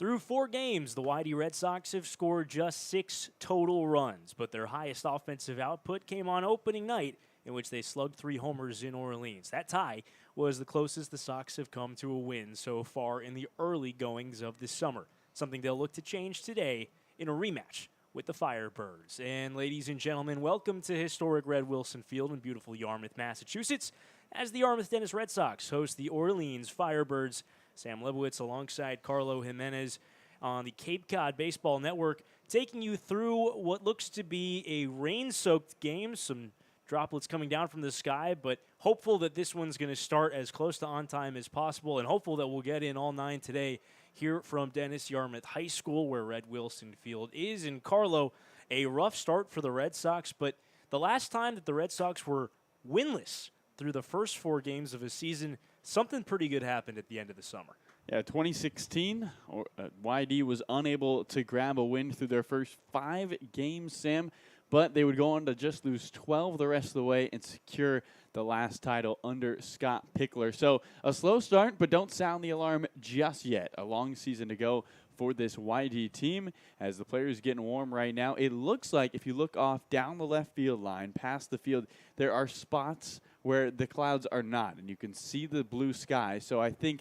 Through 4 games, the YD Red Sox have scored just 6 total runs, but their highest offensive output came on opening night, in which they slugged 3 homers in Orleans. That tie was the closest the Sox have come to a win so far in the early goings of the summer, something they'll look to change today in a rematch with the Firebirds. And ladies and gentlemen, welcome to historic Red Wilson Field in beautiful Yarmouth, Massachusetts, as the Yarmouth Dennis Red Sox host the Orleans Firebirds. Sam Lebowitz alongside Carlo Jimenez on the Cape Cod Baseball Network, taking you through what looks to be a rain-soaked game. Some droplets coming down from the sky, but hopeful that this one's going to start as close to on time as possible, and hopeful that we'll get in all 9 today here from Dennis Yarmouth High School, where Red Wilson Field is. And Carlo, a rough start for the Red Sox, but the last time that the Red Sox were winless through the first 4 games of a season, something pretty good happened at the end of the summer. Yeah, 2016, YD was unable to grab a win through their first 5 games, Sam, but they would go on to just lose 12 the rest of the way and secure the last title under Scott Pickler. So a slow start, but don't sound the alarm just yet. A long season to go for this YD team as the players getting warm right now. It looks like if you look off down the left field line, past the field, there are spots where the clouds are not, and you can see the blue sky. So I think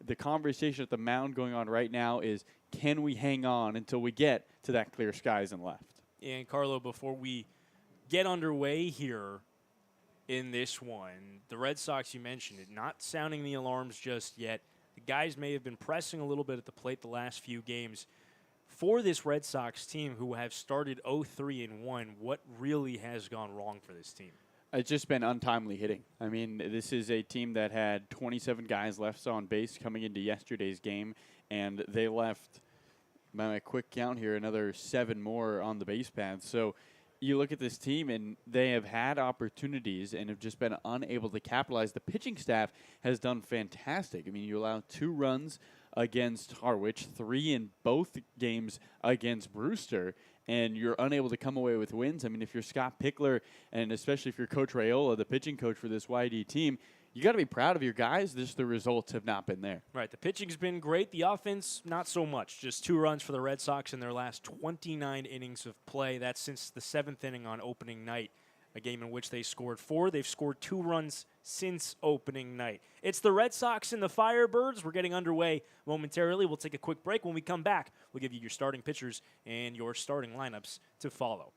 the conversation at the mound going on right now is, can we hang on until we get to that clear skies and left? And Carlo, before we get underway here in this one, the Red Sox, you mentioned it, not sounding the alarms just yet. The guys may have been pressing a little bit at the plate the last few games. For this Red Sox team, who have started 0-3-1, what really has gone wrong for this team? It's just been untimely hitting. I mean, this is a team that had 27 guys left on base coming into yesterday's game, and they left, by my quick count here, another 7 more on the base paths. So you look at this team, and they have had opportunities and have just been unable to capitalize. The pitching staff has done fantastic. I mean, you allow 2 runs against Harwich, 3 in both games against Brewster, and you're unable to come away with wins. I mean, if you're Scott Pickler, and especially if you're Coach Raiola, the pitching coach for this YD team, you got to be proud of your guys. Just the results have not been there. Right, the pitching's been great. The offense, not so much. Just 2 runs for the Red Sox in their last 29 innings of play. That's since the 7th inning on opening night, a game in which they scored 4. They've scored 2 runs since opening night. It's the Red Sox and the Firebirds. We're getting underway momentarily. We'll take a quick break. When we come back, we'll give you your starting pitchers and your starting lineups to follow.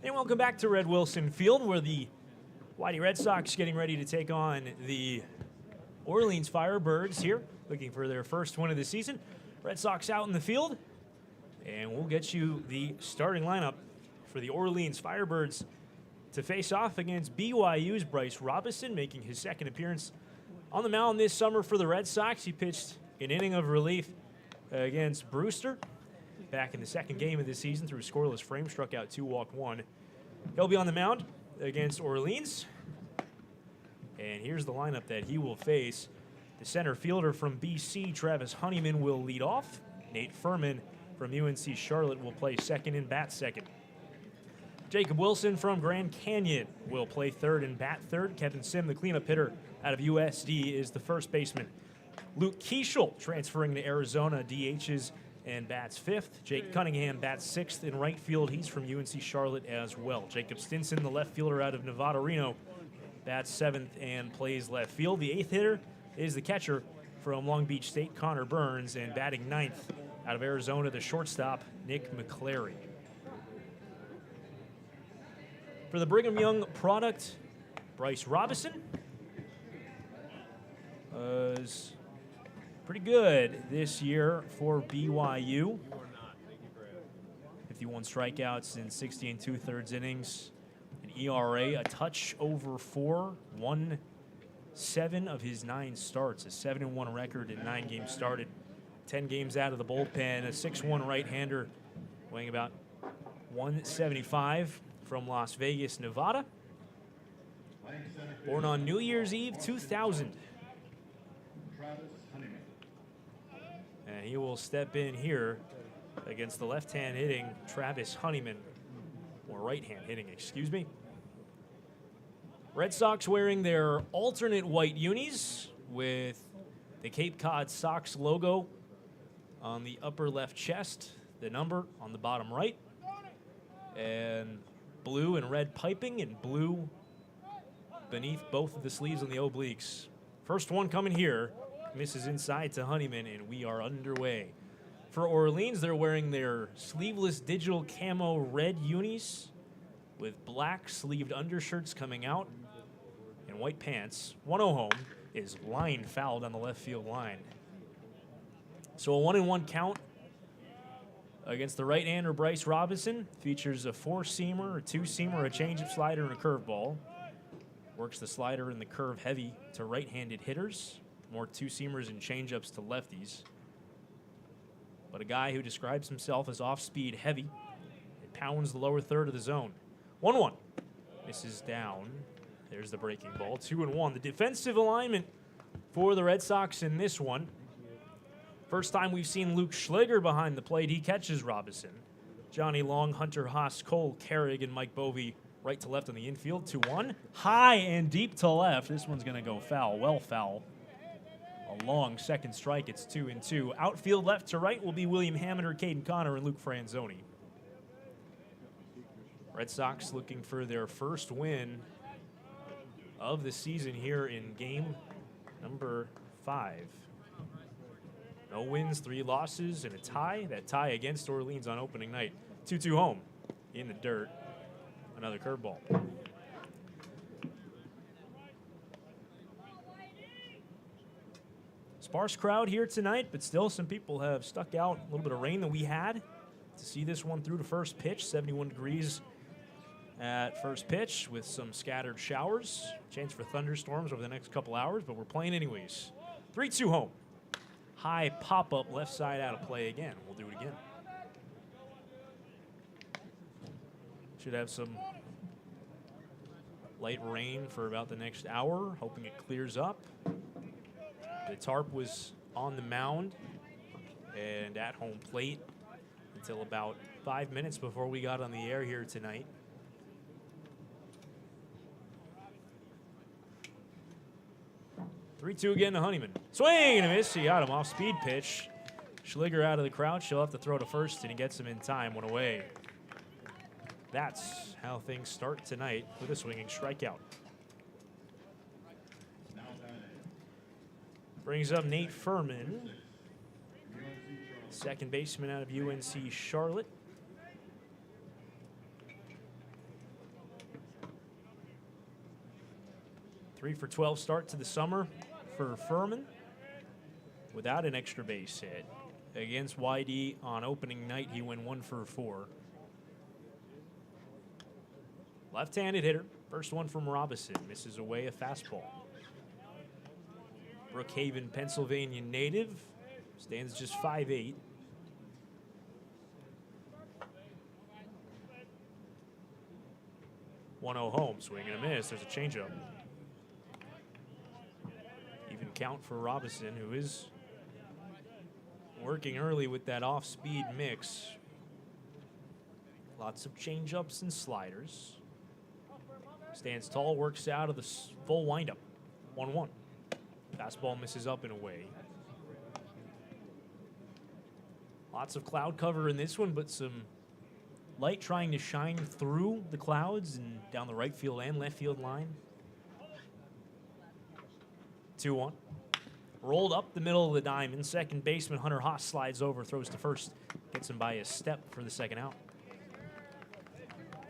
And welcome back to Red Wilson Field, where the Whitey Red Sox getting ready to take on the Orleans Firebirds here, looking for their first win of the season. Red Sox out in the field, and we'll get you the starting lineup for the Orleans Firebirds to face off against BYU's Bryce Robison, making his second appearance on the mound this summer for the Red Sox. He pitched an inning of relief against Brewster back in the second game of the season through a scoreless frame, struck out 2, walked 1. He'll be on the mound against Orleans. And here's the lineup that he will face. The center fielder from BC, Travis Honeyman, will lead off. Nate Furman from UNC Charlotte will play second and bat second. Jacob Wilson from Grand Canyon will play third and bat third. Kevin Sim, the cleanup hitter out of USD, is the first baseman. Luke Keishel, transferring to Arizona, DHs and bats fifth. Jake Cunningham bats sixth in right field. He's from UNC Charlotte as well. Jacob Stinson, the left fielder out of Nevada Reno, bats seventh and plays left field. The eighth hitter is the catcher from Long Beach State, Connor Burns, and batting ninth out of Arizona, the shortstop, Nick McClary. For the Brigham Young product, Bryce Robison was pretty good this year for BYU. 51 strikeouts in 60 2/3 innings. An ERA a touch over 4, 1-7 of his 9 starts. A 7-1 record in 9 games started. 10 games out of the bullpen. A 6'1 right-hander weighing about 175 from Las Vegas, Nevada. Born on New Year's Eve 2000. And he will step in here against the left-hand hitting Travis Honeyman, or right-hand hitting, excuse me. Red Sox wearing their alternate white unis with the Cape Cod Sox logo on the upper left chest, the number on the bottom right, and blue and red piping and blue beneath both of the sleeves on the obliques. First one coming here. Misses inside to Honeyman, and we are underway. For Orleans, they're wearing their sleeveless digital camo red unis with black sleeved undershirts coming out and white pants. 1-0 home is line fouled on the left field line. So a 1-1 count against the right-hander Bryce Robison. Features a 4-seamer, a 2-seamer, a changeup slider, and a curveball. Works the slider and the curve heavy to right-handed hitters. More 2-seamers and changeups to lefties. But a guy who describes himself as off-speed heavy. It pounds the lower third of the zone. 1-1. Misses down. There's the breaking ball. 2-1. The defensive alignment for the Red Sox in this one. First time we've seen Luke Schliger behind the plate. He catches Robison. Johnny Long, Hunter Haas, Cole Carrig, and Mike Bovey right to left on the infield. 2-1. High and deep to left. This one's going to go foul. Well foul. A long second strike. It's 2-2. Outfield left to right will be William Hammander, Caden Connor, and Luke Franzoni. Red Sox looking for their first win of the season here in game number 5. No wins, 3 losses, and a tie. That tie against Orleans on opening night. 2-2 home in the dirt. Another curveball. Sparse crowd here tonight, but still some people have stuck out. A little bit of rain that we had to see this one through to first pitch. 71 degrees at first pitch with some scattered showers. Chance for thunderstorms over the next couple hours, but we're playing anyways. 3-2 home. High pop-up left side out of play again. We'll do it again. Should have some light rain for about the next hour, hoping it clears up. The tarp was on the mound and at home plate until about 5 minutes before we got on the air here tonight. Three-two again to Honeyman. Swing and a miss. He got him off speed pitch. Schliger out of the crouch. She'll have to throw to first, and he gets him in time. One away. That's how things start tonight with a swinging strikeout. Brings up Nate Furman, second baseman out of UNC Charlotte. 3 for 12 start to the summer for Furman without an extra base hit. Against YD on opening night, he went 1 for 4. Left-handed hitter. First one from Robinson. Misses away a fastball. Brookhaven, Pennsylvania native. Stands just 5'8". One-zero home. Swing and a miss. There's a changeup. Even count for Robinson, who is working early with that off-speed mix. Lots of changeups and sliders. Stands tall, works out of the full windup. 1-1. Fastball misses up and away. Lots of cloud cover in this one, but some light trying to shine through the clouds and down the right field and left field line. 2-1. Rolled up the middle of the diamond. Second baseman Hunter Haas slides over, throws to first. Gets him by a step for the second out.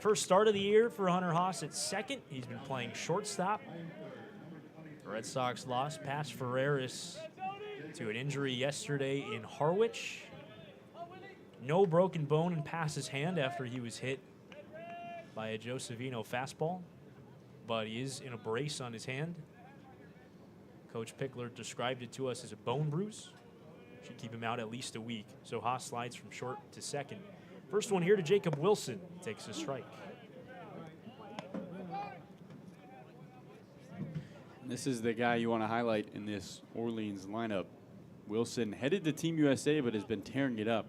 First start of the year for Hunter Haas at second. He's been playing shortstop. The Red Sox lost Paz Ferreras to an injury yesterday in Harwich. No broken bone in Paz's hand after he was hit by a Joe Savino fastball, but he is in a brace on his hand. Coach Pickler described it to us as a bone bruise. Should keep him out at least a week. So Haas slides from short to second. First one here to Jacob Wilson. Takes a strike. This is the guy you want to highlight in this Orleans lineup. Wilson headed to Team USA, but has been tearing it up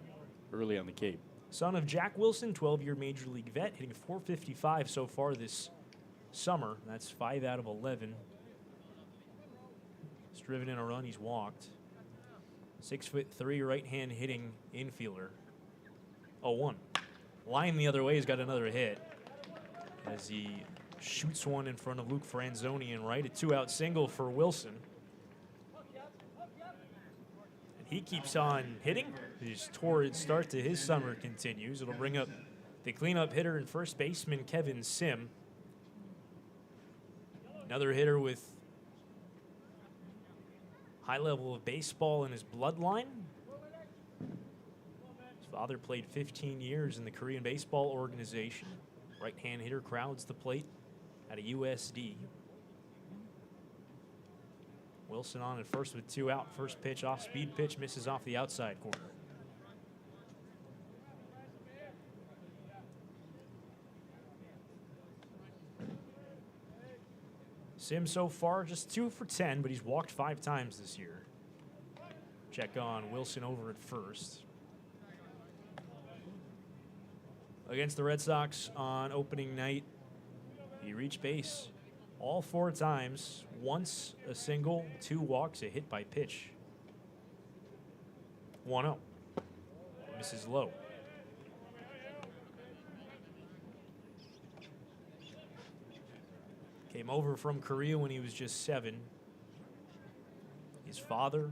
early on the Cape. Son of Jack Wilson, 12-year Major League vet, hitting .455 so far this summer. That's 5 out of 11. He's driven in a run, he's walked. 6'3", right-hand hitting infielder. 0-1. Line the other way, he's got another hit as he shoots one in front of Luke Franzoni and right. A 2-out single for Wilson. And he keeps on hitting. His torrid start to his summer continues. It'll bring up the cleanup hitter and first baseman Kevin Sim. Another hitter with high level of baseball in his bloodline. His father played 15 years in the Korean baseball organization. Right-hand hitter crowds the plate at a USD. Wilson on at first with 2 out. First pitch off speed pitch, misses off the outside corner. Sim so far just 2 for 10, but he's walked 5 times this year. Check on Wilson over at first. Against the Red Sox on opening night, he reached base all 4 times. Once a single, 2 walks, a hit by pitch. 1-0. Misses low. Came over from Korea when he was just 7. His father,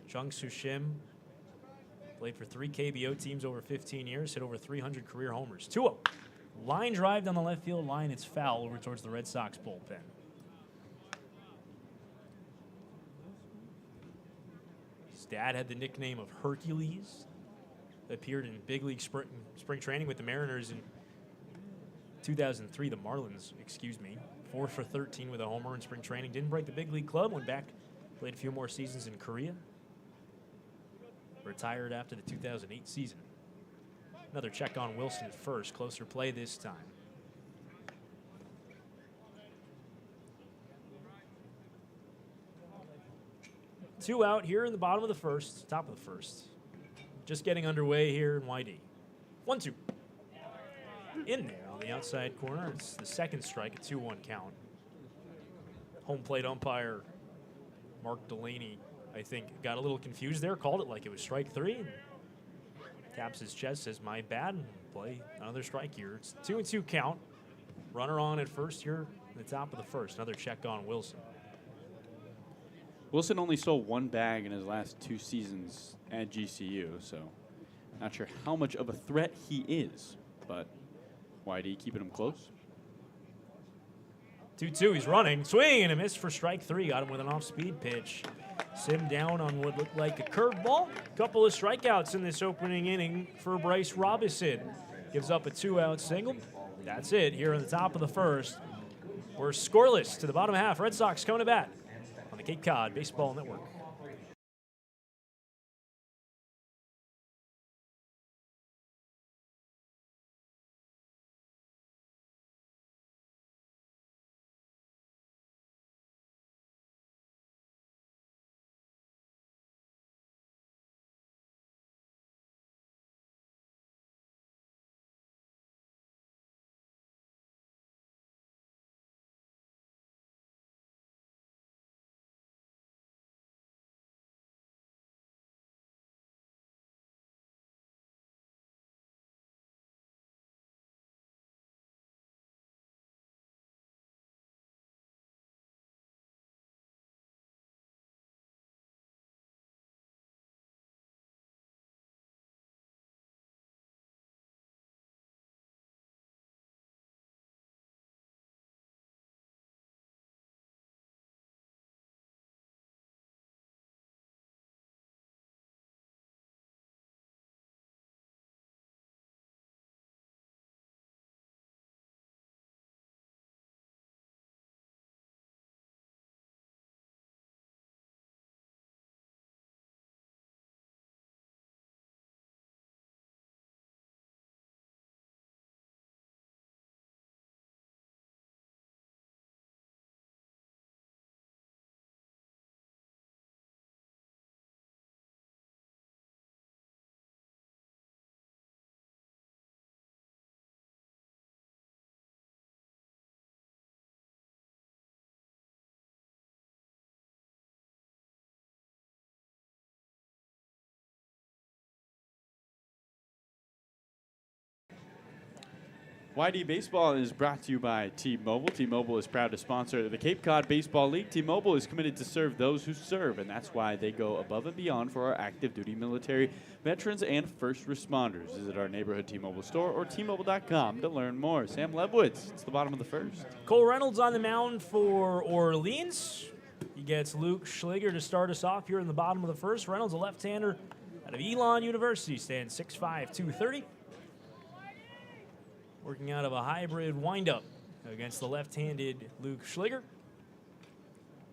Jung Soo Shim, played for 3 KBO teams over 15 years, hit over 300 career homers. 2-0. Line drive down the left field line. It's foul over towards the Red Sox bullpen. His dad had the nickname of Hercules. Appeared in big league spring training with the Mariners in 2003, the Marlins, excuse me. 4 for 13 with a homer in spring training. Didn't break the big league club. Went back, played a few more seasons in Korea. Retired after the 2008 season. Another check on Wilson at first. Closer play this time. Two out here in the bottom of the first, top of the first. Just getting underway here in YD. 1-2. In there on the outside corner. It's the second strike, a 2-1 count. Home plate umpire Mark Delaney, I think, got a little confused there, called it like it was strike 3. And taps his chest, says, my bad, and play another strike here. It's 2-2 count. Runner on at first here at the top of the first. Another check on Wilson. Wilson only stole 1 bag in his last 2 seasons at GCU, so not sure how much of a threat he is, but YD keeping him close. 2-2, he's running, swing and a miss for strike 3. Got him with an off-speed pitch. Sim down on what looked like a curveball. Couple of strikeouts in this opening inning for Bryce Robinson. Gives up a 2-out single. That's it here in the top of the first. We're scoreless to the bottom half. Red Sox coming to bat on the Cape Cod Baseball Network. YD Baseball is brought to you by T-Mobile. T-Mobile is proud to sponsor the Cape Cod Baseball League. T-Mobile is committed to serve those who serve, and that's why they go above and beyond for our active duty military, veterans, and first responders. Visit our neighborhood T-Mobile store or T-Mobile.com to learn more. Sam Lebowitz, it's the bottom of the first. Cole Reynolds on the mound for Orleans. He gets Luke Schliger to start us off here in the bottom of the first. Reynolds, a left-hander out of Elon University, stands 6'5", 230. Working out of a hybrid windup against the left-handed Luke Schliger.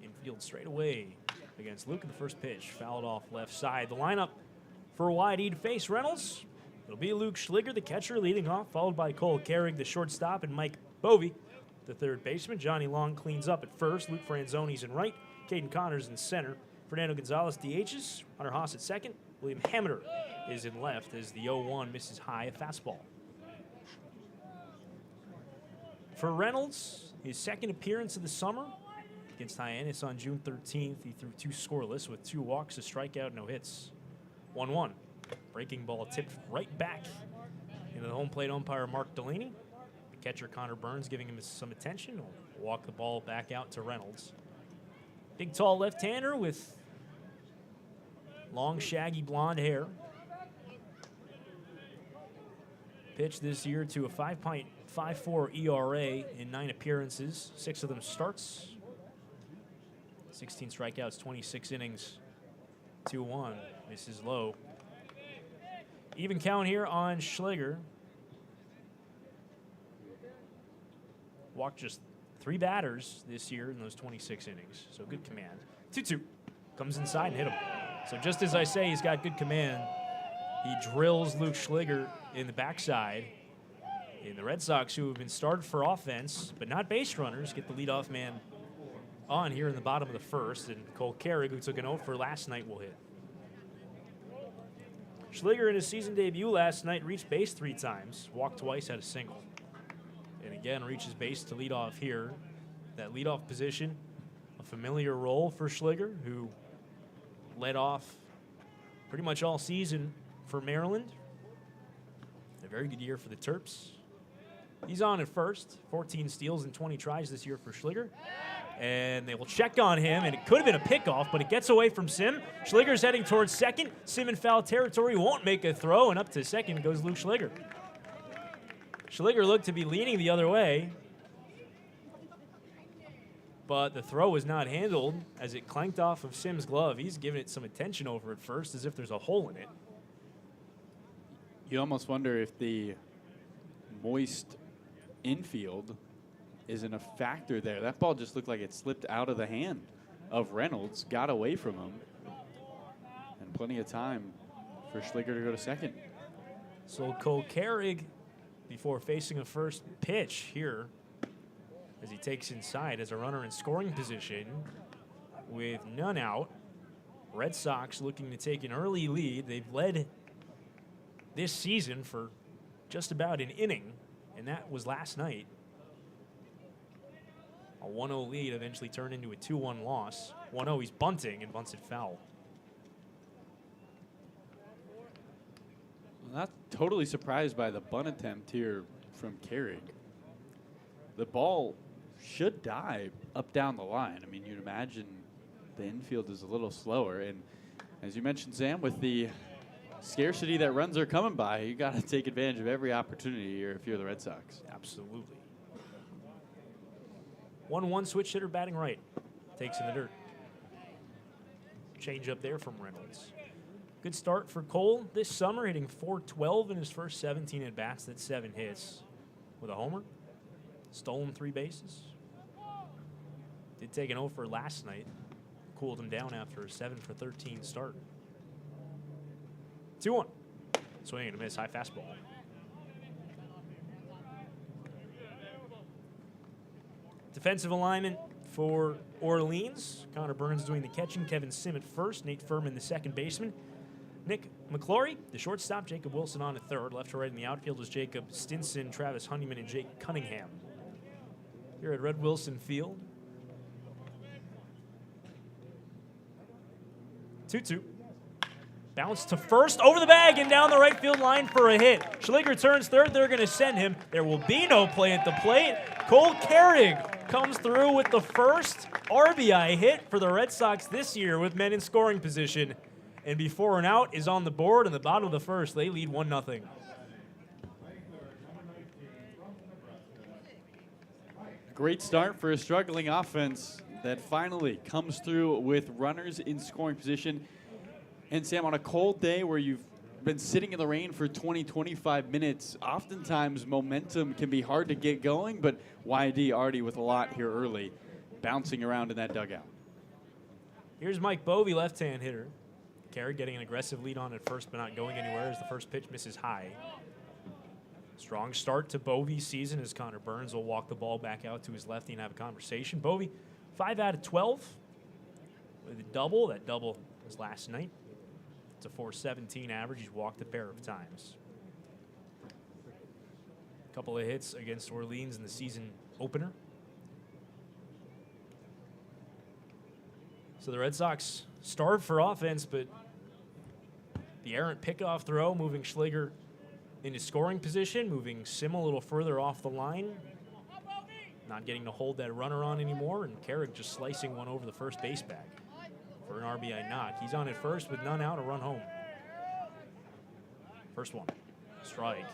Infield straight away against Luke in the first pitch. Fouled off left side. The lineup for YD to face Reynolds. It'll be Luke Schliger, the catcher, leading off, followed by Cole Carrig, the shortstop, and Mike Bovey, the third baseman. Johnny Long cleans up at first. Luke Franzoni's in right. Caden Connors in center. Fernando Gonzalez DHs. Hunter Haas at second. William Hammer is in left as the 0-1 misses high, a fastball. For Reynolds, his second appearance of the summer against Hyannis on June 13th. He threw 2 scoreless with 2 walks, a strikeout, no hits. 1-1. Breaking ball tipped right back into the home plate umpire Mark Delaney. The catcher Connor Burns giving him some attention. Will walk the ball back out to Reynolds. Big, tall left-hander with long, shaggy blonde hair. Pitched this year to a 5.54 ERA in 9 appearances, 6 of them starts. 16 strikeouts, 26 innings, 2-1. Misses low. Even count here on Schliger. Walked just 3 batters this year in those 26 innings, so good command. 2-2. Comes inside and hit him. So just as I say, he's got good command. He drills Luke Schliger in the backside. And the Red Sox, who have been started for offense, but not base runners, get the leadoff man on here in the bottom of the first. And Cole Carrig, who took an 0 for last night, will hit. Schliger in his season debut last night reached base 3 times, walked twice, had a single. And again, reaches base to lead off here. That leadoff position, a familiar role for Schliger, who led off pretty much all season for Maryland. A very good year for the Terps. He's on at first, 14 steals and 20 tries this year for Schliger. And they will check on him, and it could have been a pickoff, but it gets away from Sim. Schliger's heading towards second. Sim in foul territory, won't make a throw, and up to second goes Luke Schliger. Schliger looked to be leaning the other way. but the throw was not handled as it clanked off of Sim's glove. He's giving it some attention over at first as if there's a hole in it. You almost wonder if the moist infield isn't a factor there. That ball just looked like it slipped out of the hand of Reynolds, got away from him, and plenty of time for Schliger to go to second. So Cole Carrig, before facing a first pitch here, as he takes inside as a runner in scoring position with none out. Red Sox looking to take an early lead. They've led this season for just about an inning, and that was last night. A 1-0 lead eventually turned into a 2-1 loss. 1-0, he's bunting and bunts it foul. Not totally surprised by the bunt attempt here from Carrig. The ball should die up down the line. I mean, you'd imagine the infield is a little slower. And as you mentioned, Sam, with the scarcity that runs are coming by, you got to take advantage of every opportunity here if you're the Red Sox. Absolutely. 1-1 switch hitter batting right. Takes in the dirt. Change up there from Reynolds. Good start for Cole this summer, hitting .412 in his first 17 at-bats. That's 7 hits with a homer. Stolen 3 bases. Did take an 0 for last night. Cooled him down after a 7 for 13 start. 2-1. Swing and a miss, high fastball. Defensive alignment for Orleans. Connor Burns doing the catching. Kevin Sim at first. Nate Furman, the second baseman. Nick McClory, the shortstop. Jacob Wilson on at third. Left to right in the outfield is Jacob Stinson, Travis Honeyman, and Jake Cunningham. Here at Red Wilson Field. 2-2. Bounce to first, over the bag and down the right field line for a hit. Schliger turns third. They're going to send him. There will be no play at the plate. Cole Carrig comes through with the first RBI hit for the Red Sox this year with men in scoring position. And before an out is on the board in the bottom of the first. They lead 1-0. Great start for a struggling offense that finally comes through with runners in scoring position. And Sam, on a cold day where you've been sitting in the rain for 20, 25 minutes, oftentimes momentum can be hard to get going, but YD already with a lot here early, bouncing around in that dugout. Here's Mike Bovey, left-hand hitter. Carrig getting an aggressive lead on at first, but not going anywhere as the first pitch misses high. Strong start to Bovey's season as Connor Burns will walk the ball back out to his lefty and have a conversation. Bovey, 5 out of 12 with a double. That double was last night. It's a .417 average. He's walked a pair of times. A couple of hits against Orleans in the season opener. So the Red Sox starved for offense, but the errant pickoff throw moving Schliger into scoring position, moving Sim a little further off the line. Not getting to hold that runner on anymore, and Carrig just slicing one over the first base bag for an RBI knock. He's on at first with none out, a run home. First one, strike.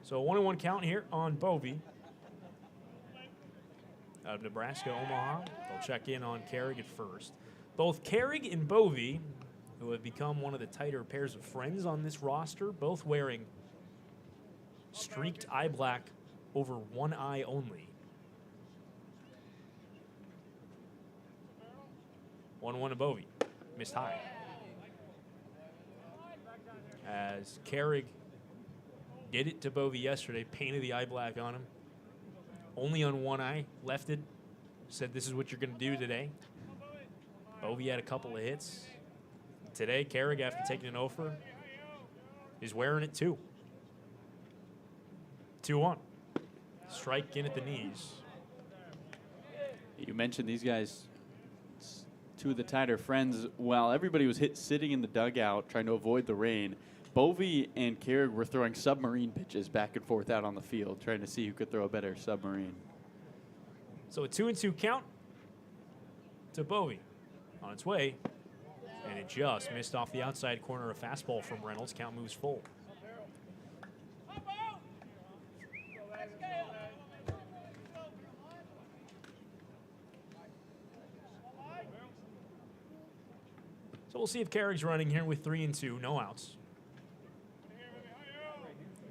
So a 1-1 count here on Bovey. Out of Nebraska, Omaha. They'll check in on Carrig at first. Both Carrig and Bovey, who have become one of the tighter pairs of friends on this roster, both wearing streaked eye black over one eye only. 1-1 to Bovey. Missed high. As Carrig did it to Bovey yesterday, painted the eye black on him. Only on one eye, left it. Said, this is what you're going to do today. Bovey had a couple of hits. Today, Carrig, after taking an offer, is wearing it too. 2-1. Strike in at the knees. You mentioned these guys, two of the tighter friends. While everybody was sitting in the dugout trying to avoid the rain, Bovey and Carrig were throwing submarine pitches back and forth out on the field, trying to see who could throw a better submarine. So a 2-2 count to Bovey. On its way, and it just missed off the outside corner. A fastball from Reynolds. Count moves full. So we'll see if Carrick's running here with 3-2, no outs.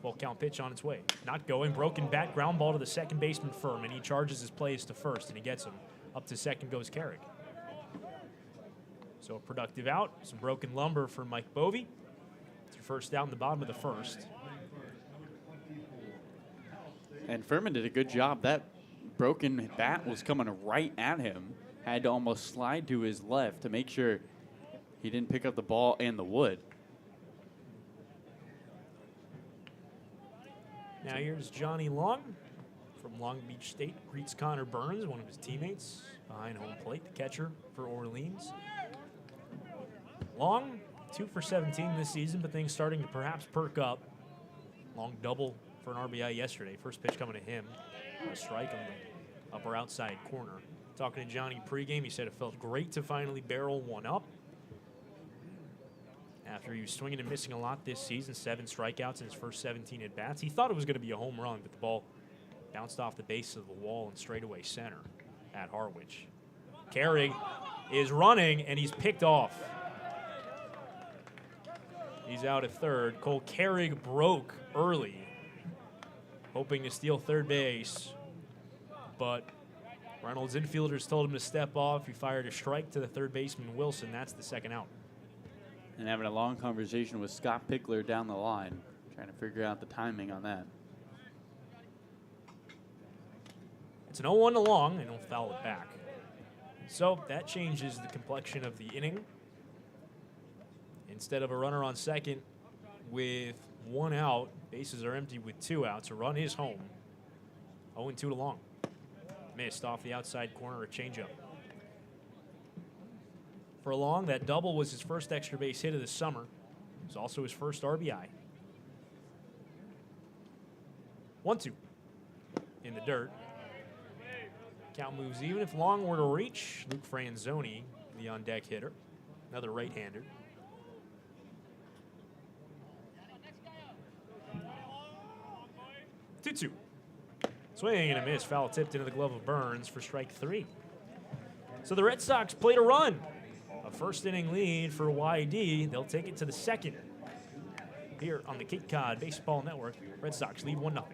Full count pitch on its way. Not going. Broken bat, ground ball to the second baseman Firm, and he charges his plays to first, and he gets him. Up to second goes Carrick. So a productive out. Some broken lumber for Mike Bovey. It's your first out in the bottom of the first. And Furman did a good job. That broken bat was coming right at him. Had to almost slide to his left to make sure he didn't pick up the ball and the wood. Now here's Johnny Long from Long Beach State. Greets Connor Burns, one of his teammates, behind home plate, the catcher for Orleans. Long, 2 for 17 this season, but things starting to perhaps perk up. Long double for an RBI yesterday. First pitch coming to him. A strike on the upper outside corner. Talking to Johnny pregame, he said it felt great to finally barrel one up. After he was swinging and missing a lot this season, 7 strikeouts in his first 17 at-bats. He thought it was going to be a home run, but the ball bounced off the base of the wall and straightaway center at Harwich. Carrick is running, and he's picked off. He's out at third. Cole Carrick broke early, hoping to steal third base, but Reynolds' infielders told him to step off. He fired a strike to the third baseman, Wilson. That's the second out. And having a long conversation with Scott Pickler down the line, trying to figure out the timing on that. It's an 0-1 to Long, and he'll foul it back. So that changes the complexion of the inning. Instead of a runner on second with 1 out, bases are empty with 2 outs. A run is home. 0-2 to Long. Missed off the outside corner, a changeup. For Long, that double was his first extra base hit of the summer. It was also his first RBI. 1-2 in the dirt. Count moves even. If Long were to reach, Luke Franzoni, the on-deck hitter, another right-hander. Two. Swing and a miss. Foul tipped into the glove of Burns for strike 3. So the Red Sox played a run. A first inning lead for YD. They'll take it to the second. Here on the Cape Cod Baseball Network, Red Sox lead 1-0.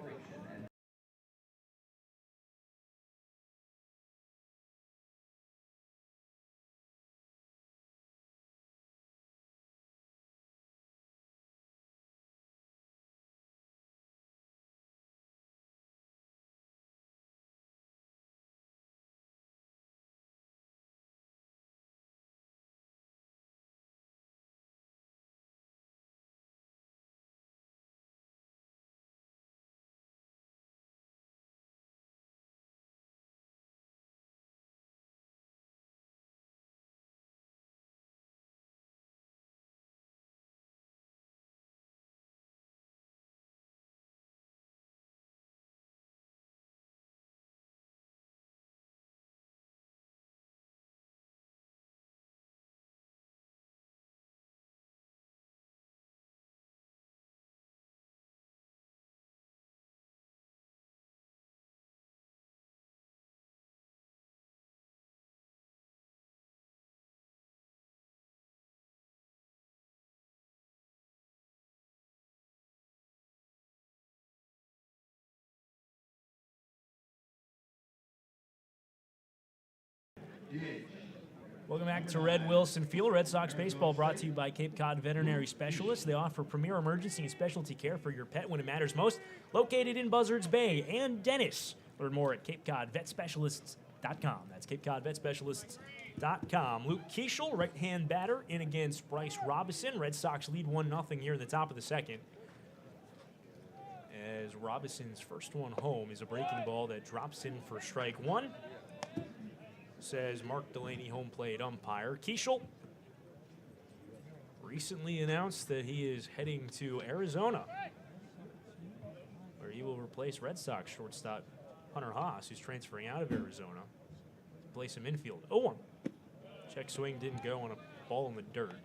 Welcome back to Red Wilson Field. Red Sox baseball brought to you by Cape Cod Veterinary Specialists. They offer premier emergency and specialty care for your pet when it matters most. Located in Buzzards Bay and Dennis. Learn more at CapeCodVetSpecialists.com. That's CapeCodVetSpecialists.com. Luke Keeschel, right-hand batter, in against Bryce Robinson. Red Sox lead 1-0 here in the top of the second. As Robinson's first one home is a breaking ball that drops in for strike 1. Says Mark Delaney, home plate umpire. Keeschel recently announced that he is heading to Arizona, where he will replace Red Sox shortstop Hunter Haas, who's transferring out of Arizona, to play some infield. 0-1. Check swing didn't go on a ball in the dirt.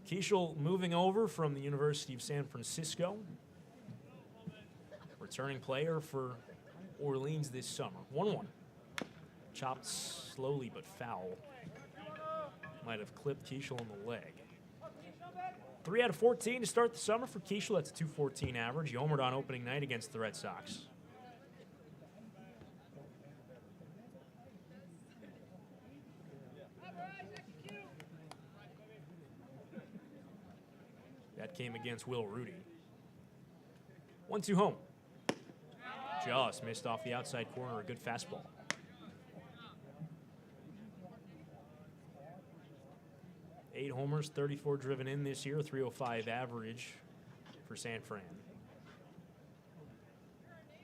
Keeschel moving over from the University of San Francisco. Returning player for Orleans this summer. 1-1. Chops slowly but foul. Might have clipped Keishel in the leg. 3 out of 14 to start the summer for Keishel. That's a 214 average. He homered on opening night against the Red Sox. That came against Will Rudy. 1-2 home. Just missed off the outside corner. A good fastball. Eight homers, 34 driven in this year, 305 average for San Fran.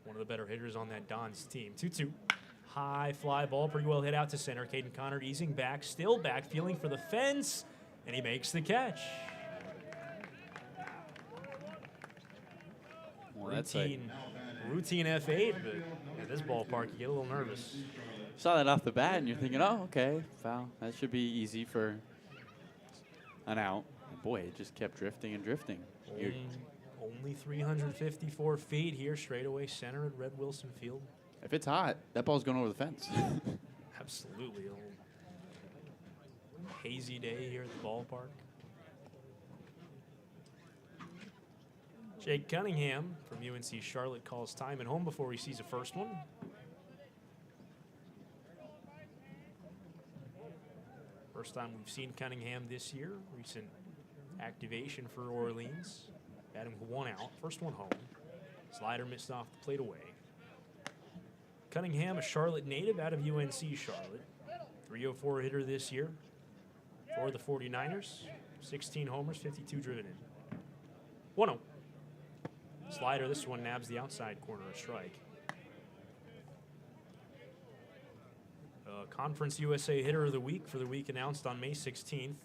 One of the better hitters on that Don's team. 2-2. High fly ball, pretty well hit out to center. Caden Connor easing back, still back, feeling for the fence, and he makes the catch. Well, that's like, Routine F8, but at this ballpark, you get a little nervous. saw that off the bat, and you're thinking, oh, okay, foul. That should be easy for an out. Boy, it just kept drifting and drifting. Only 354 feet here, straightaway center at Red Wilson Field. If it's hot, that ball's going over the fence. Absolutely. A little hazy day here at the ballpark. Jake Cunningham from UNC Charlotte calls time at home before he sees a first one. First time we've seen Cunningham this year. Recent activation for Orleans. Had him 1 out. First one home. Slider missed off the plate away. Cunningham, a Charlotte native out of UNC Charlotte. 304 hitter this year for the 49ers. 16 homers, 52 driven in. 1-0. Slider, this one nabs the outside corner, a strike. Conference USA Hitter of the Week for the week announced on May 16th.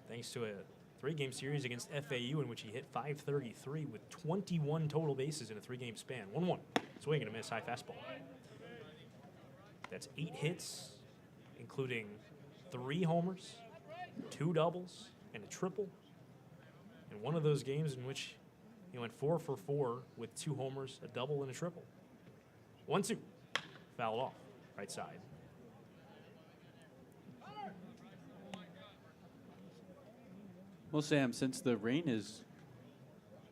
Thanks to a 3-game series against FAU in which he hit .533 with 21 total bases in a 3-game span. 1-1. Swing and a miss, high fastball. That's 8 hits, including 3 homers, 2 doubles, and a triple. And one of those games in which he went 4 for 4 with 2 homers, a double, and a triple. 1-2. Fouled off, right side. Well, Sam, since the rain is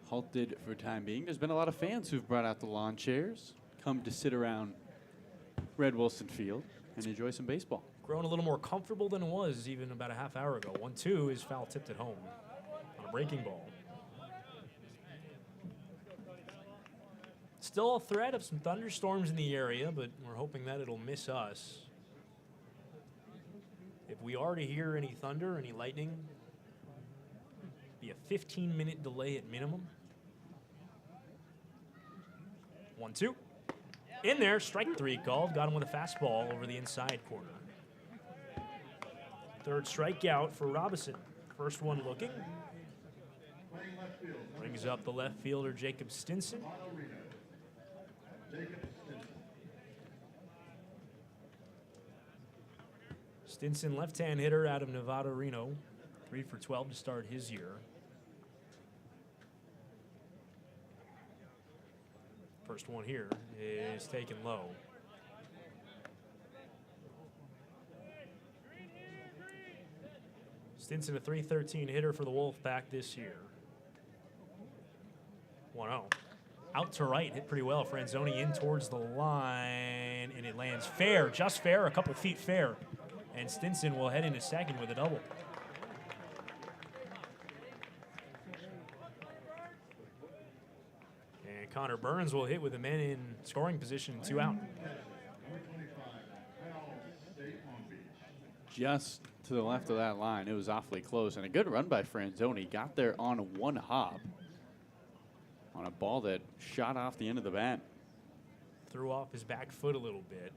halted for the time being, there's been a lot of fans who've brought out the lawn chairs, come to sit around Red Wilson Field and enjoy some baseball. Grown a little more comfortable than it was even about a half hour ago. 1-2 is foul tipped at home on a breaking ball. Still a threat of some thunderstorms in the area, but we're hoping that it'll miss us. If we are to hear any thunder, any lightning, be a 15-minute delay at minimum. 1-2. In there, strike 3 called. Got him with a fastball over the inside corner. Third strikeout for Robinson. First one looking. Brings up the left fielder, Jacob Stinson. Stinson, left-hand hitter out of Nevada, Reno. 3 for 12 to start his year. First one here is taken low. Stinson, a .313 hitter for the Wolfpack this year. 1-0. Out to right, hit pretty well. Franzoni in towards the line, and it lands fair, just fair, a couple feet fair. And Stinson will head into second with a double. And Connor Burns will hit with the men in scoring position, 2 out. Just to the left of that line, it was awfully close. And a good run by Franzoni. Got there on 1 hop on a ball that shot off the end of the bat. Threw off his back foot a little bit.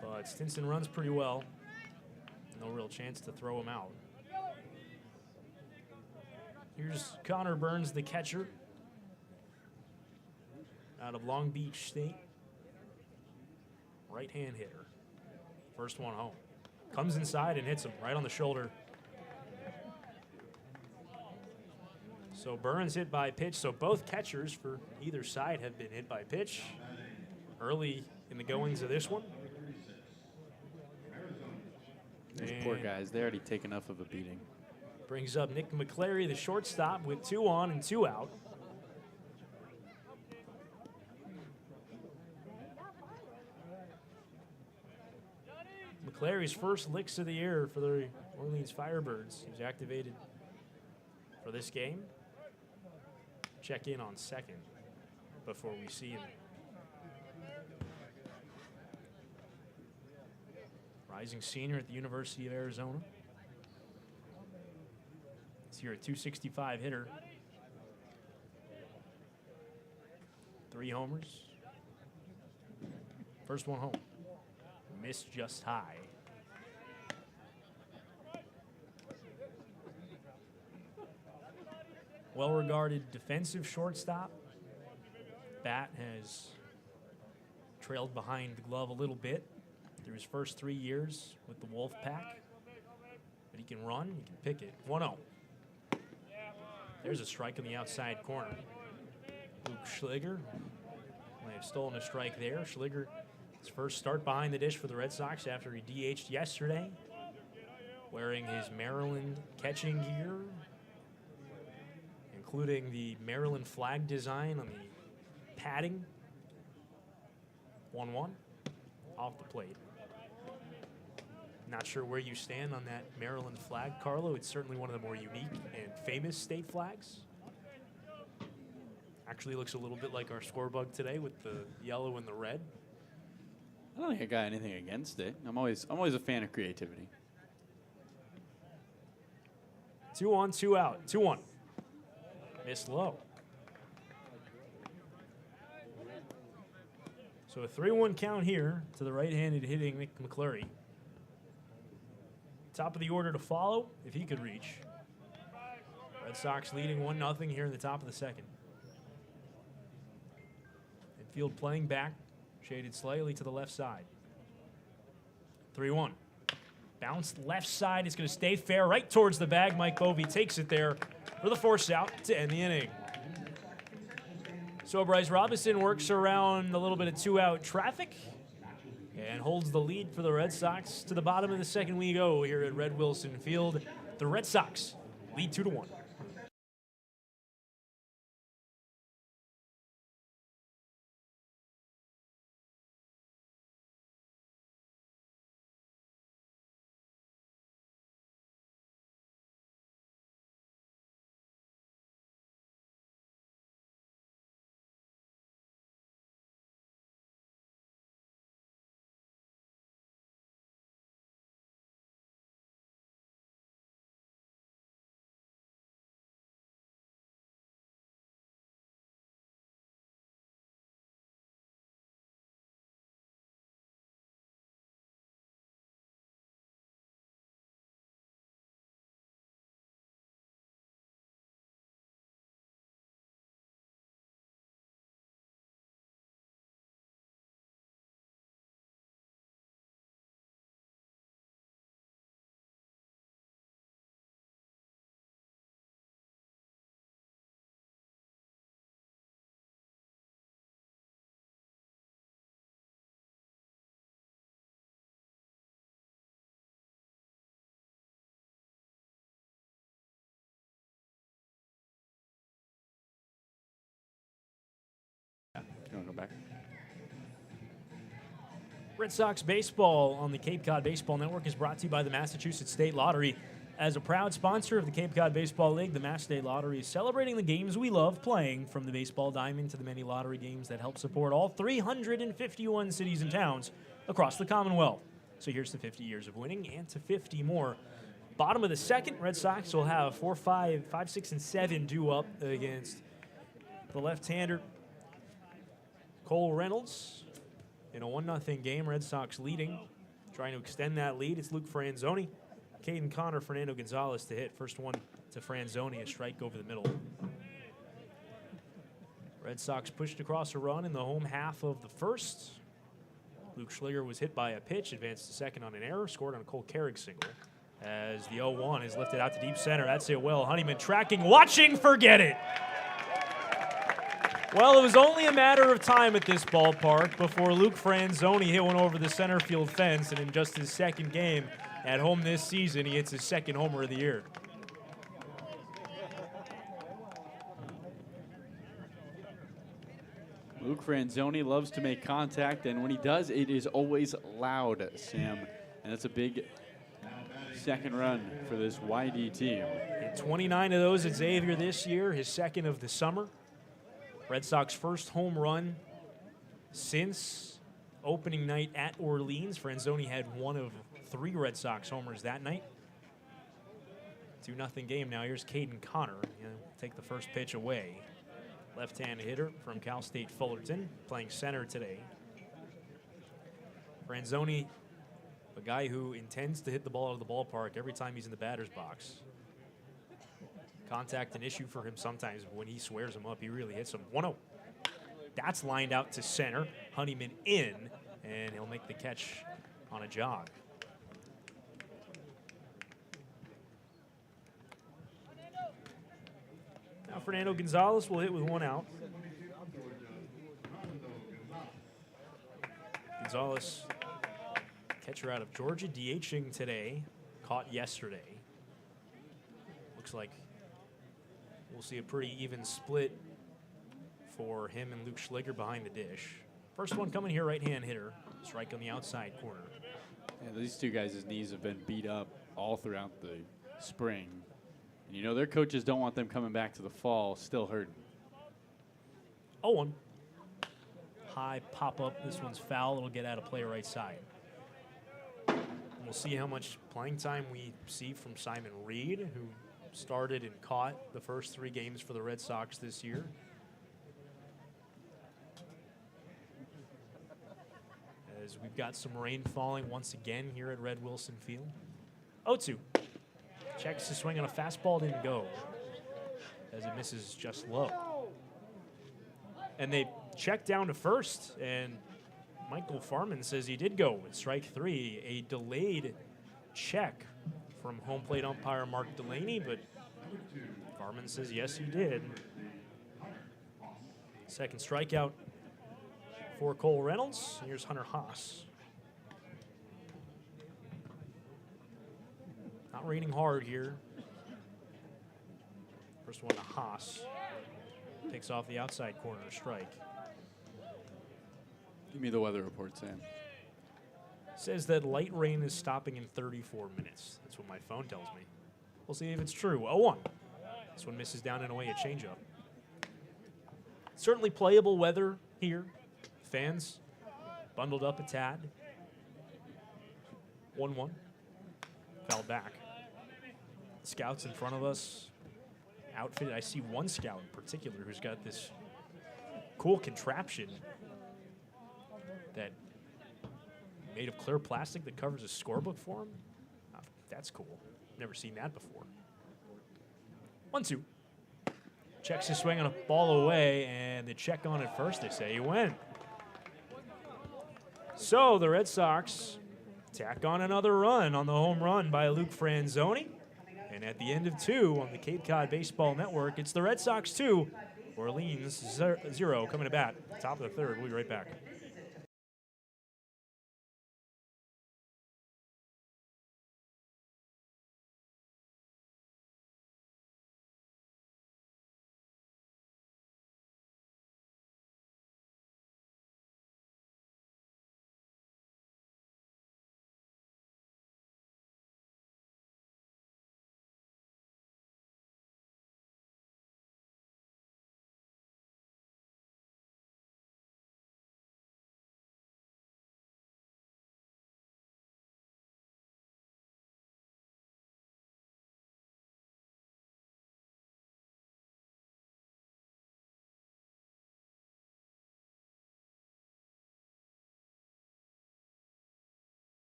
But Stinson runs pretty well. No real chance to throw him out. Here's Connor Burns, the catcher, out of Long Beach State. Right-hand hitter. First one home. Comes inside and hits him right on the shoulder. So Burns hit by pitch. So both catchers for either side have been hit by pitch early in the goings of this one. These poor And guys, they already take enough of a beating. brings up Nick McClary, the shortstop, with 2 on and 2 out. McClary's first licks of the year for the Orleans Firebirds. He was activated for this game. Check in on second before we see him. Rising senior at the University of Arizona. He's here a 265 hitter. 3 homers. First one home. Missed just high. Well-regarded defensive shortstop. Bat has trailed behind the glove a little bit through his first 3 years with the Wolf Pack. But he can run, he can pick it. 1-0. There's a strike in the outside corner. Luke Schliger might have stolen a strike there. Schliger, his first start behind the dish for the Red Sox after he DH'd yesterday, wearing his Maryland catching gear, including the Maryland flag design on the padding. 1-1 off the plate. Not sure where you stand on that Maryland flag, Carlo. It's certainly one of the more unique and famous state flags. Actually looks a little bit like our scorebug today with the yellow and the red. I don't think I got anything against it. I'm always a fan of creativity. 2 on, 2 out. 2-1. Missed low. So a 3-1 count here to the right-handed hitting Nick McClary. Top of the order to follow, if he could reach. Red Sox leading 1-0 here in the top of the second. Infield playing back, shaded slightly to the left side. 3-1. Bounced left side. It's going to stay fair right towards the bag. Mike Bovey takes it there for the force out to end the inning. So Bryce Robinson works around a little bit of 2-out traffic and holds the lead for the Red Sox. To the bottom of the second we go here at Red Wilson Field. The Red Sox lead 2-1. You want to go back? Red Sox baseball on the Cape Cod Baseball Network is brought to you by the Massachusetts State Lottery. As a proud sponsor of the Cape Cod Baseball League, the Mass State Lottery is celebrating the games we love playing, from the baseball diamond to the many lottery games that help support all 351 cities and towns across the Commonwealth. So here's to 50 years of winning and to 50 more. Bottom of the second, Red Sox will have 4, 5, 6, and 7 due up against the left-hander Cole Reynolds in a 1-0 game. Red Sox leading, trying to extend that lead. It's Luke Franzoni, Caden Connor, Fernando Gonzalez to hit. First one to Franzoni, a strike over the middle. Red Sox pushed across a run in the home half of the first. Luke Schliger was hit by a pitch, advanced to second on an error, scored on a Cole Carrick single. As the 0-1 is lifted out to deep center. That's it. Will Honeyman tracking, watching, forget it. Well, it was only a matter of time at this ballpark before Luke Franzoni hit one over the center field fence, and in just his second game, At home this season, he hits his second homer of the year. Luke Franzoni loves to make contact, and when he does, it is always loud, Sam. And that's a big second run for this YD team. Hit 29 of those at Xavier this year, his second of the summer. Red Sox first home run since opening night at Orleans. Franzoni had one of 3 Red Sox homers that night. 2-0 game now. Here's Caden Connor. He'll take the first pitch away. Left-hand hitter from Cal State Fullerton, playing center today. Franzoni, a guy who intends to hit the ball out of the ballpark every time he's in the batter's box. Contact an issue for him sometimes, but when he swears him up, he really hits him. 1-0. That's lined out to center. Honeyman in, and he'll make the catch on a jog. Now Fernando Gonzalez will hit with 1 out. Gonzalez, catcher out of Georgia, DHing today, caught yesterday. Looks like we'll see a pretty even split for him and Luke Schliger behind the dish. First one coming here, right-hand hitter. Strike on the outside corner. Yeah, these two guys' knees have been beat up all throughout the spring. And you know, their coaches don't want them coming back to the fall still hurting. 0-1. High pop-up. This one's foul. It'll get out of play right side. We'll see how much playing time we see from Simon Reed, who started and caught the first 3 games for the Red Sox this year. As we've got some rain falling once again here at Red Wilson Field. 0-2. Checks to swing on a fastball, didn't go, as it misses just low. And they check down to first, and Michael Farman says he did go with strike 3. A delayed check from home plate umpire Mark Delaney, but Farman says yes, he did. Second strikeout for Cole Reynolds. Here's Hunter Haas. Not raining hard here. First one to Haas. Picks off the outside corner, strike. Give me the weather report, Sam. Says that light rain is stopping in 34 minutes. That's what my phone tells me. We'll see if it's true. 0-1. This one misses down and away, a changeup. Certainly playable weather here. Fans bundled up a tad. 1-1. Fouled back. Scouts in front of us. Outfitted. I see one scout in particular who's got this cool contraption that made of clear plastic that covers a scorebook for him. That's cool. Never seen that before. 1-2. Checks his swing on a ball away, and they check on it first. They say he went. So the Red Sox tack on another run on the home run by Luke Franzoni. And at the end of 2 on the Cape Cod Baseball Network, it's the Red Sox 2, Orleans 0 coming to bat. Top of the third. We'll be right back.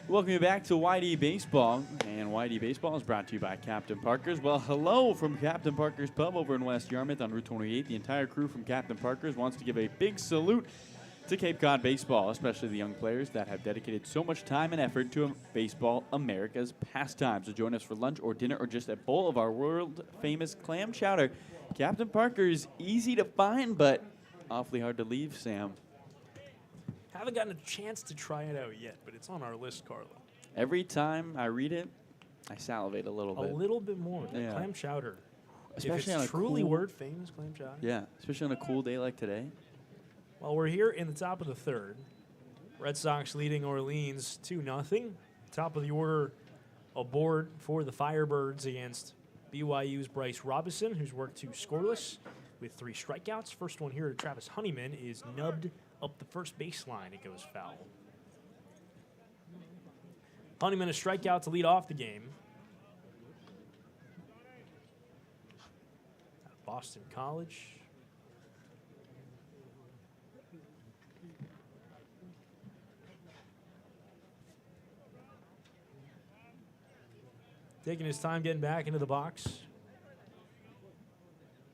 Welcome you back to YD Baseball, and YD Baseball is brought to you by Captain Parker's. Well, hello from Captain Parker's Pub over in West Yarmouth on Route 28. The entire crew from Captain Parker's wants to give a big salute to Cape Cod baseball, especially the young players that have dedicated so much time and effort to baseball, America's pastime. So join us for lunch or dinner or just a bowl of our world-famous clam chowder. Captain Parker's easy to find, but awfully hard to leave, Sam. Haven't gotten a chance to try it out yet, but it's on our list, Carlo. Every time I read it, I salivate a little bit. A little bit more. That Yeah. clam chowder. Especially if on it's a truly cool- word famous clam chowder. Yeah, especially on a cool day like today. Well, we're here in the top of the third. Red Sox leading Orleans 2-0. Top of the order aboard for the Firebirds against BYU's Bryce Robinson, who's worked two scoreless with 3 strikeouts. First one here to Travis Honeyman is nubbed up the first baseline. It goes foul. Honeyman a strikeout to lead off the game. At Boston College. Taking his time getting back into the box.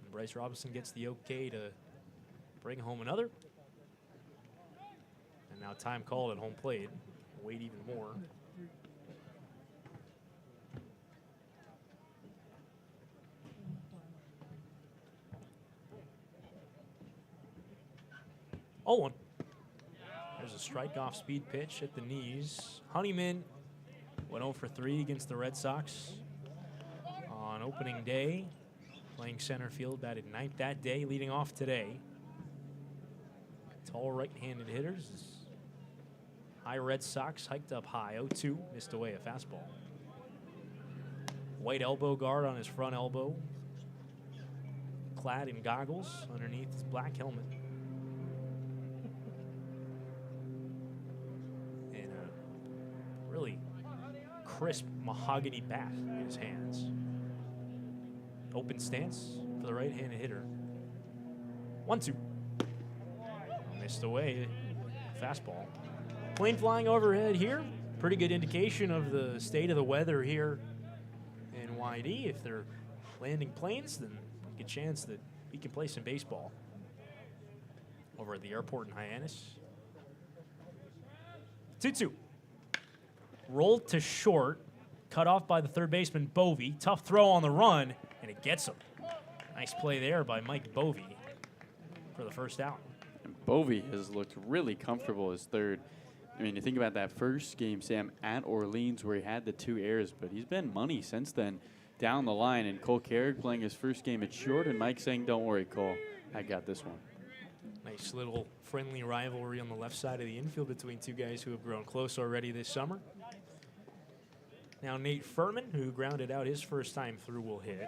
And Bryce Robinson gets the okay to bring home another. And now time called at home plate. Wait even more. Oh, one. There's a strike off speed pitch at the knees. Honeyman went 0 for 3 against the Red Sox on opening day. Playing center field, batted 9th that day, leading off today. Tall right-handed hitters. High Red Sox hiked up high. 0-2, missed away a fastball. White elbow guard on his front elbow. Clad in goggles underneath his black helmet. And a really crisp mahogany bat in his hands. Open stance for the right-handed hitter. 1-2. Missed away. Fastball. Plane flying overhead here. Pretty good indication of the state of the weather here in YD. If they're landing planes, then a good chance that he can play some baseball over at the airport in Hyannis. 2-2. Rolled to short. Cut off by the third baseman, Bovey. Tough throw on the run, and it gets him. Nice play there by Mike Bovey for the first out. And Bovey has looked really comfortable as third. I mean, you think about that first game, Sam, at Orleans where he had the 2 errors, but he's been money since then down the line. And Cole Carrick playing his first game at short, and Mike saying, don't worry, Cole, I got this one. Nice little friendly rivalry on the left side of the infield between two guys who have grown close already this summer. Now Nate Furman, who grounded out his first time through, will hit.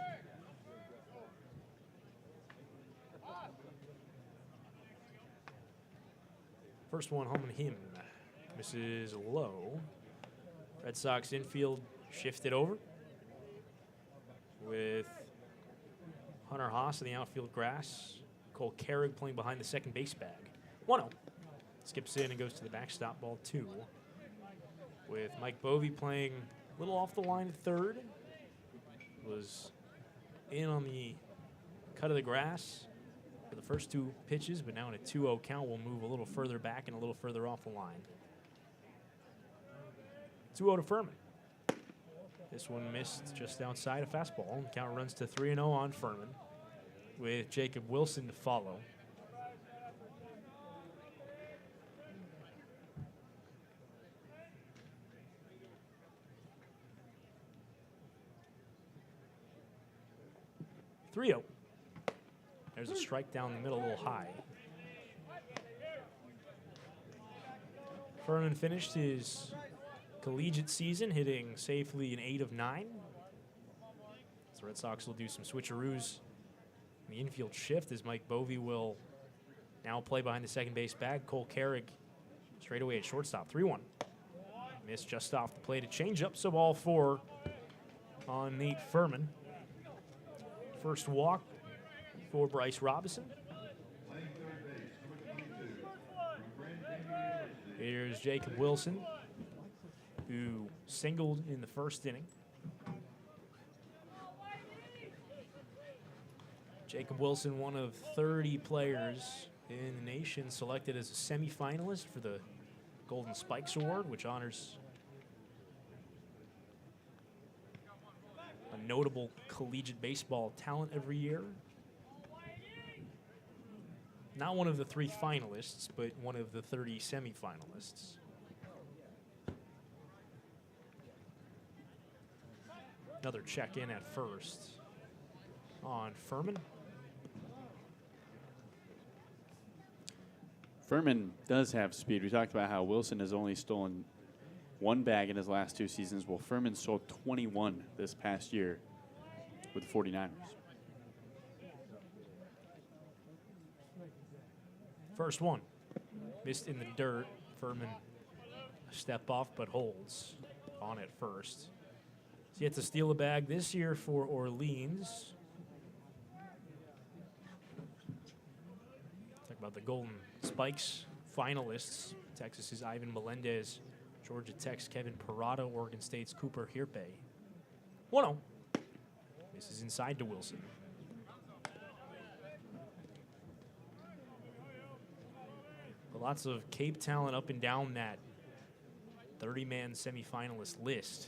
First one home and him. Misses low. Red Sox infield shifted over with Hunter Haas in the outfield grass. Cole Carrick playing behind the second base bag. 1-0. Skips in and goes to the backstop, ball 2. With Mike Bovey playing a little off the line at third. Was in on the cut of the grass for the first 2 pitches, but now in a 2-0 count, will move a little further back and a little further off the line. 2-0 to Furman. This one missed just outside a fastball. Count runs to 3-0 on Furman, with Jacob Wilson to follow. There's a strike down the middle, a little high. Furman finished his collegiate season hitting safely an 8 of 9. So the Red Sox will do some switcheroos in the infield shift as Mike Bovey will now play behind the second base bag. Cole Carrick straight away at shortstop. 3-1. Missed just off the plate. A changeup, so ball 4 on Nate Furman. First walk for Bryce Robinson. Here's Jacob Wilson. who singled in the first inning. Jacob Wilson, one of 30 players in the nation selected as a semifinalist for the Golden Spikes Award, which honors a notable collegiate baseball talent every year. Not one of the 3 finalists, but one of the 30 semifinalists. Another check in at first on Furman. Furman does have speed. We talked about how Wilson has only stolen 1 bag in his last 2 seasons. Well, Furman stole 21 this past year with the 49ers. First one, missed in the dirt. Furman a step off, but holds on at first. He's yet to steal a bag this year for Orleans. Talk about the Golden Spikes finalists. Texas's Ivan Melendez, Georgia Tech's Kevin Parada, Oregon State's Cooper Hirpe. 1-0. This is inside to Wilson. But lots of Cape talent up and down that 30-man semifinalist list.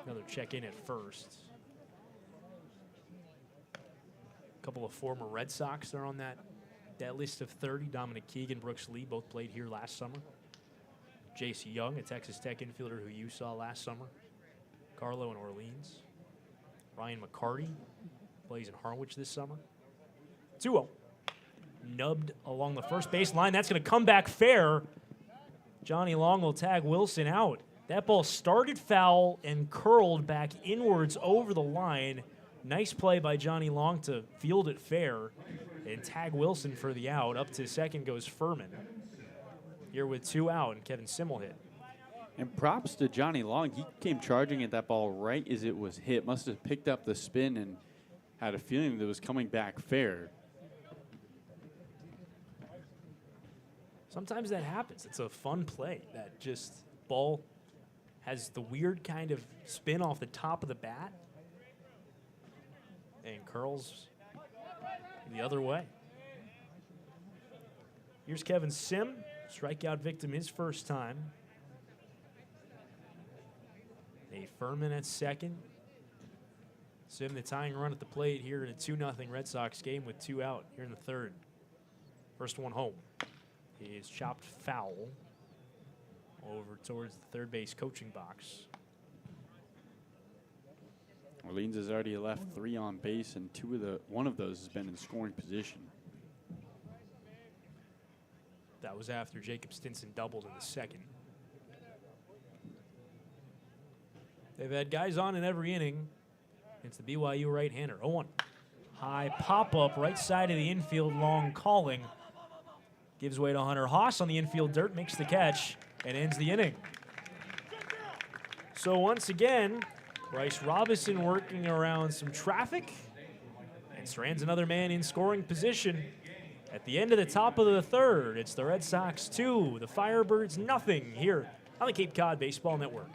Another check-in at first. A couple of former Red Sox are on that list of 30. Dominic Keegan, Brooks Lee both played here last summer. J.C. Young, a Texas Tech infielder who you saw last summer. Carlo in Orleans. Ryan McCarty plays in Harwich this summer. 2-0. Nubbed along the first base line. That's going to come back fair. Johnny Long will tag Wilson out. That ball started foul and curled back inwards over the line. Nice play by Johnny Long to field it fair and tag Wilson for the out. Up to second goes Furman. Here with 2 out, and Kevin Simmel hit. And props to Johnny Long. He came charging at that ball right as it was hit. Must have picked up the spin and had a feeling that it was coming back fair. Sometimes that happens. It's a fun play. That just ball has the weird kind of spin off the top of the bat and curls the other way. Here's Kevin Sim, strikeout victim his first time. A Furman at second. Sim the tying run at the plate here in a 2-0 Red Sox game with 2 out here in the third. First one home is chopped foul over towards the third base coaching box. Orleans has already left 3 on base, and one of those has been in scoring position. That was after Jacob Stinson doubled in the second. They've had guys on in every inning. It's the BYU right-hander. 0-1. High pop-up right side of the infield, Long calling. Gives way to Hunter Haas on the infield dirt, makes the catch, and ends the inning. So once again, Bryce Robinson working around some traffic and strands another man in scoring position. At the end of the top of the third, it's the Red Sox 2, the Firebirds nothing here on the Cape Cod Baseball Network.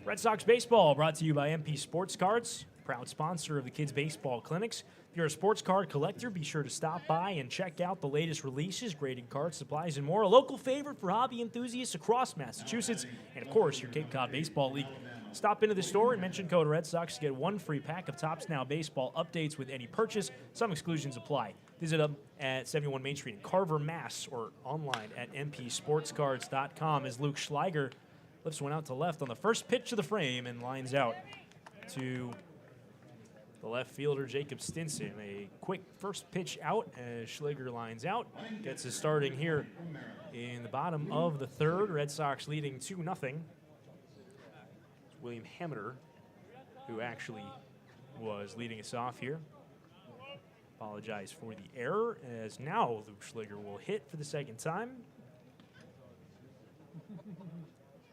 Red Sox baseball brought to you by MP Sports Cards, proud sponsor of the Kids Baseball Clinics. If you're a sports card collector, be sure to stop by and check out the latest releases, graded cards, supplies, and more. A local favorite for hobby enthusiasts across Massachusetts, and of course, your Cape Cod Baseball League. Stop into the store and mention code Red Sox to get 1 free pack of Topps Now Baseball updates with any purchase. Some exclusions apply. Visit them at 71 Main Street in Carver, Mass, or online at mpsportscards.com as Luke Schleiger lifts one out to left on the first pitch of the frame and lines out to the left fielder, Jacob Stinson. A quick first pitch out as Schleiger lines out. Gets us starting here in the bottom of the third. Red Sox leading 2-0. William Hameter, who actually was leading us off here. Apologize for the error, as now Luke Schleiger will hit for the second time.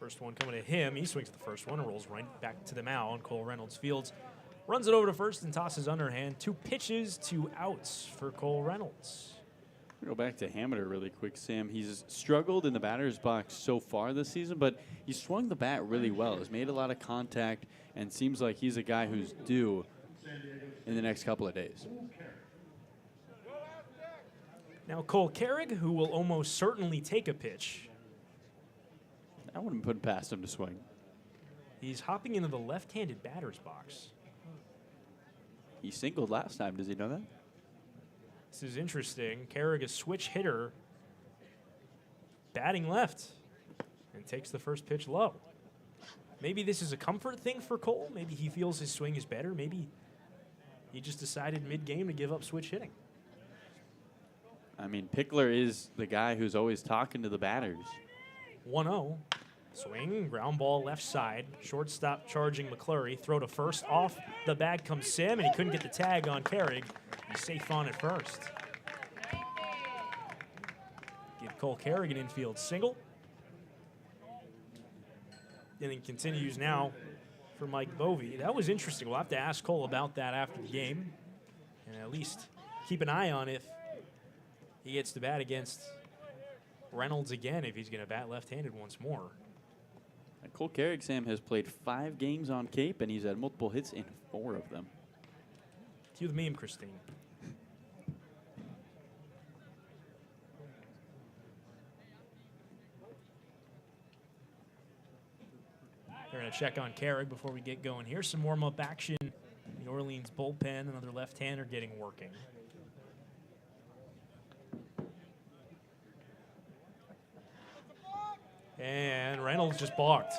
First one coming to him. He swings at the first one and rolls right back to the mound. Cole Reynolds fields, runs it over to first and tosses underhand. 2 pitches, 2 outs for Cole Reynolds. Go back to Hameter really quick, Sam. He's struggled in the batter's box so far this season, but he swung the bat really well. He's made a lot of contact and seems like he's a guy who's due in the next couple of days. Now Cole Carrig, who will almost certainly take a pitch. I wouldn't put it past him to swing. He's hopping into the left-handed batter's box. He singled last time. Does he know that? This is interesting. Carrig, a switch hitter, batting left, and takes the first pitch low. Maybe this is a comfort thing for Cole. Maybe he feels his swing is better. Maybe he just decided mid-game to give up switch hitting. I mean, Pickler is the guy who's always talking to the batters. 1-0. Swing, ground ball left side. Shortstop charging McClurry. Throw to first. Off the bag comes Sim, and he couldn't get the tag on Carrig. He's safe on at first. Give Cole Carrig an infield single. Inning continues now for Mike Bovee. That was interesting. We'll have to ask Cole about that after the game, and at least keep an eye on if he gets to bat against Reynolds again, if he's going to bat left-handed once more. And Cole Carrig, Sam, has played 5 games on Cape, and he's had multiple hits in 4 of them. Cue the meme, Christine. They're going to check on Carrig before we get going. Here's some warm-up action. The Orleans bullpen, another left-hander getting working. And Reynolds just balked.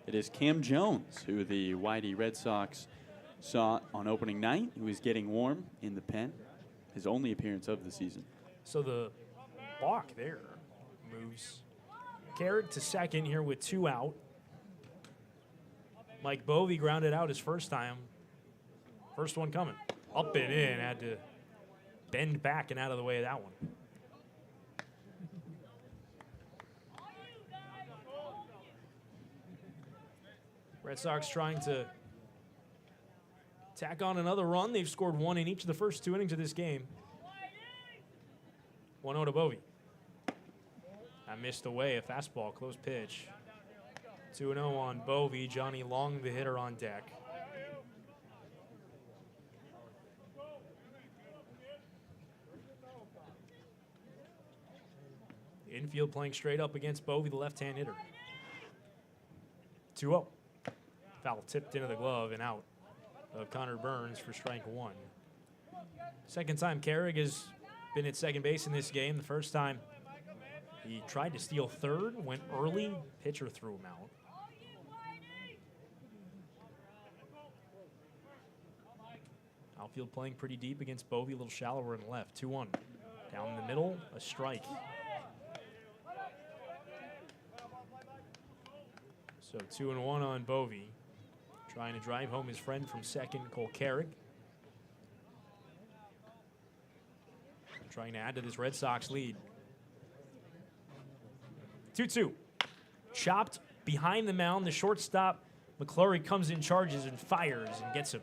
It is Cam Jones, who the YD Red Sox saw on opening night, who is getting warm in the pen. His only appearance of the season. So the balk there moves Carrig to second here with 2 out. Mike Bovee grounded out his first time. First one coming. Up and in. Had to bend back and out of the way of that one. Red Sox trying to tack on another run. They've scored 1 in each of the first 2 innings of this game. 1-0 to Bovee. I missed away a fastball, close pitch. 2-0 on Bovee. Johnny Long, the hitter, on deck. Infield playing straight up against Bovee, the left-hand hitter. 2-0. Foul tipped into the glove and out of Connor Burns for strike 1. Second time Carrig has been at second base in this game. The first time he tried to steal third, went early, pitcher threw him out. Outfield playing pretty deep against Bovee, a little shallower in left. 2-1. Down the middle, a strike. So 2-1 on Bovee. Trying to drive home his friend from second, Cole Carrig. Trying to add to this Red Sox lead. 2-2. Chopped behind the mound. The shortstop, McClurry, comes in, charges, and fires and gets him.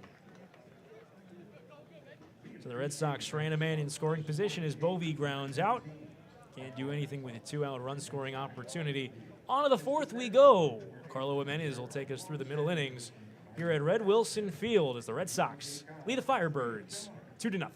So the Red Sox strand a man in scoring position as Bovee grounds out. Can't do anything with a 2-out run scoring opportunity. On to the fourth we go. Carlo Jimenez will take us through the middle innings here at Red Wilson Field as the Red Sox lead the Firebirds 2-0.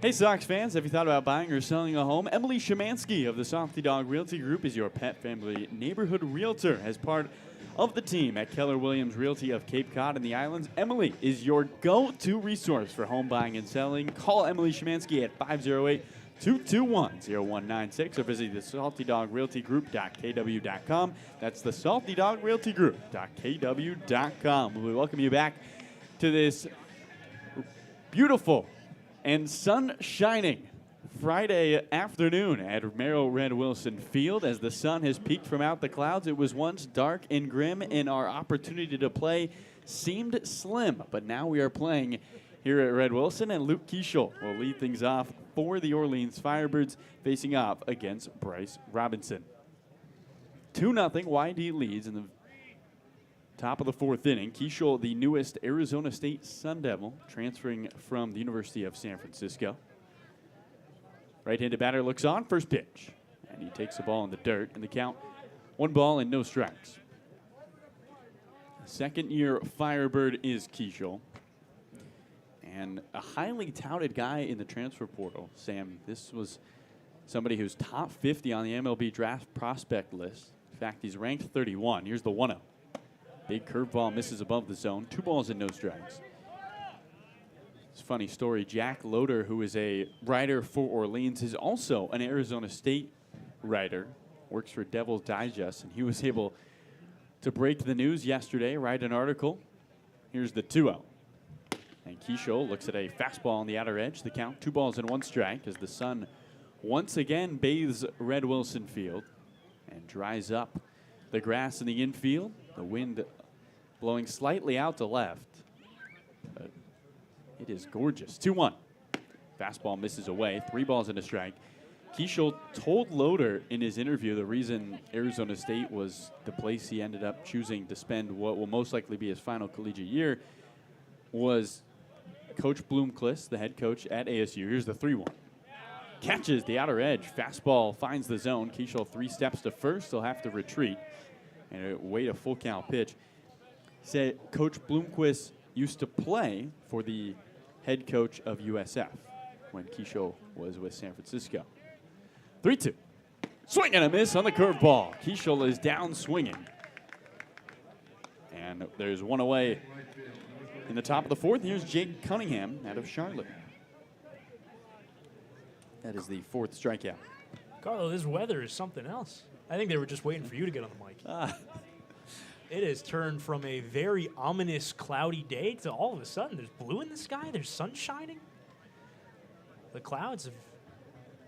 Hey Sox fans, have you thought about buying or selling a home? Emily Shemansky of the Softy Dog Realty Group is your pet family neighborhood realtor. As part of the team at Keller Williams Realty of Cape Cod and the Islands, Emily is your go-to resource for home buying and selling. Call Emily Shemansky at 508-221-0196 or visit the saltydogrealtygroup.kw.com. That's the saltydogrealtygroup.kw.com. We welcome you back to this beautiful and sun-shining Friday afternoon at Merrill Red Wilson Field. As the sun has peeked from out the clouds, it was once dark and grim, and our opportunity to play seemed slim. But now we are playing here at Red Wilson, and Luke Keischel will lead things off for the Orleans Firebirds, facing off against Bryce Robinson. 2-0 YD leads in the top of the fourth inning. Keischel, the newest Arizona State Sun Devil, transferring from the University of San Francisco. Right-handed batter looks on, first pitch. And he takes the ball in the dirt, and the count, 1 ball and no strikes. Second-year Firebird is Keischel. And a highly touted guy in the transfer portal, Sam. This was somebody who's top 50 on the MLB draft prospect list. In fact, he's ranked 31. Here's the 1-0. Big curveball misses above the zone. 2 balls and no strikes. It's a funny story. Jack Loader, who is a writer for Orleans, is also an Arizona State writer, works for Devil's Digest, and he was able to break the news yesterday, write an article. Here's the 2-0. And Keischel looks at a fastball on the outer edge. The count, 2 balls and 1 strike, as the sun once again bathes Red Wilson Field and dries up the grass in the infield. The wind blowing slightly out to left. But it is gorgeous. 2-1. Fastball misses away. 3 balls and a strike. Keischel told Loader in his interview the reason Arizona State was the place he ended up choosing to spend what will most likely be his final collegiate year was Coach Bloomquist, the head coach at ASU. Here's the 3-1. Catches the outer edge. Fastball finds the zone. Keischel 3 steps to first. He'll have to retreat and wait a full count pitch. Said Coach Bloomquist used to play for the head coach of USF when Keischel was with San Francisco. 3-2. Swing and a miss on the curveball. Keischel is down swinging. And there's 1 away in the top of the fourth. Here's Jake Cunningham out of Charlotte. That is the 4th strikeout. Carlo, this weather is something else. I think they were just waiting for you to get on the mic. It has turned from a very ominous, cloudy day to all of a sudden there's blue in the sky, there's sun shining. The clouds have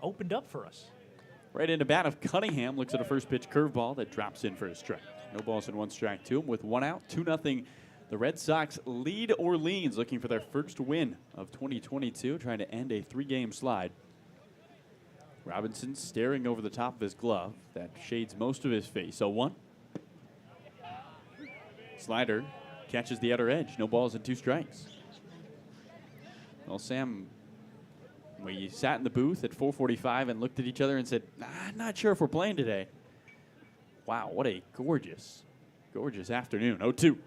opened up for us. Right into bat of Cunningham. Looks at a first pitch curveball that drops in for a strike. No balls and 1 strike to him with 1 out. 2-0. The Red Sox lead Orleans, looking for their first win of 2022, trying to end a 3-game slide. Robinson staring over the top of his glove. That shades most of his face. 0-1. Slider catches the outer edge. No balls and 2 strikes. Well, Sam, we sat in the booth at 4:45 and looked at each other and said, I'm not sure if we're playing today. Wow, what a gorgeous, gorgeous afternoon. 0-2.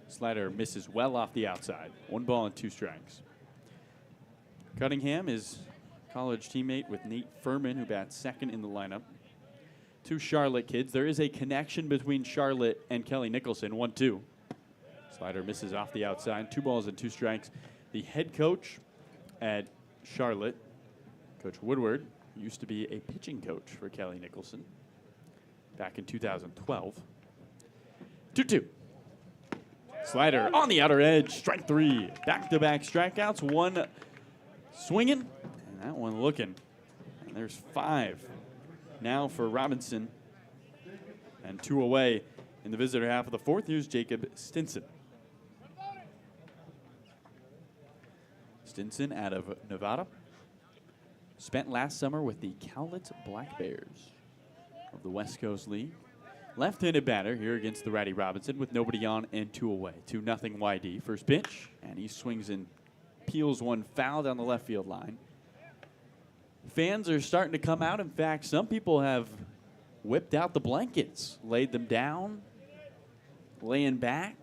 Slider misses well off the outside. 1 ball and 2 strikes. Cunningham is college teammate with Nate Furman, who bats second in the lineup. 2 Charlotte kids. There is a connection between Charlotte and Kelly Nicholson. 1-2. Slider misses off the outside. 2 balls and 2 strikes. The head coach at Charlotte. Coach Woodward used to be a pitching coach for Kelly Nicholson back in 2012. 2-2. Slider on the outer edge, strike 3. Back-to-back strikeouts, one swinging, and that one looking. And there's 5 now for Robinson, and 2 away in the visitor half of the 4th. Here's Jacob Stinson. Stinson out of Nevada. Spent last summer with the Cowlitz Black Bears of the West Coast League. Left-handed batter here against the Ratty Robinson with nobody on and 2 away. 2-0 YD. First pitch, and he swings and peels one foul down the left field line. Fans are starting to come out. In fact, some people have whipped out the blankets, laid them down, laying back.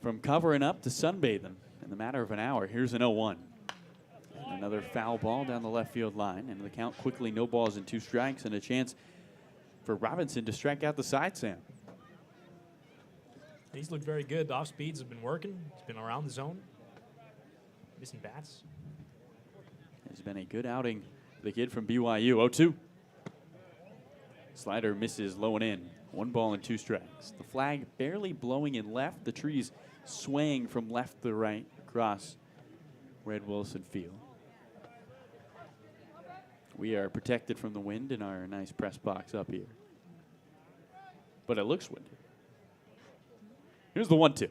From covering up to sunbathing in the matter of an hour. Here's an 0-1. Another foul ball down the left field line, and the count quickly, no balls and 2 strikes, and a chance for Robinson to strike out the side, Sam. He's looked very good. The off speeds have been working. He's been around the zone. Missing bats. It's been a good outing for the kid from BYU. 0-2. Slider misses low and in. 1 ball and 2 strikes. The flag barely blowing in left. The trees swaying from left to right across Red Wilson Field. We are protected from the wind in our nice press box up here. But it looks windy. Here's the 1-2.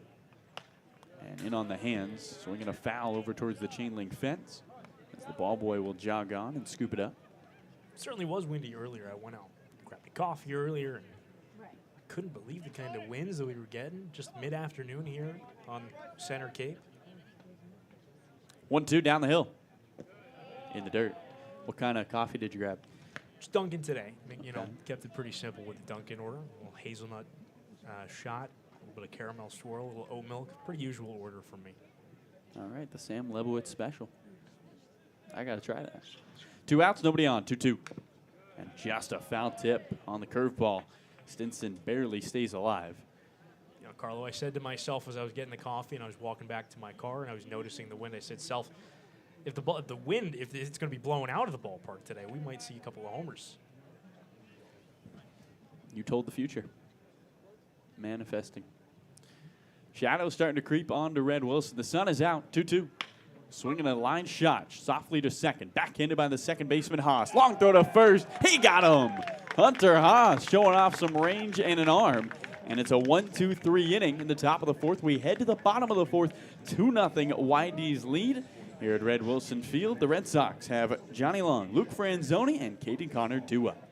And in on the hands, swinging a foul over towards the chain link fence. As the ball boy will jog on and scoop it up. Certainly was windy earlier. I went out, grabbed me coffee earlier, and I couldn't believe the kind of winds that we were getting just mid-afternoon here on Center Cape. 1-2 down the hill in the dirt. What kind of coffee did you grab? Just Dunkin' today. You know, Okay. kept it pretty simple with the Dunkin' order. A little hazelnut shot, a little bit of caramel swirl, a little oat milk. Pretty usual order for me. All right, the Sam Lebowitz special. I got to try that. 2 outs, nobody on, 2-2. And just a foul tip on the curveball. Stinson barely stays alive. You know, Carlo, I said to myself as I was getting the coffee and I was walking back to my car and I was noticing the wind, I said, Self, if the wind, if it's going to be blowing out of the ballpark today, we might see a couple of homers. You told the future. Manifesting. Shadow starting to creep onto Red Wilson. The sun is out, 2-2. Swinging a line shot softly to second. Backhanded by the second baseman, Haas. Long throw to first. He got him. Hunter Haas showing off some range and an arm. And it's a 1-2-3 inning in the top of the 4th. We head to the bottom of the 4th. 2-0 YD's lead. Here at Red Wilson Field, the Red Sox have Johnny Long, Luke Franzoni, and Caden Connor 2 up.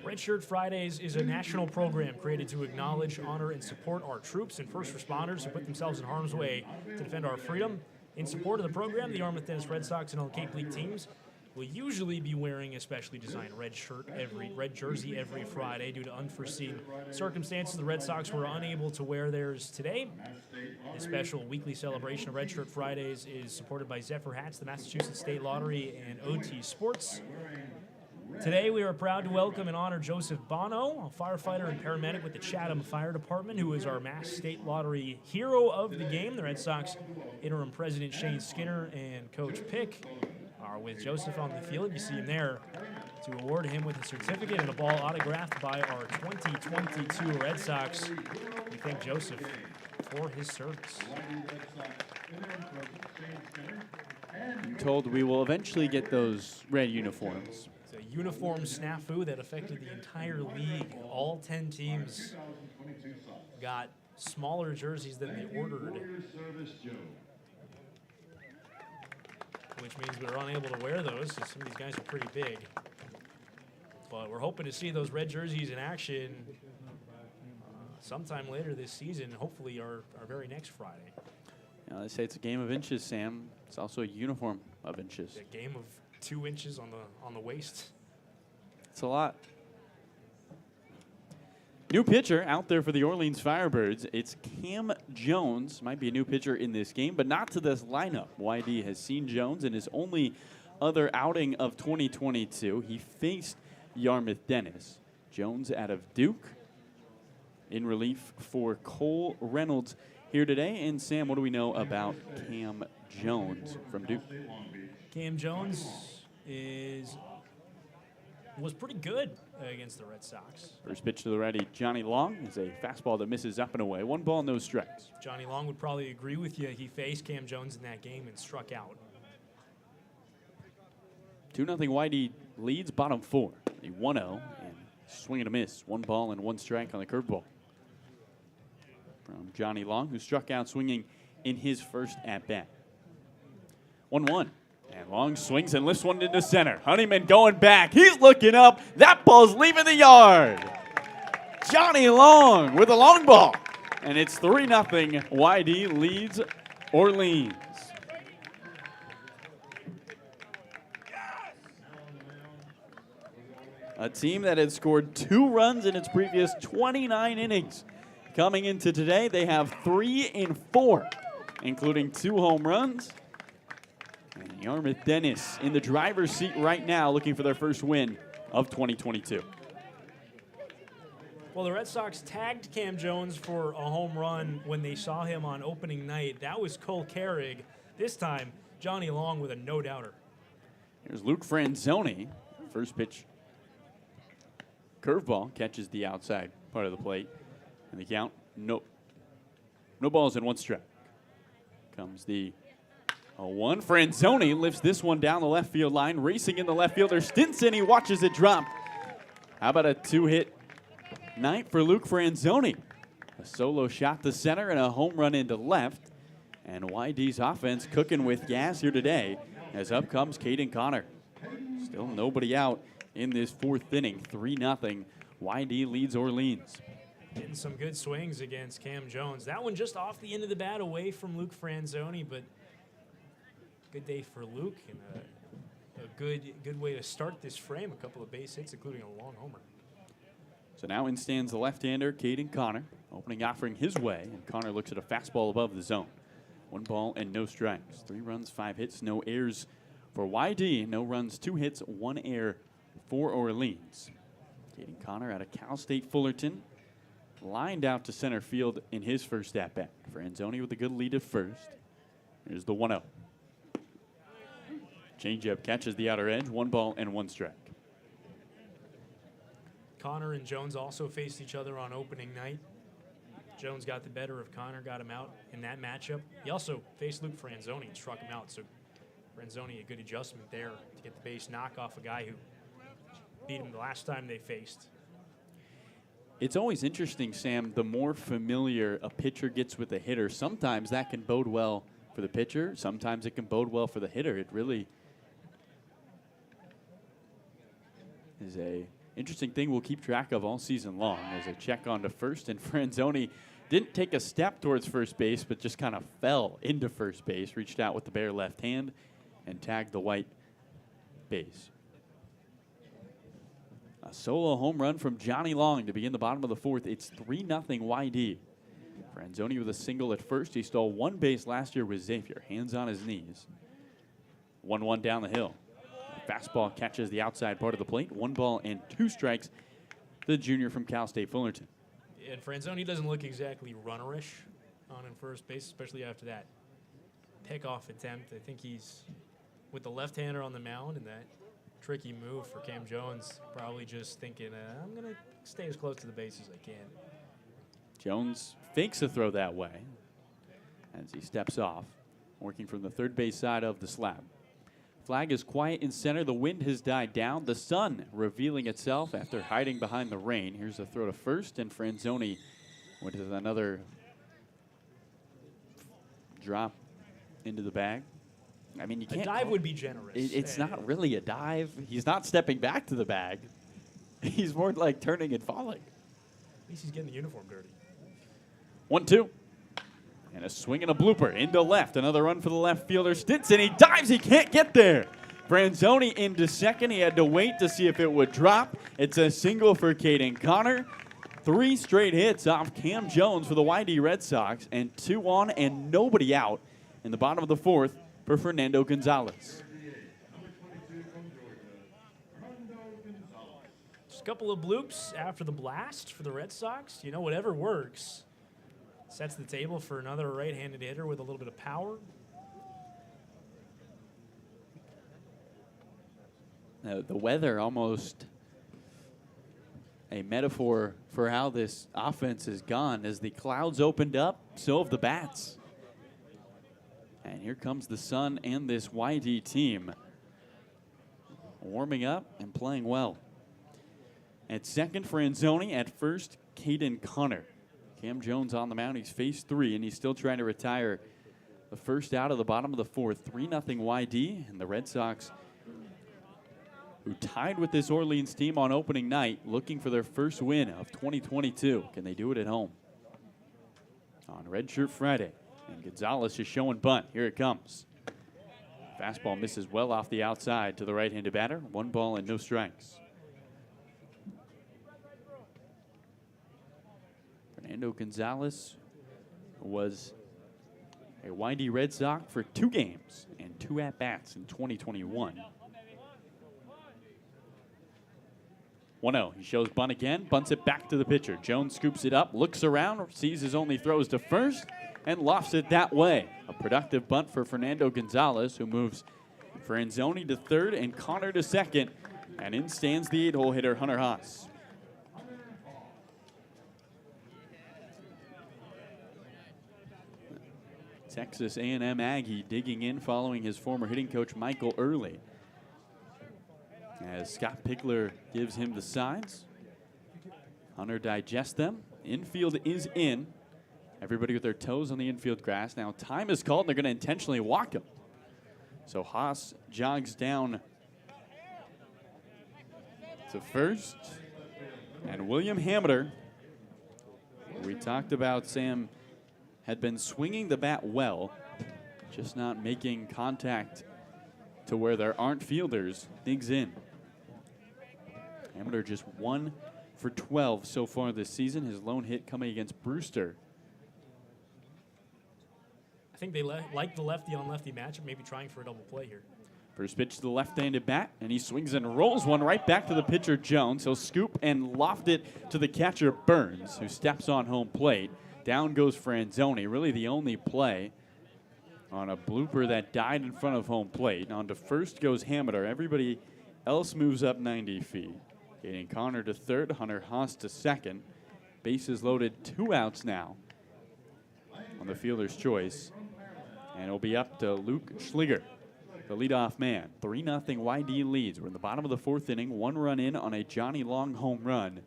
Red Shirt Fridays is a national program created to acknowledge, honor, and support our troops and first responders who put themselves in harm's way to defend our freedom. In support of the program, the Yarmouth Dennis Red Sox and all Cape League teams will usually be wearing a specially designed red jersey every Friday. Due to unforeseen circumstances, the Red Sox were unable to wear theirs today. The special weekly celebration of Red Shirt Fridays is supported by Zephyr Hats, the Massachusetts State Lottery, and OT Sports. Today, we are proud to welcome and honor Joseph Bono, a firefighter and paramedic with the Chatham Fire Department, who is our Mass State Lottery hero of the game. The Red Sox interim president Shane Skinner and Coach Pick are with Joseph on the field. You see him there to award him with a certificate and a ball autographed by our 2022 Red Sox. We thank Joseph for his service. I'm told we will eventually get those red uniforms. It's a uniform snafu that affected the entire league. All 10 teams got smaller jerseys than they ordered. which means we were unable to wear those because some of these guys are pretty big. But we're hoping to see those red jerseys in action sometime later this season, hopefully our very next Friday. You know, they say it's a game of inches, Sam. It's also a uniform of inches. A game of 2 inches on the waist. It's a lot. New pitcher out there for the Orleans Firebirds. It's Cam Jones. Might be a new pitcher in this game, but not to this lineup. YD has seen Jones in his only other outing of 2022. He faced Yarmouth Dennis. Jones out of Duke in relief for Cole Reynolds here today. And Sam, what do we know about Cam Jones from Duke? Cam Jones was pretty good against the Red Sox. First pitch to the righty, Johnny Long, is a fastball that misses up and away. 1 ball, no strikes. Johnny Long would probably agree with you. He faced Cam Jones in that game and struck out. 2-0 YD leads bottom 4. A 1-0 and swing and a miss. 1 ball and 1 strike on the curveball from Johnny Long, who struck out swinging in his first at-bat. 1-1. And Long swings and lifts one into center. Honeyman going back. He's looking up. That ball's leaving the yard. Johnny Long with a long ball. And it's 3-0. YD leads Orleans. A team that had scored 2 runs in its previous 29 innings. Coming into today, they have 3 and 4, including 2 home runs. And Yarmouth Dennis in the driver's seat right now, looking for their first win of 2022. Well, the Red Sox tagged Cam Jones for a home run when they saw him on opening night. That was Cole Carrig. This time, Johnny Long with a no-doubter. Here's Luke Franzoni. First pitch. Curveball catches the outside part of the plate. And the count, no balls and 1 strike. Comes the 0-1. Franzoni lifts this one down the left field line. Racing in the left fielder Stinson. He watches it drop. How about a 2-hit night for Luke Franzoni? A solo shot to center and a home run into left. And YD's offense cooking with gas here today as up comes Caden Connor. Still nobody out in this 4th inning. 3-0. YD leads Orleans. Getting some good swings against Cam Jones. That one just off the end of the bat away from Luke Franzoni, but good day for Luke and a good way to start this frame. A couple of base hits, including a long homer. So now in stands the left-hander, Caden Connor, opening offering his way, and Connor looks at a fastball above the zone. 1 ball and no strikes. 3 runs, 5 hits, no errors for YD. No runs, 2 hits, 1 error for Orleans. Caden Connor out of Cal State Fullerton. Lined out to center field in his first at-bat. Franzoni with a good lead at first. Here's the 1-0. Changeup catches the outer edge. 1 ball and 1 strike. Connor and Jones also faced each other on opening night. Jones got the better of Connor, got him out in that matchup. He also faced Luke Franzoni and struck him out. So Franzoni, a good adjustment there to get the base knock off a guy who beat him the last time they faced. It's always interesting, Sam, the more familiar a pitcher gets with a hitter, sometimes that can bode well for the pitcher. Sometimes it can bode well for the hitter. It really is a interesting thing we'll keep track of all season long. As a check on to first, and Franzoni didn't take a step towards first base, but just kind of fell into first base, reached out with the bare left hand, and tagged the white base. A solo home run from Johnny Long to begin the bottom of the 4th. It's 3-0 YD. Franzoni with a single at first. He stole 1 base last year with Xavier. Hands on his knees. 1-1 down the hill. Fastball catches the outside part of the plate. 1 ball and 2 strikes. The junior from Cal State Fullerton. And Franzoni doesn't look exactly runnerish on in first base, especially after that pickoff attempt. I think he's with the left-hander on the mound and that tricky move for Cam Jones, probably just thinking, I'm going to stay as close to the base as I can. Jones fakes a throw that way as he steps off, working from the third base side of the slab. Flag is quiet in center. The wind has died down. The sun revealing itself after hiding behind the rain. Here's a throw to first, and Franzoni with another drop into the bag. I mean, you A can't. dive would be generous. It's not really a dive. He's not stepping back to the bag. He's more like turning and falling. At least he's getting the uniform dirty. 1-2. And a swing and a blooper into left. Another run for the left fielder. Stinson, he dives. He can't get there. Franzoni into second. He had to wait to see if it would drop. It's a single for Caden Connor. 3 straight hits off Cam Jones for the YD Red Sox. And 2 on and nobody out in the bottom of the 4th for Fernando Gonzalez. Just a couple of bloops after the blast for the Red Sox. You know, whatever works. Sets the table for another right-handed hitter with a little bit of power. The weather almost a metaphor for how this offense has gone. As the clouds opened up, so have the bats. And here comes the sun and this YD team warming up and playing well. At second, Franzoni. At first, Caden Connor. Cam Jones on the mound. He's faced 3, and he's still trying to retire the first out of the bottom of the 4th. 3-0 YD, and the Red Sox, who tied with this Orleans team on opening night, looking for their first win of 2022. Can they do it at home? On Red Shirt Friday. And Gonzalez is showing bunt. Here it comes. Fastball misses well off the outside to the right-handed batter. 1 ball and no strikes. Fernando Gonzalez was a YD Red Sox for 2 games and 2 at-bats in 2021. 1-0. He shows bunt again, bunts it back to the pitcher. Jones scoops it up, looks around, sees his only throws to first, and lofts it that way. A productive bunt for Fernando Gonzalez, who moves Franzoni to third and Connor to second. And in stands the 8-hole hitter, Hunter Haas. Texas A&M Aggie digging in following his former hitting coach Michael Early. As Scott Pickler gives him the signs, Hunter digests them. Infield is in. Everybody with their toes on the infield grass. Now time is called, and they're going to intentionally walk him. So Haas jogs down to first. And William Hammer, we talked about, Sam, had been swinging the bat well, just not making contact to where there aren't fielders, digs in. Hammer just 1 for 12 so far this season. His lone hit coming against Brewster. I think they like the lefty-on-lefty matchup, maybe trying for a double play here. First pitch to the left-handed bat, and he swings and rolls one right back to the pitcher, Jones. He'll scoop and loft it to the catcher, Burns, who steps on home plate. Down goes Franzoni, really the only play on a blooper that died in front of home plate. On to first goes Hammer. Everybody else moves up 90 feet. Caden Connor to third, Hunter Haas to second. Bases loaded, 2 outs now on the fielder's choice. And it'll be up to Luke Schliger, the leadoff man. 3-0 YD leads. We're in the bottom of the 4th inning. 1 run in on a Johnny Long home run.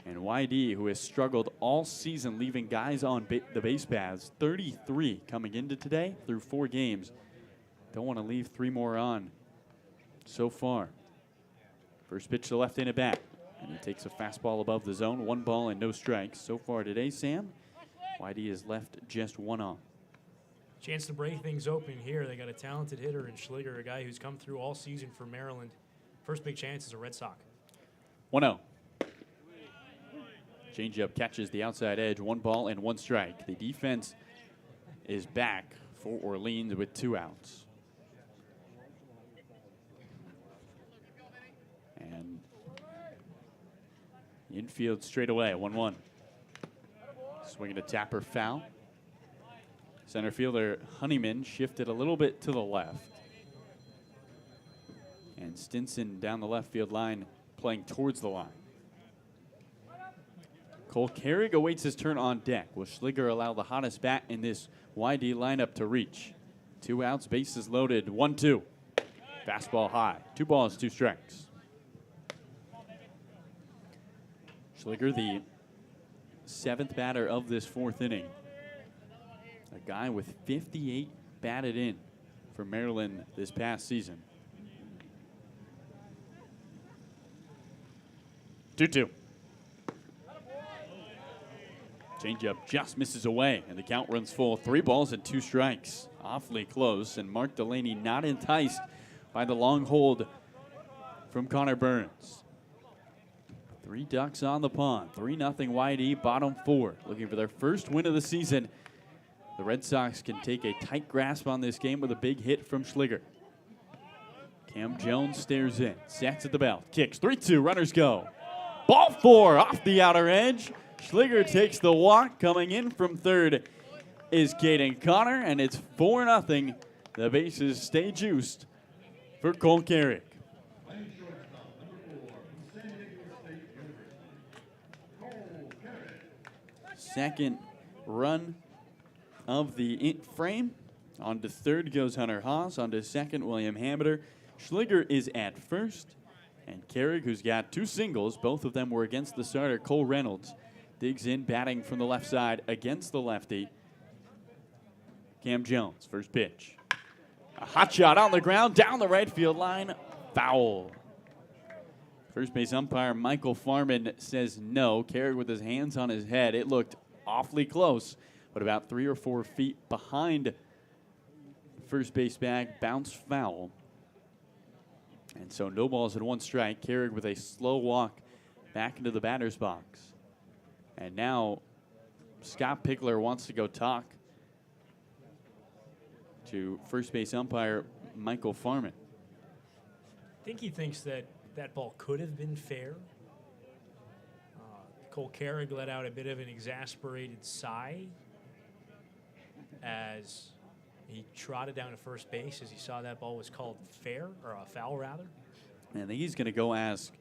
And YD, who has struggled all season leaving guys on the base paths, 33 coming into today through 4 games. Don't want to leave 3 more on so far. First pitch to left-handed bat. And he takes a fastball above the zone. 1 ball and no strikes. So far today, Sam, YD has left just 1 on. Chance to break things open here. They got a talented hitter in Schliger, a guy who's come through all season for Maryland. First big chance is a Red Sox. 1-0. Changeup catches the outside edge. 1 ball and 1 strike. The defense is back for Orleans with 2 outs. And infield straight away, 1-1. Swinging a tapper foul. Center fielder Honeyman shifted a little bit to the left. And Stinson down the left field line playing towards the line. Cole Carrick awaits his turn on deck. Will Schliger allow the hottest bat in this YD lineup to reach? 2 outs, bases loaded, 1-2. Fastball high, 2 balls, 2 strikes. Schliger, the 7th batter of this 4th inning. A guy with 58 batted in for Maryland this past season. 2-2. Changeup just misses away, and the count runs full. 3 balls and 2 strikes. Awfully close, and Mark Delaney not enticed by the long hold from Connor Burns. 3 ducks on the pond. 3-0 YD, bottom 4. Looking for their first win of the season. The Red Sox can take a tight grasp on this game with a big hit from Schliger. Cam Jones stares in, sets at the belt, kicks, 3-2, runners go. Ball 4 off the outer edge. Schliger takes the walk. Coming in from third is Caden Connor, and it's 4-0. The bases stay juiced for Cole Carrick. Second run of the frame. On to third goes Hunter Haas. On to second, William Hamiter. Schliger is at first. And Carrick, who's got 2 singles, both of them were against the starter, Cole Reynolds, digs in, batting from the left side against the lefty, Cam Jones. First pitch. A hot shot on the ground, down the right field line, foul. First base umpire Michael Farman says no. Carrick with his hands on his head. It looked awfully close, but about 3 or 4 feet behind first base bag, bounced foul. And so no balls and 1 strike. Carrick with a slow walk back into the batter's box. And now Scott Pickler wants to go talk to first base umpire Michael Farman. I think he thinks that that ball could have been fair. Cole Carrick let out a bit of an exasperated sigh as he trotted down to first base as he saw that ball was called fair, or a foul rather. And I think he's going to go ask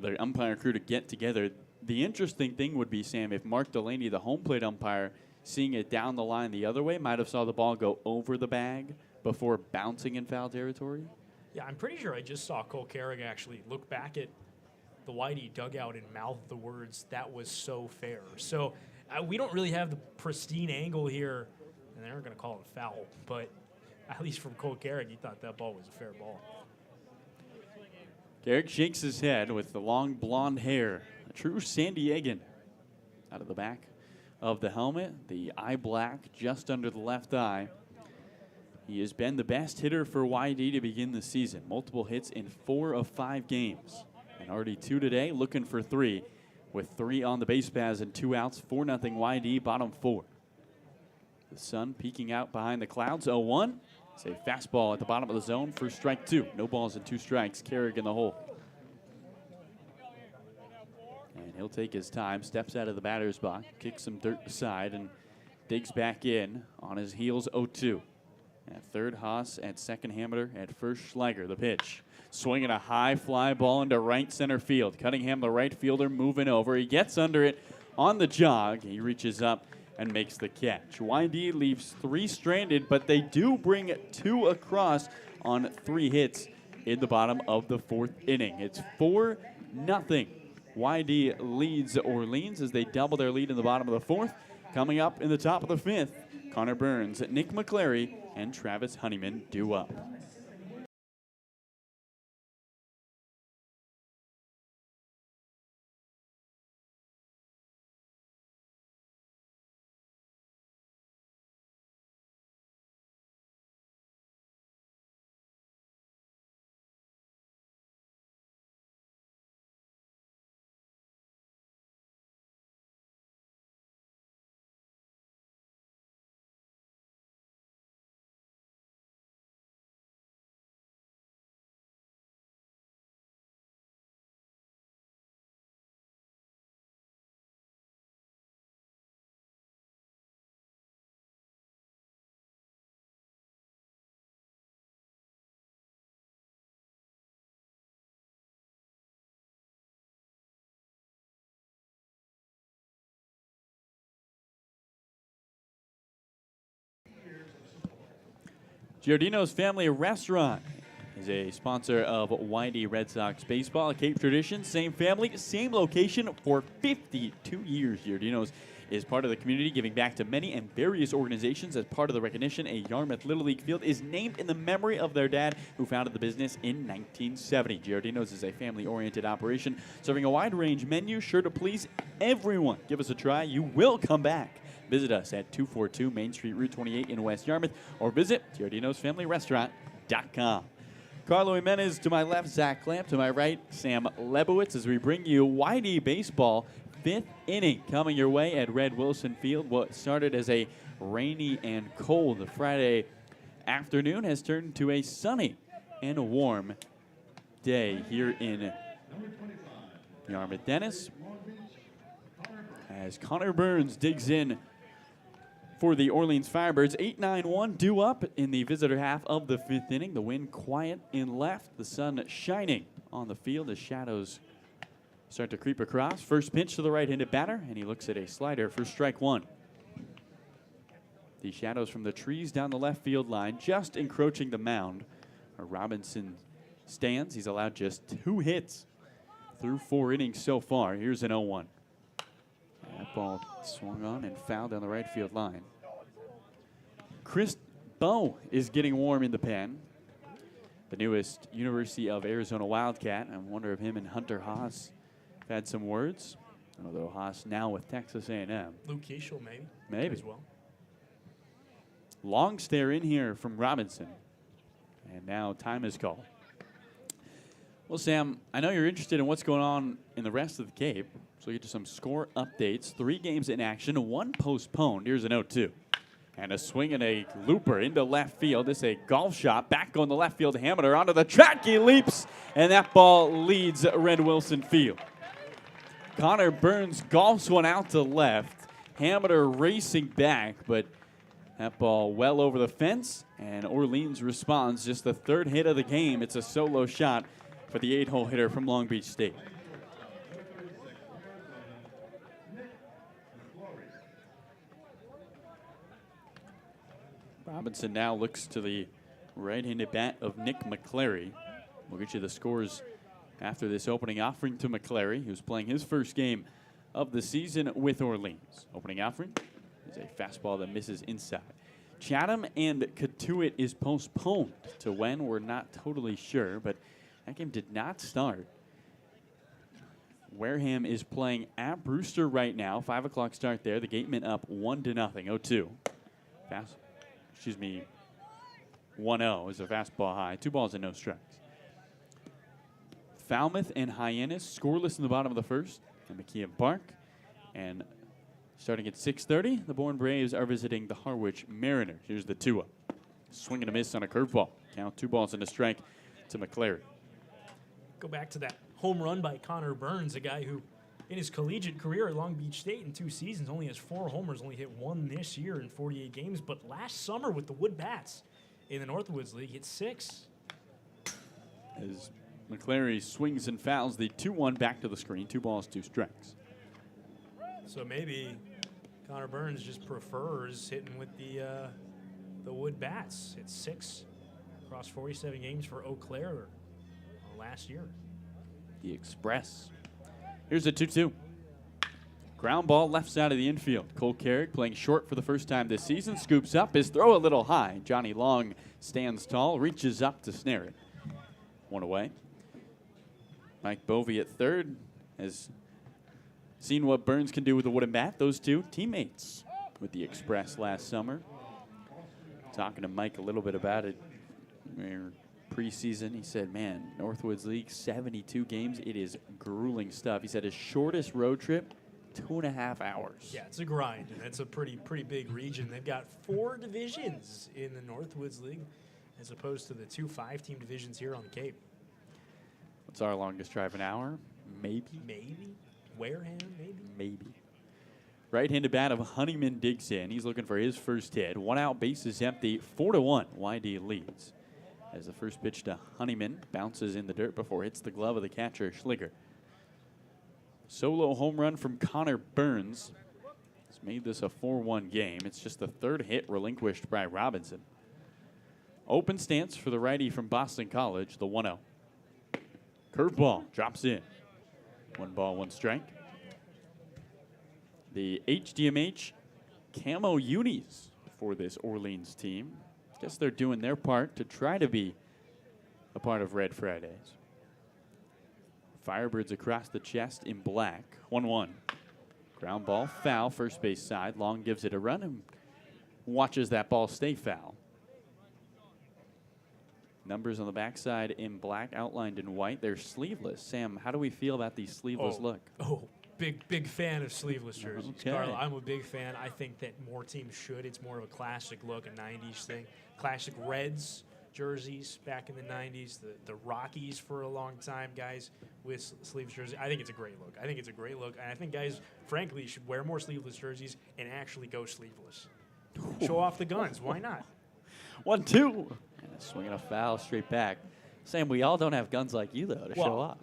the umpire crew to get together. The interesting thing would be, Sam, if Mark Delaney, the home plate umpire, seeing it down the line the other way, might have saw the ball go over the bag before bouncing in foul territory. Yeah, I'm pretty sure I just saw Cole Carrick actually look back at the Whitey dugout and mouth the words, "That was so fair." So we don't really have the pristine angle here, and they aren't going to call it a foul. But at least from Cole Carrick, he thought that ball was a fair ball. Carrick shakes his head with the long blonde hair, a true San Diegan. Out of the back of the helmet, the eye black just under the left eye. He has been the best hitter for YD to begin the season. Multiple hits in 4 of 5 games. And already 2 today, looking for 3. With 3 on the base paths and 2 outs, 4-0 YD, bottom 4. The sun peeking out behind the clouds, 0-1. It's a fastball at the bottom of the zone for strike 2. No balls and 2 strikes, Carrick in the hole. And he'll take his time, steps out of the batter's box, kicks some dirt aside, and digs back in on his heels, 0-2. At third, Haas. At second, Hamiter. At first, Schliger. The pitch. Swinging a high fly ball into right center field. Cunningham, the right fielder, moving over. He gets under it on the jog. He reaches up and makes the catch. YD leaves 3 stranded, but they do bring 2 across on 3 hits in the bottom of the 4th inning. It's 4-0. YD leads Orleans as they double their lead in the bottom of the 4th. Coming up in the top of the 5th, Connor Burns, Nick McClary, and Travis Honeyman due up. Giardino's Family Restaurant is a sponsor of YD Red Sox baseball, a Cape tradition, same family, same location for 52 years. Giardino's is part of the community, giving back to many and various organizations. As part of the recognition, a Yarmouth Little League field is named in the memory of their dad, who founded the business in 1970. Giardino's is a family-oriented operation, serving a wide range menu, sure to please everyone. Give us a try. You will come back. Visit us at 242 Main Street, Route 28 in West Yarmouth, or visit Giardino'sFamilyRestaurant.com. Carlo Jimenez to my left, Zach Clamp to my right, Sam Lebowitz, as we bring you YD Baseball 5th inning coming your way at Red Wilson Field. What started as a rainy and cold Friday afternoon has turned into a sunny and a warm day here in Yarmouth. Dennis, as Connor Burns digs in for the Orleans Firebirds. 8-9-1 due up in the visitor half of the 5th inning. The wind quiet in left, the sun shining on the field as shadows start to creep across. First pitch to the right-handed batter, and he looks at a slider for strike one. The shadows from the trees down the left field line just encroaching the mound. Robinson stands. He's allowed just 2 hits through 4 innings so far. Here's an 0-1. That ball swung on and fouled down the right field line. Chris Bowe is getting warm in the pen. The newest University of Arizona Wildcat. I wonder if him and Hunter Haas have had some words. Although Haas now with Texas A&M. Luke Keishel, maybe. Maybe. As well. Long stare in here from Robinson. And now time is called. Well, Sam, I know you're interested in what's going on in the rest of the Cape. So we'll get to some score updates. 3 games in action, 1 postponed. Here's an 0-2. And a swing and a looper into left field. This is a golf shot. Back on the left field. Hamiter onto the track. He leaps. And that ball leads Red Wilson Field. Connor Burns golfs one out to left. Hamiter racing back. But that ball well over the fence. And Orleans responds. Just the 3rd hit of the game. It's a solo shot for the 8-hole hitter from Long Beach State. Robinson now looks to the right-handed bat of Nick McClary. We'll get you the scores after this opening offering to McClary, who's playing his first game of the season with Orleans. Opening offering is a fastball that misses inside. Chatham and Katuitt is postponed to when, we're not totally sure, but that game did not start. Wareham is playing at Brewster right now. 5 o'clock start there. The Gatemen up 1-0, 0-2. 1-0 is a fastball high. 2 balls and no strikes. Falmouth and Hyannis scoreless in the bottom of the first at McKeon Park. And starting at 6:30, the Bourne Braves are visiting the Harwich Mariners. Here's the 2-0. Swing and a miss on a curveball. Count 2 balls and a strike to McClary. Go back to that home run by Connor Burns, a guy who in his collegiate career at Long Beach State in 2 seasons only has 4 homers, only hit 1 this year in 48 games. But last summer with the Wood Bats in the Northwoods League, hit 6. As McClary swings and fouls the 2-1 back to the screen. 2 balls, 2 strikes. So maybe Connor Burns just prefers hitting with the Wood Bats. Hit 6 across 47 games for Eau Claire last year. The Express. Here's a 2-2. Ground ball left side of the infield. Cole Carrick playing short for the first time this season. Scoops up. His throw a little high. Johnny Long stands tall. Reaches up to snare it. 1 away. Mike Bovey at third has seen what Burns can do with the wooden bat. Those 2 teammates with the Express last summer. Talking to Mike a little bit about it. Preseason, he said, man, Northwoods League, 72 games. It is grueling stuff. He said his shortest road trip, 2.5 hours. Yeah, it's a grind, and it's a pretty big region. They've got 4 divisions in the Northwoods League as opposed to the 2 5-team divisions here on the Cape. What's our longest drive? An hour? Maybe. Wareham, maybe. Right-handed bat of Honeyman digs in. He's looking for his first hit. 1 out, base is empty. 4-1, YD leads. As the first pitch to Honeyman bounces in the dirt before it hits the glove of the catcher, Schliger. Solo home run from Connor Burns has made this a 4-1 game. It's just the 3rd hit relinquished by Robinson. Open stance for the righty from Boston College, the 1-0. Curveball drops in. 1 ball, 1 strike. The HDMH camo unis for this Orleans team. Guess they're doing their part to try to be a part of Red Fridays. Firebirds across the chest in black. 1-1. Ground ball, foul, first base side. Long gives it a run and watches that ball stay foul. Numbers on the backside in black, outlined in white. They're sleeveless. Sam, how do we feel about the sleeveless look? Oh, big fan of sleeveless jerseys. Okay. Carl, I'm a big fan. I think that more teams should. It's more of a classic look, a 90s thing. Classic Reds jerseys back in the 90s. The Rockies for a long time, guys, with sleeveless jerseys. I think it's a great look. And I think guys, frankly, should wear more sleeveless jerseys and actually go sleeveless. Show off the guns. Why not? 1-2. And a swing and a foul straight back. Sam, we all don't have guns like you, though, to show off.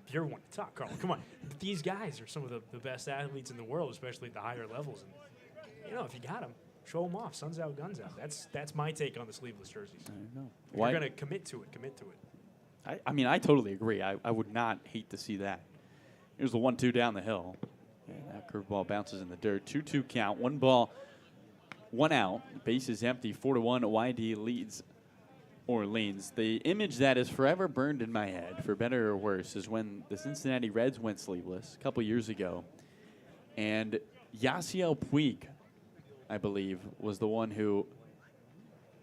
You're one to talk, Carl. Come on. These guys are some of the best athletes in the world, especially at the higher levels. And, if you got them, show them off. Suns out, guns out. That's my take on the sleeveless jerseys. If you're going to commit to it. I mean, I totally agree. I would not hate to see that. Here's the 1-2 down the hill. And that curveball bounces in the dirt. 2-2 count. 1 ball, 1 out. Base is empty. 4-1. YD leads Orleans. The image that is forever burned in my head, for better or worse, is when the Cincinnati Reds went sleeveless a couple years ago. And Yasiel Puig, I believe, was the one who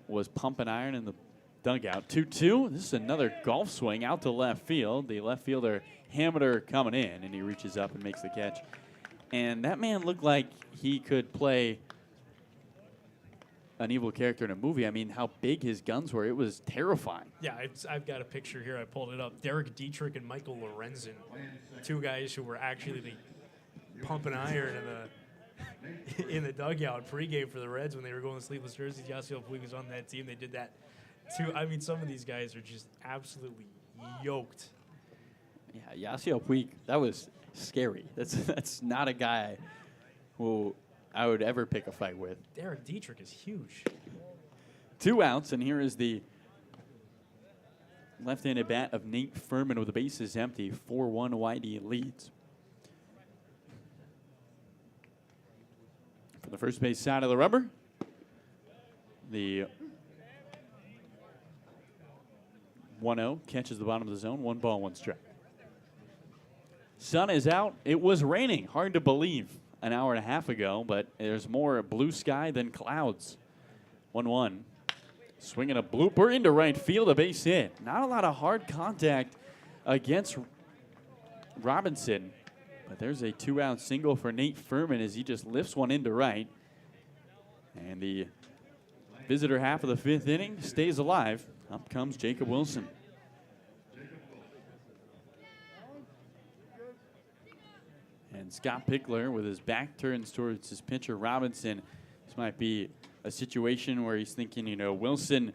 was pumping iron in the dugout. 2-2. This is another golf swing out to left field. The left fielder, Hammer, coming in, and he reaches up and makes the catch. And that man looked like he could play an evil character in a movie. I mean, how big his guns were. It was terrifying. Yeah, I've got a picture here. I pulled it up. Derek Dietrich and Michael Lorenzen, 2 guys who were actually pumping iron in the dugout pregame for the Reds when they were going to sleeveless jerseys. Yasiel Puig was on that team. They did that too. I mean, some of these guys are just absolutely yoked. Yeah, Yasiel Puig, that was scary. That's not a guy who I would ever pick a fight with. Derek Dietrich is huge. 2 outs, and here is the left-handed bat of Nate Furman with the bases empty. 4-1 YD leads. From the first base side of the rubber, the 1-0 catches the bottom of the zone. 1 ball, 1 strike. Sun is out. It was raining. Hard to believe an hour and a half ago, but there's more blue sky than clouds. 1-1. Swinging a blooper into right field, a base hit. Not a lot of hard contact against Robinson, but there's a 2-out single for Nate Furman as he just lifts one into right. And the visitor half of the 5th inning stays alive. Up comes Jacob Wilson. And Scott Pickler, with his back turns towards his pitcher, Robinson. This might be a situation where he's thinking, Wilson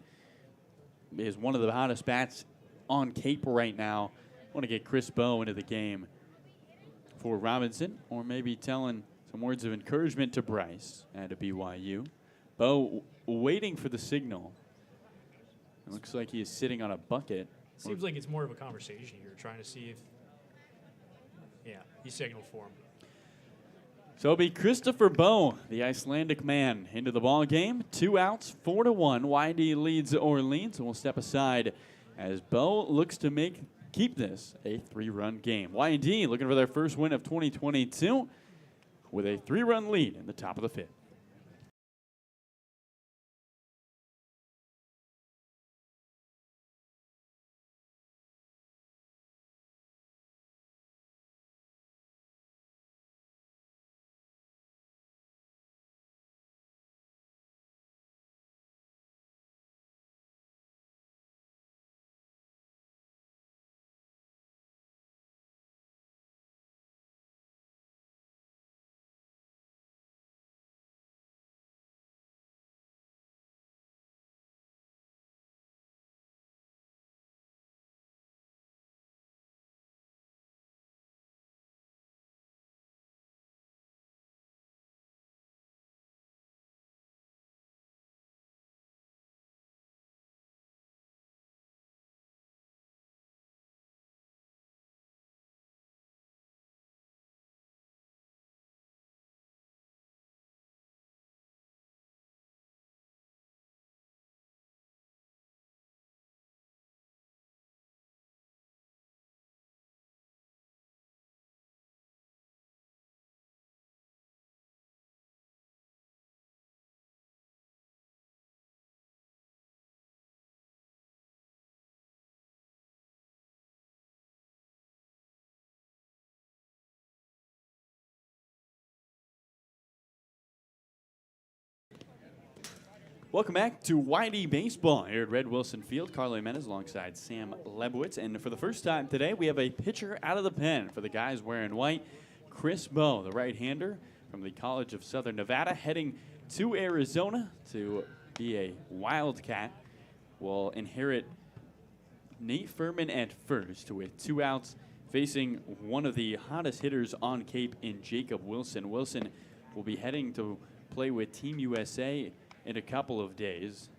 is one of the hottest bats on Cape right now. I want to get Chris Bowe into the game for Robinson, or maybe telling some words of encouragement to Bryce at a BYU. Bowe waiting for the signal. It looks like he is sitting on a bucket. Seems like it's more of a conversation here, trying to see if, he signaled for him. So it'll be Christopher Bowe, the Icelandic man, into the ball game. 2 outs, 4-1. YD leads Orleans, and we'll step aside as Bowe looks to keep this a 3-run game. YD looking for their first win of 2022 with a 3-run lead in the top of the 5th. Welcome back to YD Baseball here at Red Wilson Field. Carlo Jimenez alongside Sam Lebowitz. And for the first time today, we have a pitcher out of the pen for the guys wearing white. Chris Bow, the right-hander from the College of Southern Nevada, heading to Arizona to be a Wildcat, will inherit Nate Furman at first with 2 outs, facing one of the hottest hitters on Cape in Jacob Wilson. Wilson will be heading to play with Team USA in a couple of days.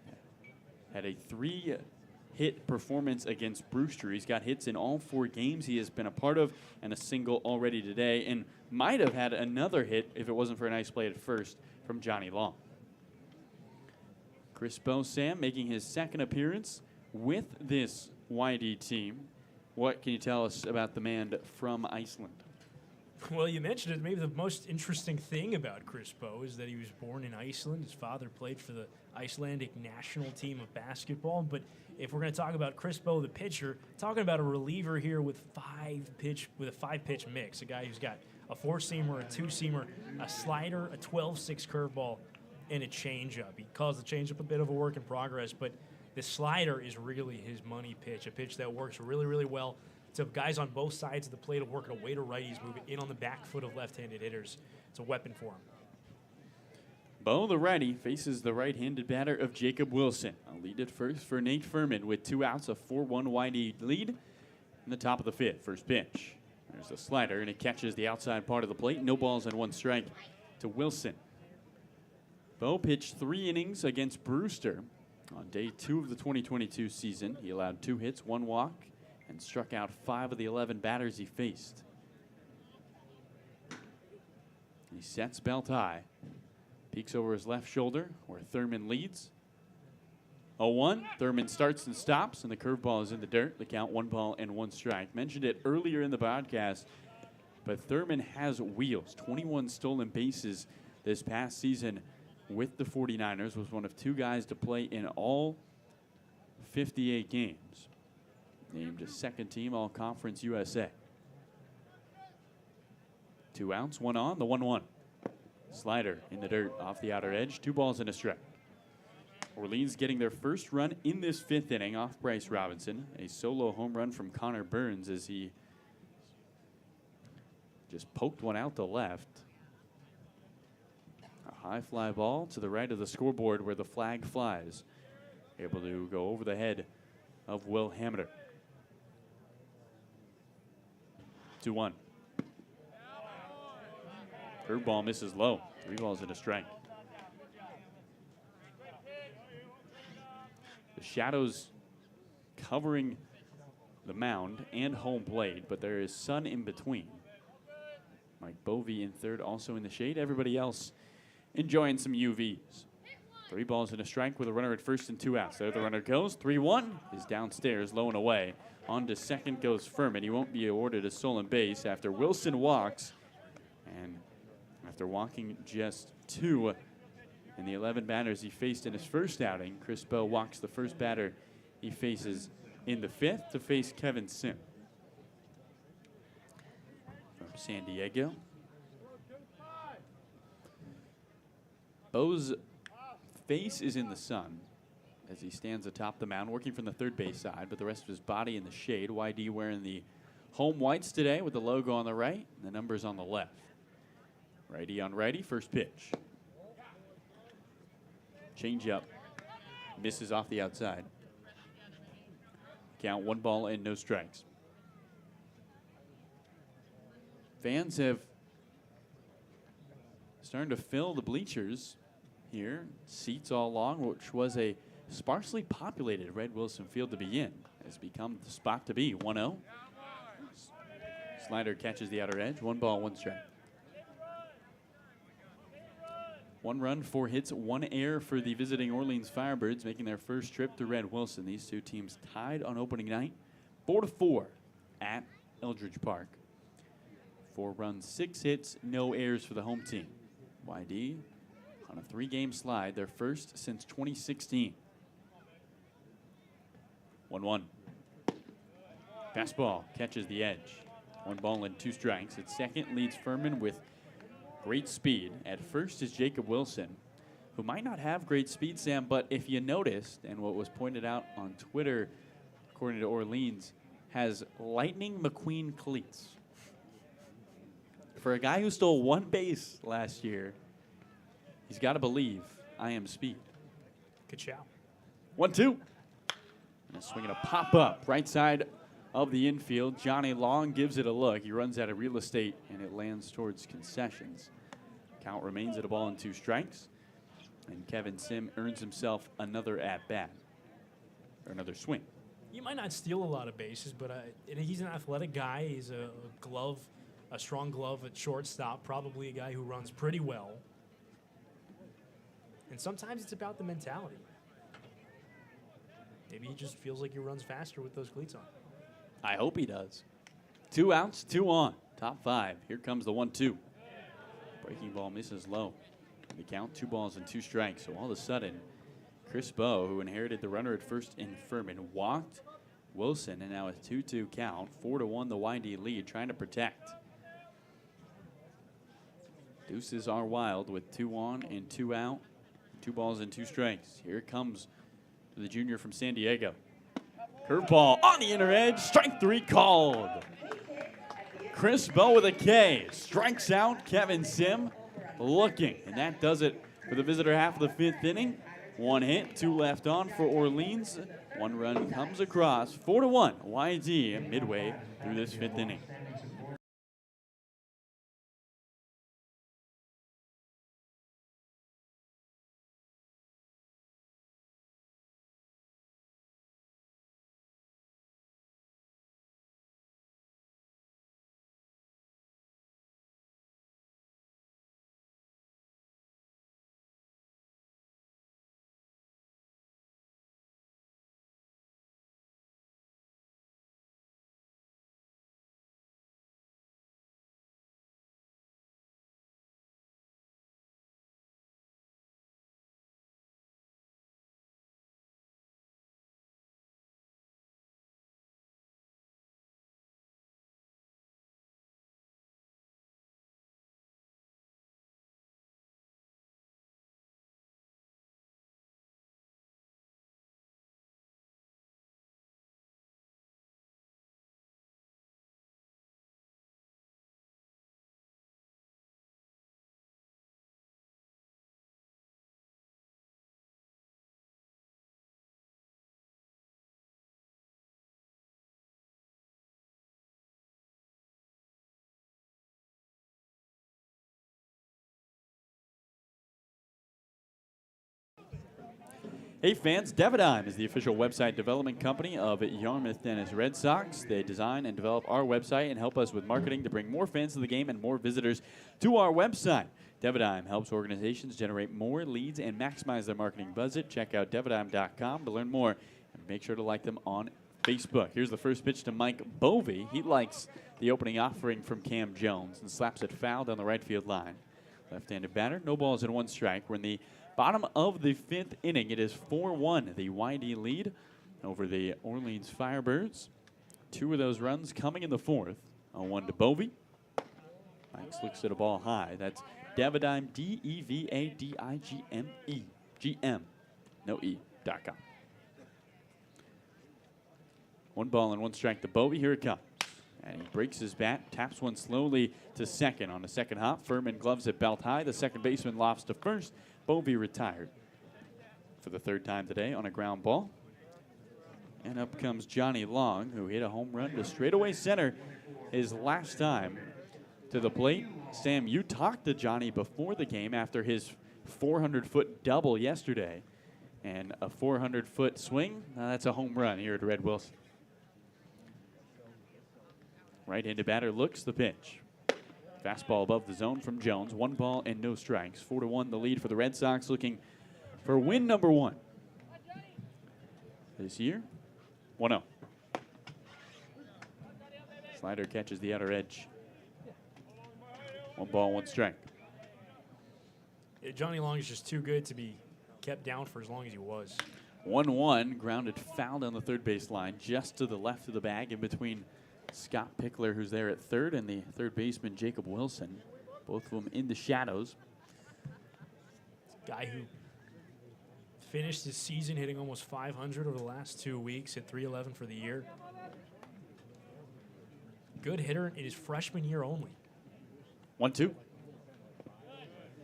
Had a 3-hit performance against Brewster. He's got hits in all 4 games he has been a part of and a single already today, and might have had another hit if it wasn't for a nice play at first from Johnny Long. Chris Bow, Sam, making his second appearance with this YD team. What can you tell us about the man from Iceland? Well, you mentioned it. Maybe the most interesting thing about Chris Bow is that he was born in Iceland. His father played for the Icelandic national team of basketball. But if we're going to talk about Chris Bow, the pitcher, talking about a reliever here with a 5-pitch mix, a guy who's got a 4-seamer, a 2-seamer, a slider, a 12-6 curveball, and a changeup. He calls the changeup a bit of a work in progress, but the slider is really his money pitch, a pitch that works really, really well. So guys on both sides of the plate are working away to righties, moving in on the back foot of left-handed hitters. It's a weapon for him. Bow, the righty, faces the right-handed batter of Jacob Wilson. A lead at first for Nate Furman with 2 outs, a 4-1 YD lead in the top of the 5th. First pitch. There's the slider, and it catches the outside part of the plate. No balls and 1 strike to Wilson. Bow pitched 3 innings against Brewster on day 2 of the 2022 season. He allowed 2 hits, 1 walk, and struck out 5 of the 11 batters he faced. He sets belt high, peeks over his left shoulder where Thurman leads. 0-1, Thurman starts and stops, and the curveball is in the dirt. The count 1 ball and 1 strike. Mentioned it earlier in the podcast, but Thurman has wheels. 21 stolen bases this past season with the 49ers, was one of 2 guys to play in all 58 games. Named a 2nd team All-Conference USA. 2 outs, 1 on, the 1-1. Slider in the dirt off the outer edge, 2 balls and a strike. Orleans getting their first run in this 5th inning off Bryce Robinson. A solo home run from Connor Burns as he just poked one out to left. A high fly ball to the right of the scoreboard where the flag flies. Able to go over the head of Will Hamner. 2-1. Curveball misses low. 3 balls and a strike. The shadows covering the mound and home plate, but there is sun in between. Mike Bovee in third, also in the shade. Everybody else enjoying some UVs. 3 balls and a strike with a runner at first and 2 outs. There the runner goes. 3-1 is downstairs, low and away. On to second goes Furman. He won't be awarded a stolen base after Wilson walks. And after walking just 2 in the 11 batters he faced in his first outing, Chris Bow walks the first batter he faces in the 5th to face Kevin Sim. From San Diego. Bow's face is in the sun as he stands atop the mound, working from the third base side, but the rest of his body in the shade. YD wearing the home whites today with the logo on the right and the numbers on the left. Righty on righty, first pitch. Change up, misses off the outside. Count 1 ball and no strikes. Fans have starting to fill the bleachers here. Seats all along, which was a sparsely populated Red Wilson Field to begin, has become the spot to be. 1-0. Slider catches the outer edge. 1 ball, 1 strike. 1 run, 4 hits, 1 error for the visiting Orleans Firebirds, making their first trip to Red Wilson. These 2 teams tied on opening night, 4-4 at Eldridge Park. 4 runs, 6 hits, no errors for the home team. YD on a 3-game slide, their first since 2016. 1-1. Fastball catches the edge. 1 ball and 2 strikes. At second leads Furman with great speed. At first is Jacob Wilson, who might not have great speed, Sam, but if you noticed, and what was pointed out on Twitter, according to Orleans, has Lightning McQueen cleats. For a guy who stole 1 base last year, he's got to believe I am speed. Good shout. 1-2. And a swing and a pop up right side of the infield. Johnny Long gives it a look. He runs out of real estate, and it lands towards concessions. Count remains at a ball and 2 strikes. And Kevin Sim earns himself another at-bat, or another swing. He might not steal a lot of bases, but he's an athletic guy. He's a strong glove at shortstop, probably a guy who runs pretty well. And sometimes it's about the mentality. Maybe he just feels like he runs faster with those cleats on. I hope he does. 2 outs, 2 on. Top 5. Here comes the 1-2. Breaking ball misses low. The count, 2 balls and 2 strikes. So all of a sudden, Chris Bowe, who inherited the runner at first in Furman, walked Wilson, and now a 2-2 count. 4-1 the YD lead, trying to protect. Deuces are wild with 2 on and 2 out. 2 balls and 2 strikes. Here it comes to the junior from San Diego. Curveball on the inner edge. Strike 3 called. Chris Bowe with a K. Strikes out Kevin Sim looking. And that does it for the visitor half of the 5th inning. 1 hit, 2 left on for Orleans. 1 run comes across. 4-1 YD midway through this 5th inning. Hey fans, Devidime is the official website development company of Yarmouth Dennis Red Sox. They design and develop our website and help us with marketing to bring more fans to the game and more visitors to our website. Devidime helps organizations generate more leads and maximize their marketing budget. Check out devidime.com to learn more and make sure to like them on Facebook. Here's the first pitch to Mike Bovey. He likes the opening offering from Cam Jones and slaps it foul down the right field line. Left-handed batter, no balls and 1 strike. We're in the bottom of the 5th inning. It is 4-1, the YD lead over the Orleans Firebirds. 2 of those runs coming in the 4th. On 1 to Bovey. Mike looks at a ball high. That's Devidime, Devadigme, GM, no E.com. 1 ball and 1 strike to Bovey. Here it comes. And he breaks his bat, taps one slowly to second. On the second hop, Furman gloves it belt high. The second baseman lofts to first. Bovey retired for the 3rd time today on a ground ball. And up comes Johnny Long, who hit a home run to straightaway center his last time to the plate. Sam, you talked to Johnny before the game after his 400-foot double yesterday. And a 400-foot swing, that's a home run here at Red Wilson. Right-handed batter looks the pitch. Fastball above the zone from Jones. 1 ball and no strikes. 4-1 the lead for the Red Sox, looking for win number 1 this year. 1-0. Slider catches the outer edge. 1 ball, 1 strike. Yeah, Johnny Long is just too good to be kept down for as long as he was. 1-1, grounded foul down the 3rd base line, just to the left of the bag, in between Scott Pickler, who's there at 3rd, and the 3rd baseman, Jacob Wilson. Both of them in the shadows. Guy who Finished his season hitting almost 500 over the last 2 weeks, hit 311 for the year. Good hitter in his freshman year only. 1-2.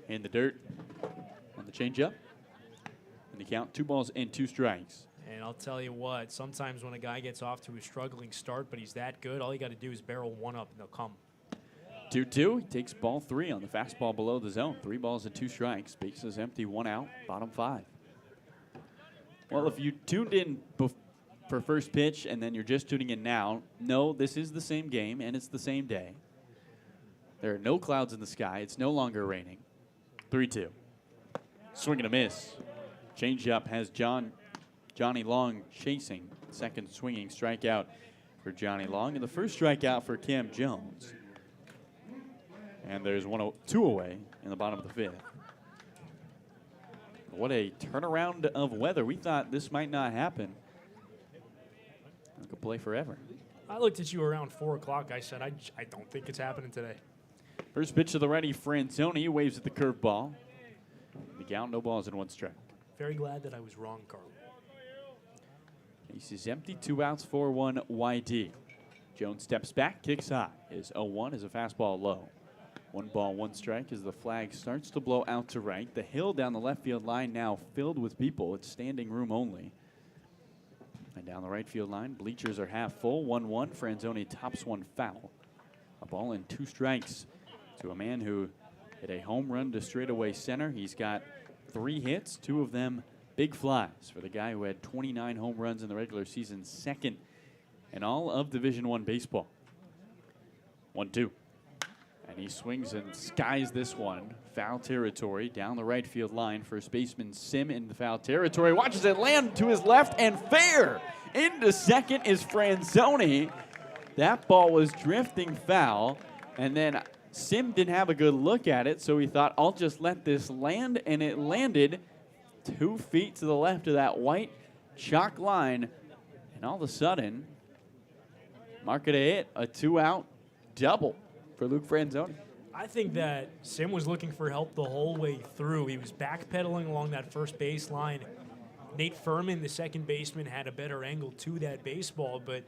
In the dirt on the changeup. And the count, 2 balls and 2 strikes. And I'll tell you what, sometimes when a guy gets off to a struggling start, but he's that good, all you got to do is barrel one up and they'll come. 2-2. He takes ball 3 on the fastball below the zone. 3 balls and 2 strikes. Base is empty, 1 out, bottom 5. Well, if you tuned in for first pitch and then you're just tuning in now, no, this is the same game and it's the same day. There are no clouds in the sky. It's no longer raining. 3-2. Swing and a miss. Changeup has Johnny Long chasing. Second swinging strikeout for Johnny Long. And the first strikeout for Cam Jones. And there's 2 away in the bottom of the 5th. What a turnaround of weather. We thought this might not happen. It could play forever. I looked at you around 4 o'clock. I said, I don't think it's happening today. First pitch to the righty, Franzoni waves at the curveball. The count, no balls and 1 strike. Very glad that I was wrong, Carl. Base is empty, 2 outs, 4-1 YD. Jones steps back, kicks high. His 0-1 is a fastball low. 1 ball, 1 strike as the flag starts to blow out to right. The hill down the left field line now filled with people. It's standing room only. And down the right field line, bleachers are half full. 1-1, Franzoni tops one foul. A ball and 2 strikes to a man who hit a home run to straightaway center. He's got 3 hits, 2 of them big flies for the guy who had 29 home runs in the regular season, second in all of Division I baseball. 1-2. And he swings and skies this one. Foul territory down the right field line. First baseman Sim in the foul territory. Watches it land to his left and fair. Into second is Franzoni. That ball was drifting foul. And then Sim didn't have a good look at it, so he thought, I'll just let this land. And it landed 2 feet to the left of that white chalk line. And all of a sudden, mark it a hit, a 2-out double for Luke Franzoni. I think that Sim was looking for help the whole way through. He was backpedaling along that first base line. Nate Furman, the second baseman, had a better angle to that baseball, but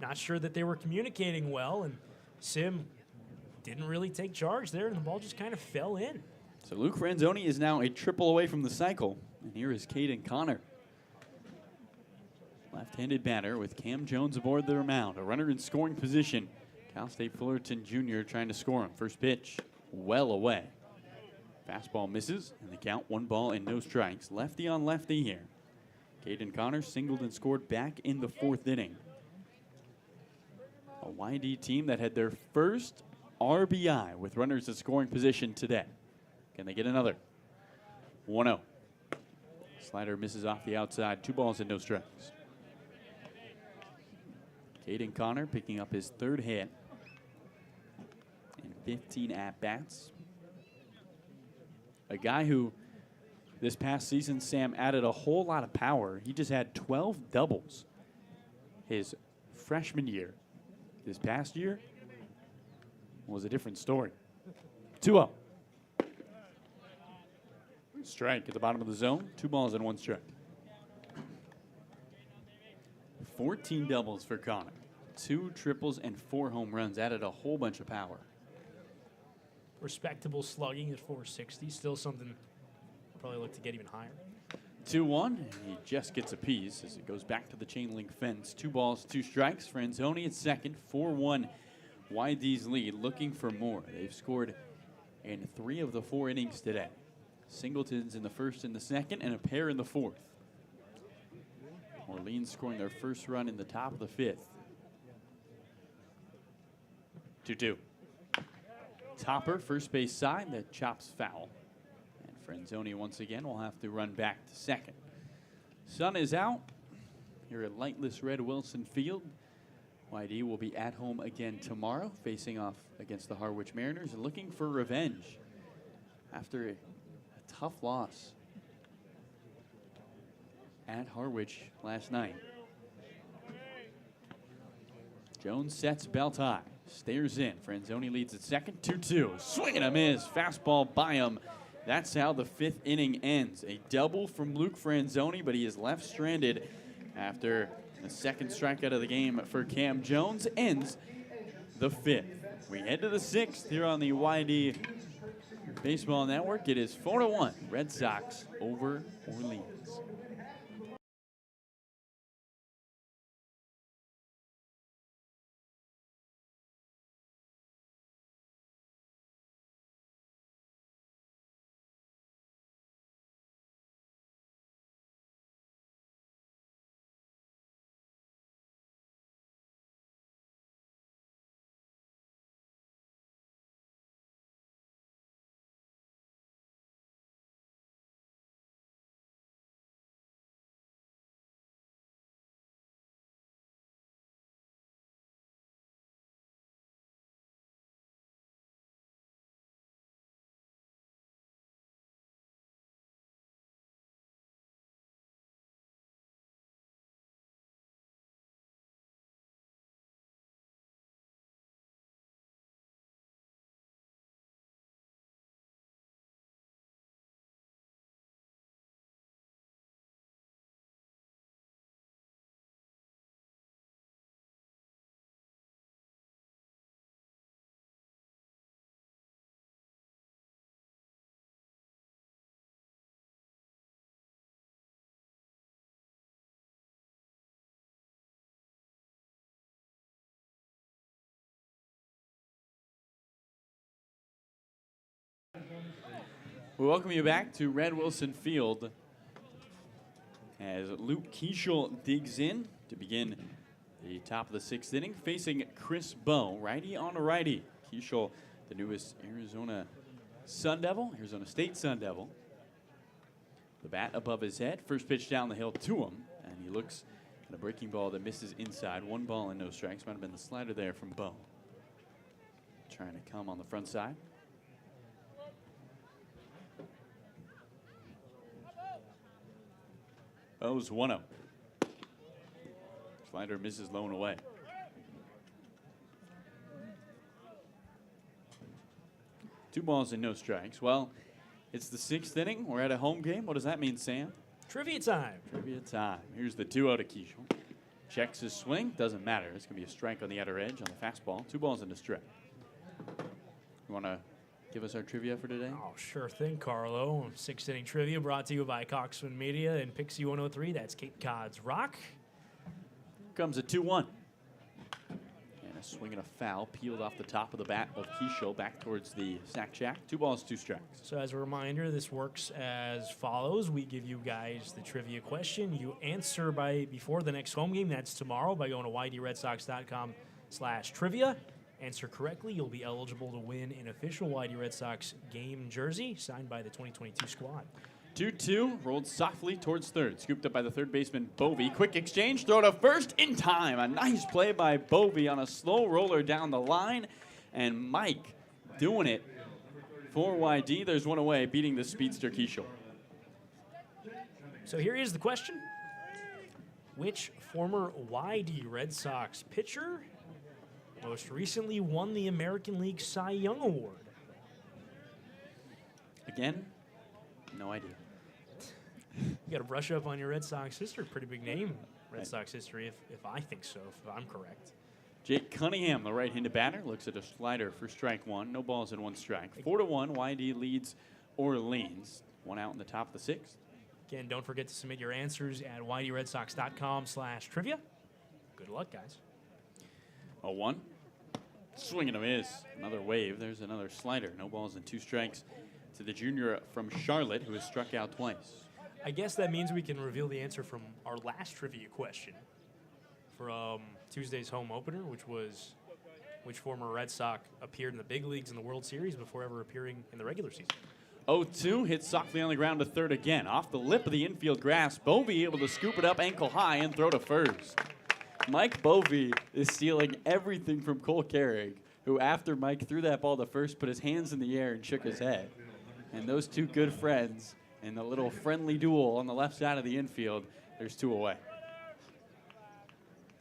not sure that they were communicating well, and Sim didn't really take charge there, and the ball just kind of fell in. So Luke Franzoni is now a triple away from the cycle, and here is Caden Connor. Left-handed batter with Cam Jones aboard their mound. A runner in scoring position. Cal State Fullerton Jr. trying to score him. First pitch, well away. Fastball misses, and the count 1 ball and no strikes. Lefty on lefty here. Caden Connor singled and scored back in the 4th inning. A YD team that had their first RBI with runners in scoring position today. Can they get another? 1-0. Slider misses off the outside. 2 balls and no strikes. Caden Connor picking up his 3rd hit and 15 at-bats. A guy who this past season, Sam, added a whole lot of power. He just had 12 doubles his freshman year. This past year was a different story. 2-0. Strike at the bottom of the zone. 2 balls and 1 strike. 14 doubles for Connor. 2 triples and 4 home runs. Added a whole bunch of power. Respectable slugging at 460. Still something I'll probably look to get even higher. 2-1, and he just gets a piece as it goes back to the chain link fence. 2 balls, 2 strikes. Franzoni at second. 4-1 YD's lead. Looking for more. They've scored in 3 of the 4 innings today. Singletons in the 1st and the 2nd, and a pair in the 4th. Orleans scoring their first run in the top of the 5th. 2-2. Topper, first base side, that chops foul. And Franzoni once again will have to run back to second. Sun is out here at lightless Red Wilson Field. YD will be at home again tomorrow, facing off against the Harwich Mariners and looking for revenge after a tough loss at Harwich last night. Jones sets belt high, stares in. Franzoni leads at second, 2-2. Swing and a miss. Fastball by him. That's how the 5th inning ends. A double from Luke Franzoni, but he is left stranded after the second strikeout of the game for Cam Jones ends the 5th. We head to the 6th here on the YD Baseball Network. It is 4-1 Red Sox over Orleans. We welcome you back to Red Wilson Field as Luke Keeschel digs in to begin the top of the 6th inning, facing Chris Bow, righty on a righty. Keeschel, the newest Arizona State Sun Devil. The bat above his head, first pitch down the hill to him, and he looks at a breaking ball that misses inside. 1 ball and no strikes. Might have been the slider there from Bow. Trying to come on the front side. Bow's 1-0. Slider misses low and away. Two balls and no strikes. Well, it's the 6th inning. We're at a home game. What does that mean, Sam? Trivia time. Trivia time. Here's the 2-0 to Keeschel. Checks his swing. Doesn't matter. It's going to be a strike on the outer edge on the fastball. 2 balls and a strike. You want to give us our trivia for today? Oh, sure thing, Carlo. 6th inning trivia brought to you by Coxman Media and Pixie 103. That's Cape Cod's Rock. Comes a 2-1. And a swing and a foul peeled off the top of the bat of Keeschel back towards the sack shack. 2 balls, 2 strikes. So as a reminder, this works as follows. We give you guys the trivia question. You answer before the next home game. That's tomorrow by going to ydredsox.com/trivia. Answer correctly, you'll be eligible to win an official YD Red Sox game jersey signed by the 2022 squad. 2-2, rolled softly towards third. Scooped up by the third baseman, Bovey. Quick exchange, throw to first in time. A nice play by Bovey on a slow roller down the line. And Mike doing it for YD. There's one away, beating the speedster Keeschel. So here is the question. Which former YD Red Sox pitcher most recently won the American League Cy Young Award? Again, no idea. You got to brush up on your Red Sox history. Pretty big name, Red Sox history, if I think so, if I'm correct. Jake Cunningham, the right-handed batter, looks at a slider for strike 1. No balls and 1 strike. 4-1, YD leads Orleans. 1 out in the top of the 6th. Again, don't forget to submit your answers at ydredsox.com/trivia. Good luck, guys. 0-1. Swing and a miss. Another wave. There's another slider. No balls and 2 strikes to the junior from Charlotte, who has struck out twice. I guess that means we can reveal the answer from our last trivia question from Tuesday's home opener, which was which former Red Sox appeared in the big leagues in the World Series before ever appearing in the regular season. 0-2, hit softly on the ground to third again. Off the lip of the infield grass, Bovey able to scoop it up ankle high and throw to first. Mike Bovey is stealing everything from Cole Carrig, who after Mike threw that ball to first, put his hands in the air and shook his head. And those two good friends in the little friendly duel on the left side of the infield, there's 2 away.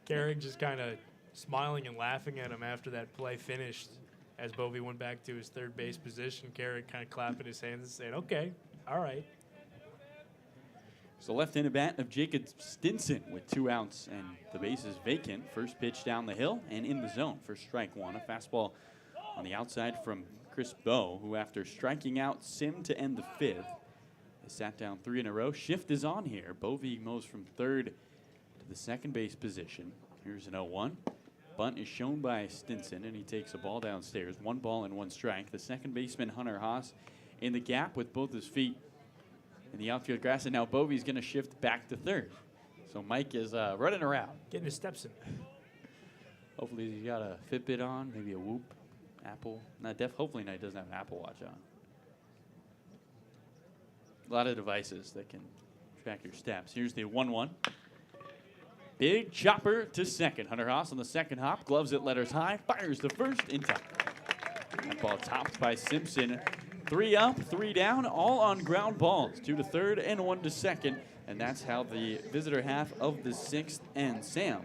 Carrig just kind of smiling and laughing at him after that play finished. as Bovee went back to his third base position. Garrett kind of clapping his hands and saying, okay, all right. So left-handed bat of Jacob Stinson with 2 outs and the base is vacant. First pitch down the hill and in the zone for strike 1. A fastball on the outside from Chris Bowe, who after striking out Sim to end the 5th, has sat down 3 in a row. Shift is on here. Bovee moves from third to the second base position. Here's an 0-1. Bunt is shown by Stinson, and he takes a ball downstairs. 1 ball and 1 strike. The second baseman, Hunter Haas, in the gap with both his feet in the outfield grass, and now Bovee's going to shift back to third. So Mike is running around. Getting his steps in. Hopefully he's got a Fitbit on, maybe a Whoop, Apple. Hopefully he doesn't have an Apple Watch on. A lot of devices that can track your steps. Here's the 1-1. Big chopper to second. Hunter Haas on the second hop. Gloves it, letters high. Fires the first in time. That ball topped by Simpson. 3 up, 3 down, all on ground balls. 2 to third and 1 to second. And that's how the visitor half of the 6th ends. Sam,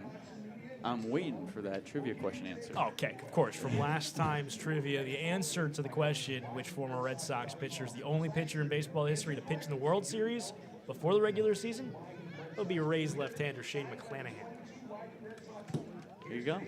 I'm waiting for that trivia question answer. Okay, of course. From last time's trivia, the answer to the question, which former Red Sox pitcher is the only pitcher in baseball history to pitch in the World Series before the regular season, it'll be Rays left-hander Shane McClanahan. There you go.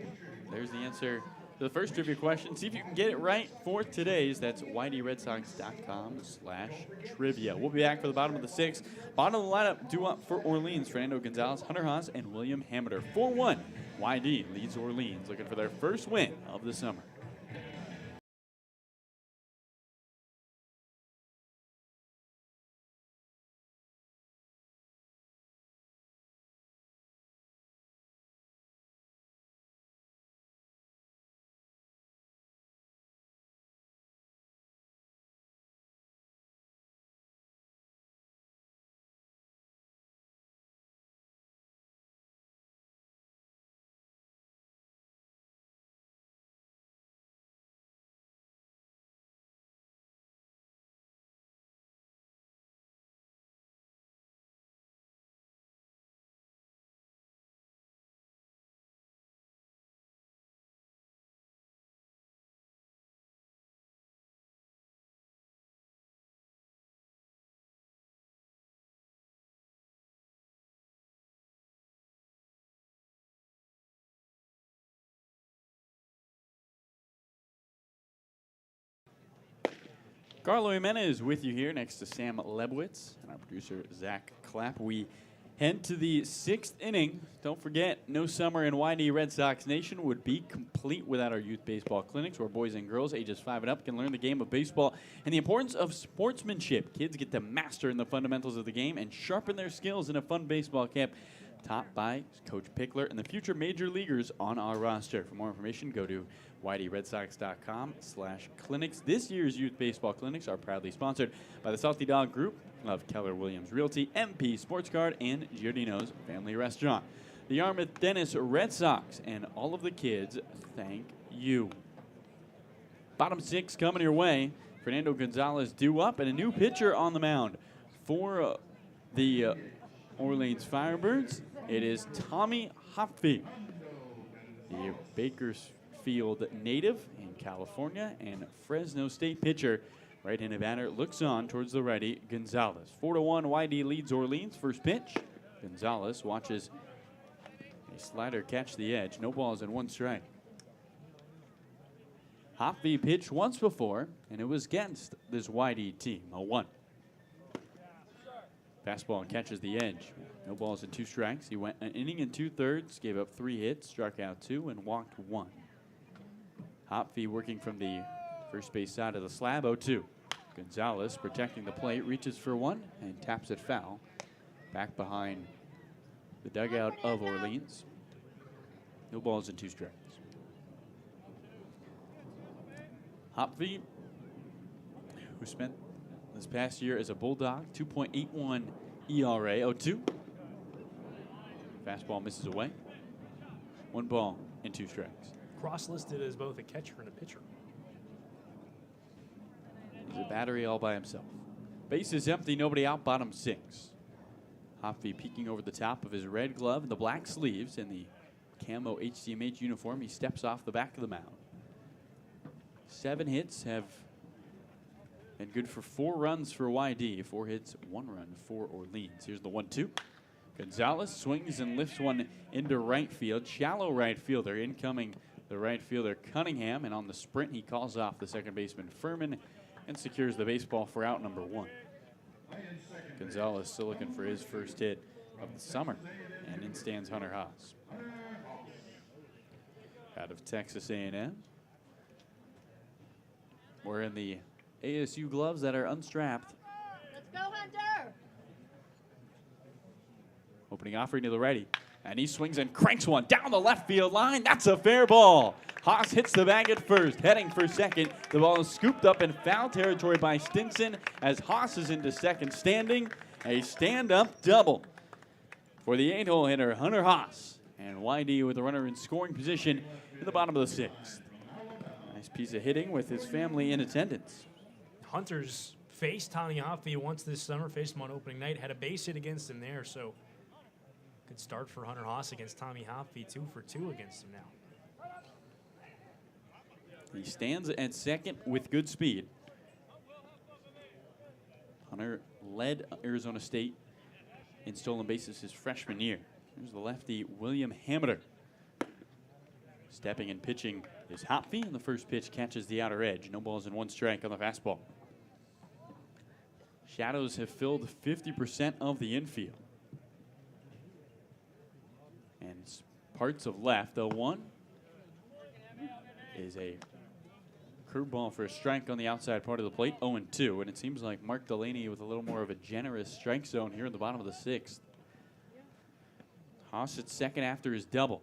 There's the answer to the first trivia question. See if you can get it right for today's. That's ydredsox.com/trivia. We'll be back for the bottom of the 6th. Bottom of the lineup due up for Orleans. Fernando Gonzalez, Hunter Haas, and William Hammer. 4-1. YD leads Orleans, looking for their first win of the summer. Carlo Jimenez with you here next to Sam Lebowitz and our producer, Zach Clapp. We head to the 6th inning. Don't forget, no summer in YD Red Sox Nation would be complete without our youth baseball clinics, where boys and girls ages 5 and up can learn the game of baseball and the importance of sportsmanship. Kids get to master in the fundamentals of the game and sharpen their skills in a fun baseball camp taught by Coach Pickler and the future major leaguers on our roster. For more information, go to ydredsox.com/clinics. This year's youth baseball clinics are proudly sponsored by the Salty Dog Group of Keller Williams Realty, MP Sports Card, and Giardino's Family Restaurant. The Yarmouth Dennis Red Sox and all of the kids thank you. Bottom 6 coming your way. Fernando Gonzalez due up and a new pitcher on the mound for the Orleans Firebirds. It is Tommy Hopfe, the Bakersfield native in California and Fresno State pitcher. Right-handed batter looks on towards the righty, Gonzalez. 4-1, YD leads Orleans. First pitch, Gonzalez watches a slider catch the edge. No balls and 1 strike. Hopfe pitched once before, and it was against this YD team, a 1. Fastball catches the edge. No balls and 2 strikes. He went an inning and 2/3, gave up 3 hits, struck out 2, and walked 1. Hopfe working from the first base side of the slab, 0-2. Gonzalez protecting the plate, reaches for 1 and taps it foul. Back behind the dugout of Orleans. No balls and 2 strikes. Hopfe, who spent this past year as a Bulldog, 2.81 ERA, 0-2. Fastball misses away. 1 ball and 2 strikes. Cross-listed as both a catcher and a pitcher. He's a battery all by himself. Base is empty, nobody out, bottom 6. Hopfe peeking over the top of his red glove and the black sleeves in the camo HCMH uniform. He steps off the back of the mound. 7 hits have been good for 4 runs for YD. 4 hits, 1 run for Orleans. Here's the 1-2. Gonzalez swings and lifts one into right field. Shallow right fielder. Incoming the right fielder Cunningham. And on the sprint, he calls off the second baseman Furman and secures the baseball for out number 1. Gonzalez still looking for his first hit of the summer. And in stands Hunter Haas. Out of Texas A&M. Wearing the ASU gloves that are unstrapped. Let's go, Hunter! Opening offering to the righty. And he swings and cranks one down the left field line. That's a fair ball. Haas hits the bag at first, heading for second. The ball is scooped up in foul territory by Stinson as Haas is into second standing. A stand-up double for the 8-hole hitter, Hunter Haas. And YD with the runner in scoring position in the bottom of the 6th. Nice piece of hitting with his family in attendance. Hunter's faced Taniafi once this summer, faced him on opening night, had a base hit against him there, so good start for Hunter Haas against Tommy Hoffey, 2 for 2 against him now. He stands at second with good speed. Hunter led Arizona State in stolen bases his freshman year. Here's the lefty, William Hameter. Stepping and pitching is Hopfy, and the first pitch catches the outer edge. No balls and 1 strike on the fastball. Shadows have filled 50% of the infield. And parts of left. 0-1 is a curveball for a strike on the outside part of the plate. 0-2, and it seems like Mark Delaney with a little more of a generous strike zone here in the bottom of the 6th. Haas at second after his double.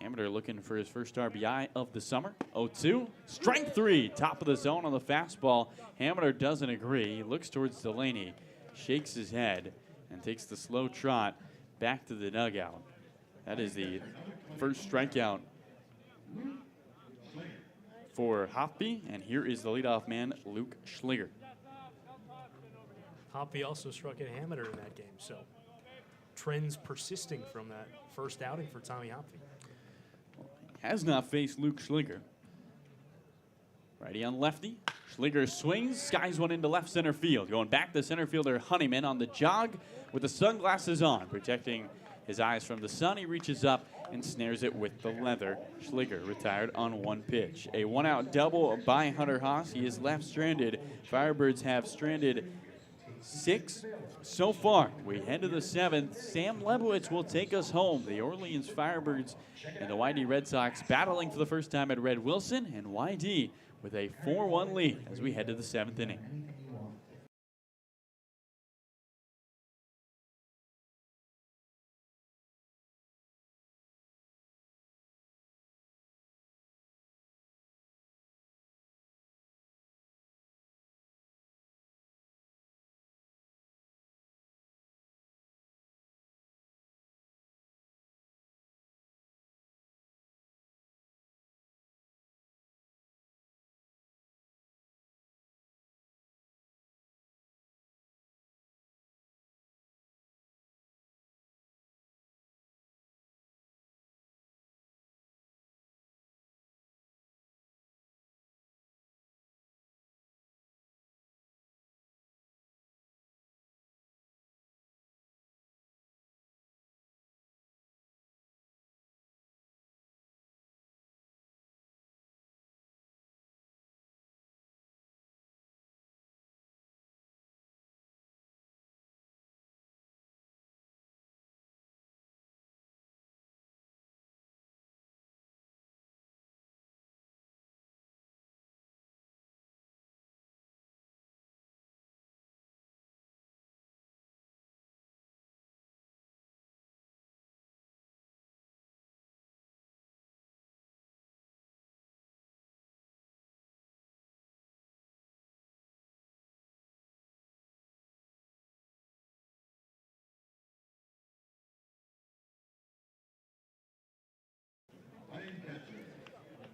Hameter looking for his first RBI of the summer. 0-2, strike 3, top of the zone on the fastball. Hameter doesn't agree. He looks towards Delaney, shakes his head, and takes the slow trot back to the dugout. That is the first strikeout for Hoffby, and here is the leadoff man, Luke Schliger. Hoffey also struck at Hameter in that game, so trends persisting from that first outing for Tommy Hoffey. Has not faced Luke Schliger. Righty on lefty. Schliger swings, skies one into left center field. Going back to center fielder Honeyman on the jog with the sunglasses on, protecting his eyes from the sun. He reaches up and snares it with the leather. Schliger retired on 1 pitch. A 1-out double by Hunter Haas. He is left stranded. Firebirds have stranded 6 so far. We head to the 7th. Sam Lebowitz will take us home. The Orleans Firebirds and the YD Red Sox battling for the first time at Red Wilson, and YD with a 4-1 lead as we head to the 7th inning.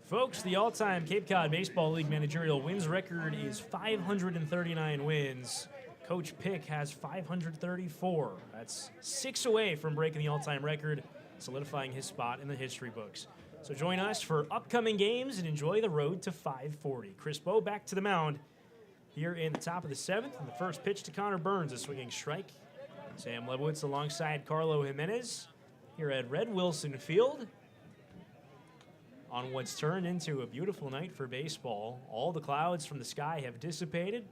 Folks, the all-time Cape Cod Baseball League managerial wins record is 539 wins. Coach Pick has 534. That's 6 away from breaking the all-time record, solidifying his spot in the history books. So join us for upcoming games and enjoy the road to 540. Chris Bow back to the mound here in the top of the 7th. And the first pitch to Connor Burns, a swinging strike. Sam Lebowitz alongside Carlo Jimenez here at Red Wilson Field on what's turned into a beautiful night for baseball. All the clouds from the sky have dissipated.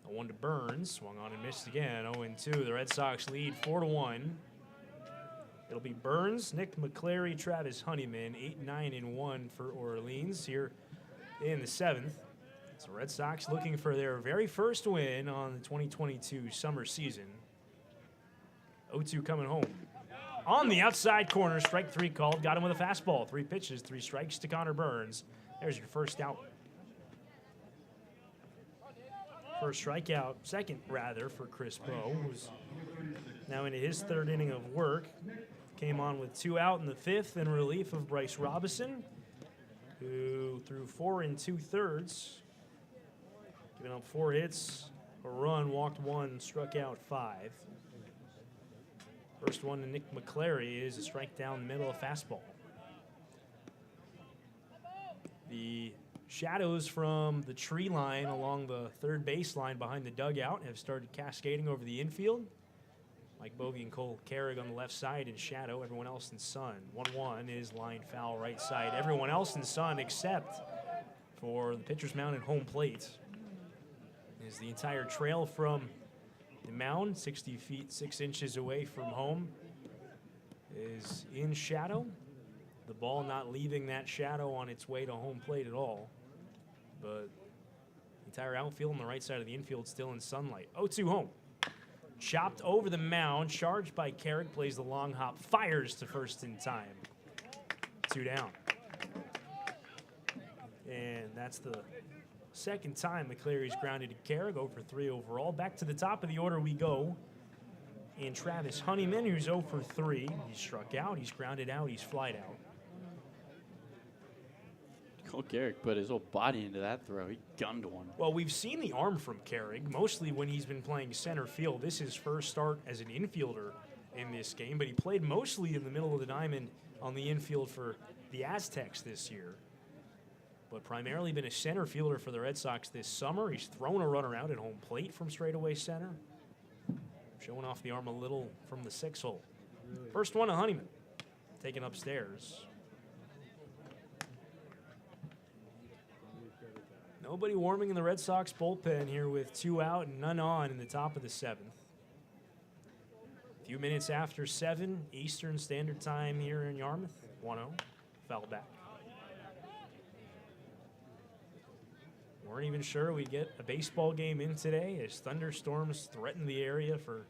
A 1 to Burns, swung on and missed again. 0-2. The Red Sox lead 4-1. It'll be Burns, Nick McClary, Travis Honeyman, 8-9-1 for Orleans here in the 7th. So Red Sox looking for their very first win on the 2022 summer season. 0-2 coming home. On the outside corner, strike 3 called. Got him with a fastball. 3 pitches, 3 strikes to Connor Burns. There's your first out. First strikeout, second rather, for Chris Bow, who's now into his 3rd inning of work. Came on with 2 out in the 5th in relief of Bryce Robinson, who threw 4 2/3, giving up 4 hits, a run, walked 1, struck out 5. First one to Nick McClary is a strike down the middle, of fastball. The shadows from the tree line along the third baseline behind the dugout have started cascading over the infield. Mike Bogey and Cole Carrig on the left side in shadow, everyone else in sun. 1-1 is line foul right side. Everyone else in sun except for the pitcher's mound at home plate. Is the entire trail from the mound, 60 feet 6 inches away from home, is in shadow. The ball not leaving that shadow on its way to home plate at all. But the entire outfield on the right side of the infield still in sunlight. 0-2 home. Chopped over the mound, charged by Carrick, plays the long hop, fires to first in time. 2 down. And that's the second time McClary's grounded to Carrick, 0-3 overall. Back to the top of the order we go. And Travis Honeyman, who's 0-3. He's struck out, he's grounded out, he's flied out. Cole Carrick put his whole body into that throw. He gunned one. Well, we've seen the arm from Carrick, mostly when he's been playing center field. This is his first start as an infielder in this game, but he played mostly in the middle of the diamond on the infield for the Aztecs this year. But primarily been a center fielder for the Red Sox this summer. He's thrown a runner out at home plate from straightaway center. Showing off the arm a little from the 6-hole. First one to Honeyman, taken upstairs. Nobody warming in the Red Sox bullpen here with 2 out and none on in the top of the 7th. A few minutes after 7 Eastern Standard Time here in Yarmouth. 1-0, foul back. Weren't even sure we'd get a baseball game in today as thunderstorms threatened the area for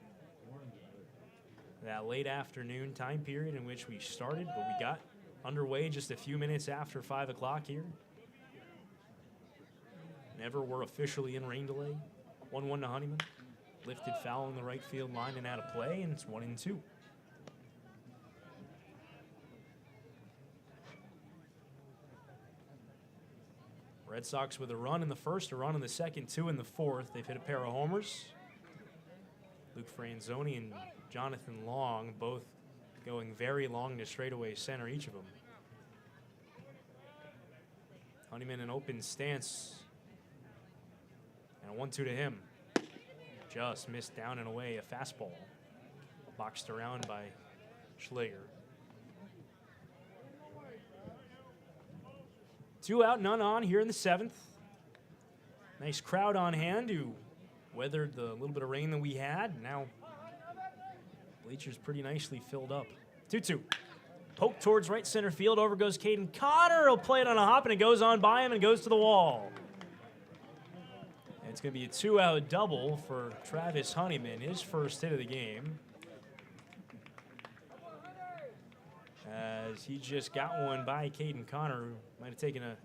that late afternoon time period in which we started, but we got underway just a few minutes after 5 o'clock here. Never were officially in rain delay. 1-1 to Honeyman. Lifted foul on the right field line and out of play, and it's 1-2. Red Sox with a run in the first, a run in the second, 2 in the fourth. They've hit a pair of homers. Luke Franzoni and Jonathan Long both going very long to straightaway center, each of them. Honeyman in open stance. And a 1-2 to him. Just missed down and away, a fastball. Boxed around by Schlegel. 2 out, none on here in the 7th. Nice crowd on hand who weathered the little bit of rain that we had. Now, bleachers pretty nicely filled up. 2-2. Poke towards right center field. Over goes Caden Connor. He'll play it on a hop, and it goes on by him and goes to the wall. And it's going to be a 2-out double for Travis Honeyman, his first hit of the game. As he just got one by Caden Connor, who might have taken a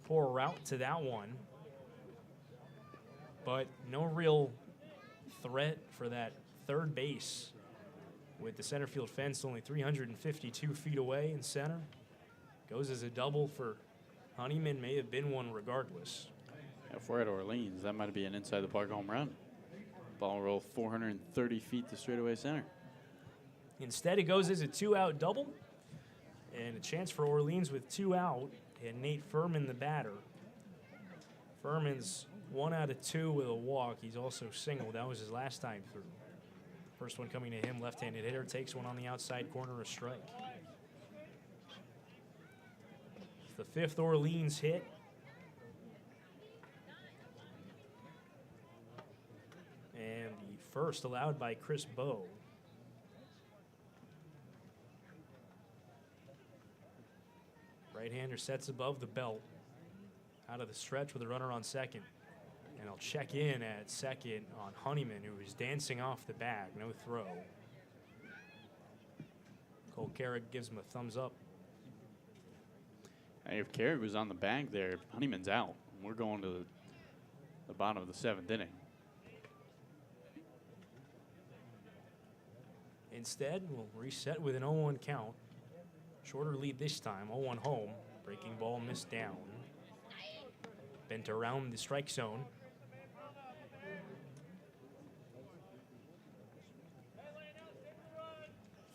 poor route to that one. But no real threat for that third base with the center field fence only 352 feet away in center. Goes as a double for Honeyman, may have been one regardless. If we're at Orleans, that might be an inside the park home run. Ball roll 430 feet to straightaway center. Instead, it goes as a 2-out double. And a chance for Orleans with 2 out, and Nate Furman, the batter. Furman's 1 out of 2 with a walk. He's also singled. That was his last time through. First one coming to him, left-handed hitter, takes one on the outside corner, a strike. It's the 5th Orleans hit. And the first allowed by Chris Bowe. Right-hander sets above the belt. Out of the stretch with a runner on second. And I'll check in at second on Honeyman, who is dancing off the bag. No throw. Cole Carrick gives him a thumbs up. Hey, if Carrick was on the bag there, Honeyman's out. We're going to the bottom of the 7th inning. Instead, we'll reset with an 0-1 count. Shorter lead this time, 0-1 home. Breaking ball missed down. Bent around the strike zone.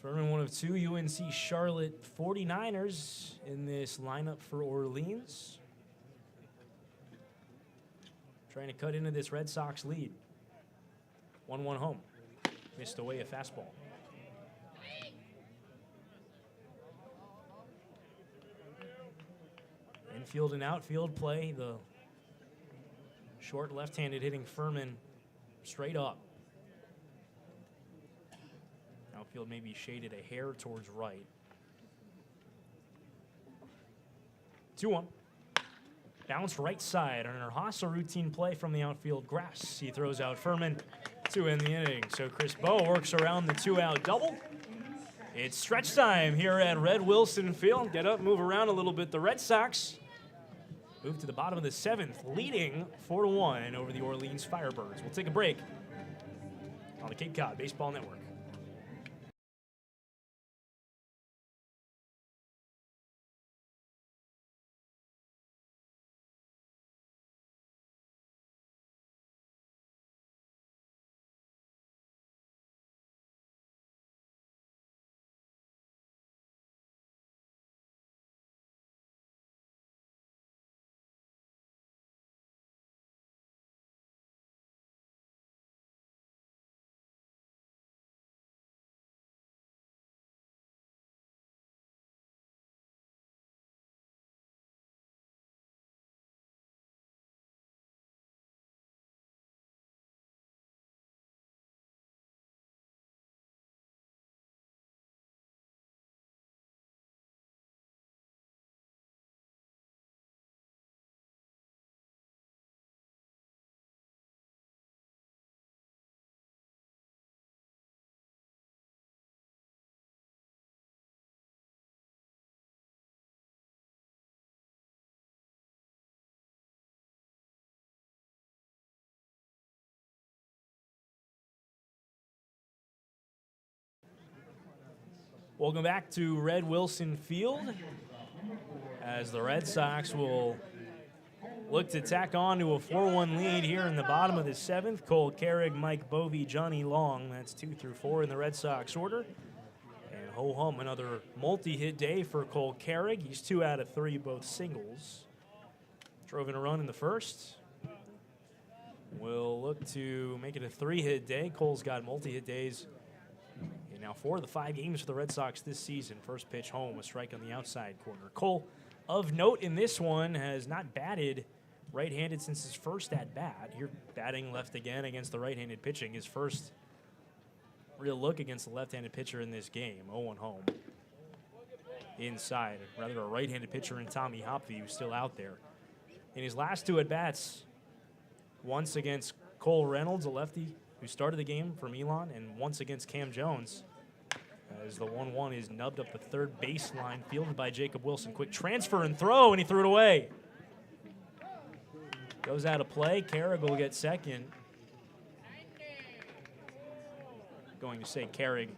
Furman, one of 2 UNC Charlotte 49ers in this lineup for Orleans. Trying to cut into this Red Sox lead. 1-1 home. Missed away a fastball. Infield and outfield play. The short left-handed hitting Furman straight up. Outfield may be shaded a hair towards right. 2-1. Bounce right side on an Arhasa routine play from the outfield grass. He throws out Furman to end the inning. So Chris Bowe works around the 2-out double. It's stretch time here at Red Wilson Field. Get up, move around a little bit. The Red Sox move to the bottom of the 7th, leading 4-1 over the Orleans Firebirds. We'll take a break on the Cape Cod Baseball Network. Welcome back to Red Wilson Field as the Red Sox will look to tack on to a 4-1 lead here in the bottom of the 7th. Cole Carrick, Mike Bovey, Johnny Long. That's 2 through 4 in the Red Sox order. And ho-hum, another multi-hit day for Cole Carrick. He's 2 out of 3, both singles. Drove in a run in the first. We'll look to make it a 3-hit day. Cole's got multi-hit days. And now 4 of the 5 games for the Red Sox this season. First pitch home, a strike on the outside corner. Cole, of note in this one, has not batted right-handed since his first at-bat. Here batting left again against the right-handed pitching. His first real look against the left-handed pitcher in this game. 0-1 home. Inside, rather a right-handed pitcher in Tommy Hopfe, who's still out there. In his last 2 at-bats, once against Cole Reynolds, a lefty who started the game from Elon, and once against Cam Jones, as the 1-1 is nubbed up the third baseline, fielded by Jacob Wilson. Quick transfer and throw, and he threw it away. Goes out of play. Carrick will get second. Going to say Carrick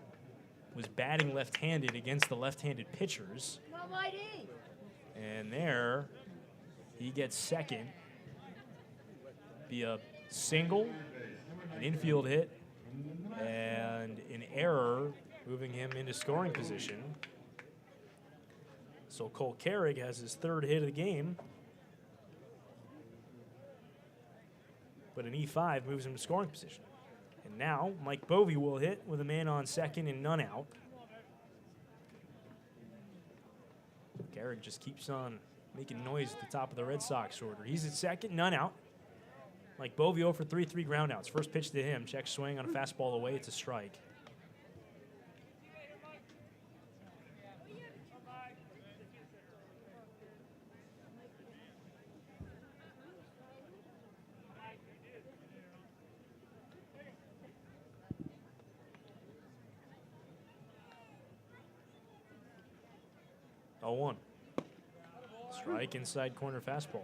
was batting left-handed against the left-handed pitchers. And there, he gets second via single, an infield hit, and an error, moving him into scoring position. So Cole Carrig has his 3rd hit of the game. But an E5 moves him to scoring position. And now Mike Bovey will hit with a man on second and none out. Carrig just keeps on making noise at the top of the Red Sox order. He's at second, none out. Mike Bovey 0 for 3, 3 groundouts. First pitch to him, check swing on a fastball away. It's a strike. Oh, 1. Strike inside corner fastball.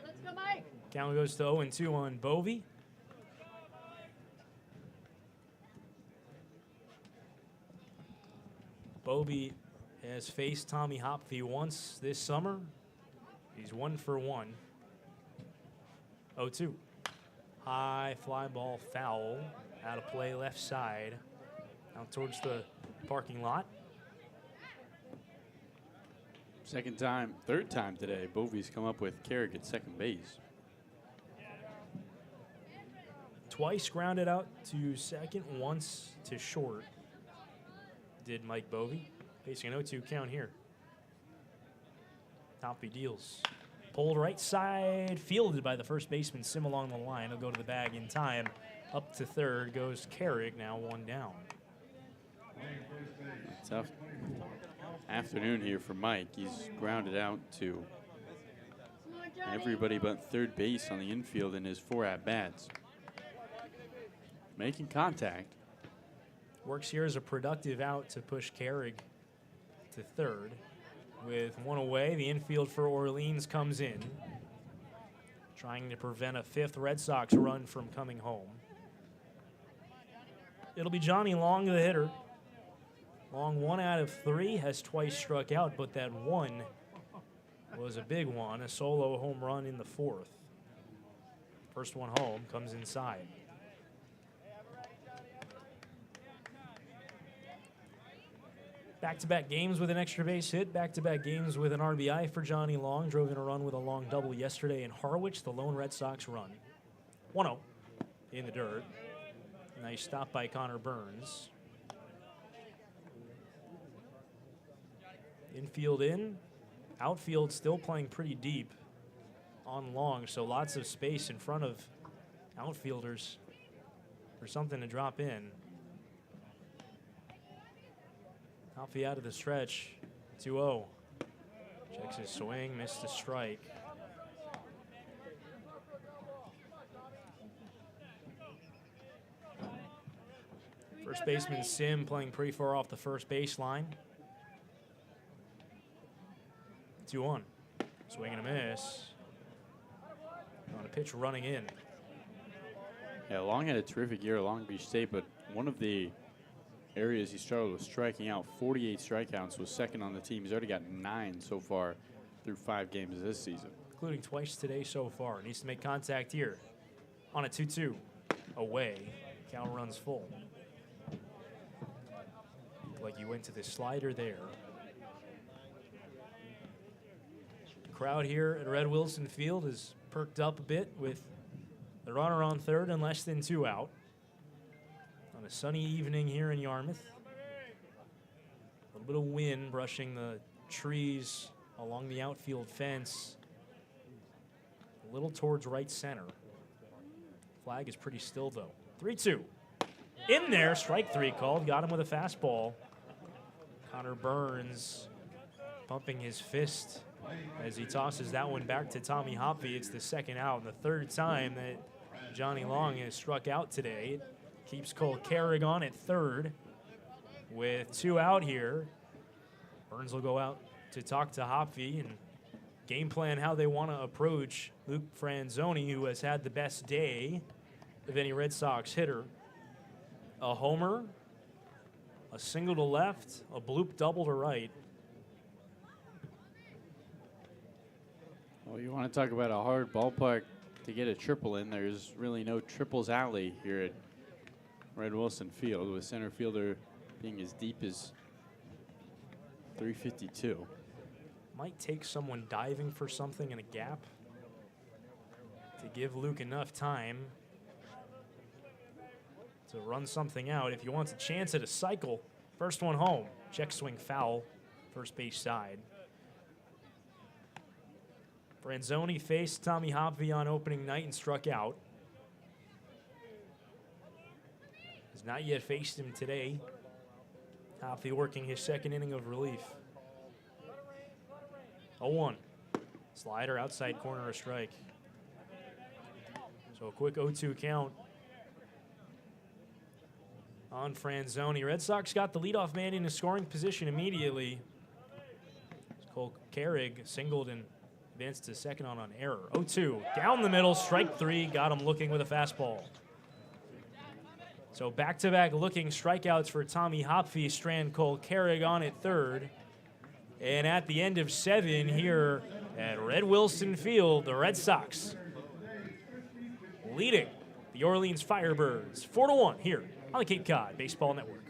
Let's go, Mike. Count goes to 0-2 on Bovey. Bovey has faced Tommy Hopfe once this summer. He's 1 for 1. 0-2. High fly ball foul. Out of play left side. Out towards the parking lot. Third time today, Bovey's come up with Carrig at second base. Twice grounded out to second, once to short. Did Mike Bovey. Facing an 0-2 count here. Hopfe deals. Pulled right side, fielded by the first baseman, Sim along the line. He'll go to the bag in time. Up to third goes Carrig, now 1 down. Tough afternoon here for Mike. He's grounded out to Come on, Johnny. everybody but third base on the infield in his 4 at-bats. Making contact. Works here as a productive out to push Carrig to third. With 1 away, the infield for Orleans comes in, trying to prevent a 5th Red Sox run from coming home. It'll be Johnny Long, the hitter. Long 1 out of 3, has twice struck out, but that 1 was a big one, a solo home run in the 4th. First one home comes inside. Back-to-back games with an extra base hit, back-to-back games with an RBI for Johnny Long. Drove in a run with a long double yesterday in Harwich, the lone Red Sox run. 1-0 in the dirt. Nice stop by Connor Burns. Infield in, outfield still playing pretty deep on Long, so lots of space in front of outfielders for something to drop in. Hopfe out of the stretch, 2-0. Checks his swing, missed a strike. First baseman Sim playing pretty far off the first baseline. 2-1. Swing and a miss. On a pitch running in. Yeah, Long had a terrific year at Long Beach State, but one of the areas he struggled with striking out, 48 strikeouts, was second on the team. He's already got 9 so far through 5 games this season. Including twice today so far. Needs to make contact here. On a 2-2. Away. Count runs full. Like you went to the slider there. Crowd here at Red Wilson Field is perked up a bit with the runner on third and less than 2 out. On a sunny evening here in Yarmouth. A little bit of wind brushing the trees along the outfield fence. A little towards right center. Flag is pretty still though. 3-2. In there, strike 3 called. Got him with a fastball. Connor Burns pumping his fist as he tosses that one back to Tommy Hopfe. It's the 2nd out and the 3rd time that Johnny Long has struck out today. It keeps Cole Carrig on at 3rd with 2 out here. Burns will go out to talk to Hopfe and game plan how they want to approach Luke Franzoni, who has had the best day of any Red Sox hitter. A homer, a single to left, a bloop double to right. Well, you want to talk about a hard ballpark to get a triple in. There's really no triples alley here at Red Wilson Field, with center fielder being as deep as 352. Might take someone diving for something in a gap to give Luke enough time to run something out. If he wants a chance at a cycle, first one home. Check swing foul, first base side. Franzoni faced Tommy Hopvey on opening night and struck out. Has not yet faced him today. Hopvey working his second inning of relief. 0-1. Slider outside corner, a strike. So a quick 0-2 count on Franzoni. Red Sox got the leadoff man in a scoring position immediately. Cole Carrig singled and advanced to second on error. 0-2. Down the middle, strike 3. Got him looking with a fastball. So back-to-back looking strikeouts for Tommy Hopvey. Strand Cole Carrig on at third. And at the end of 7 here at Red Wilson Field, the Red Sox leading the Orleans Firebirds 4-1 here on the Cape Cod Baseball Network.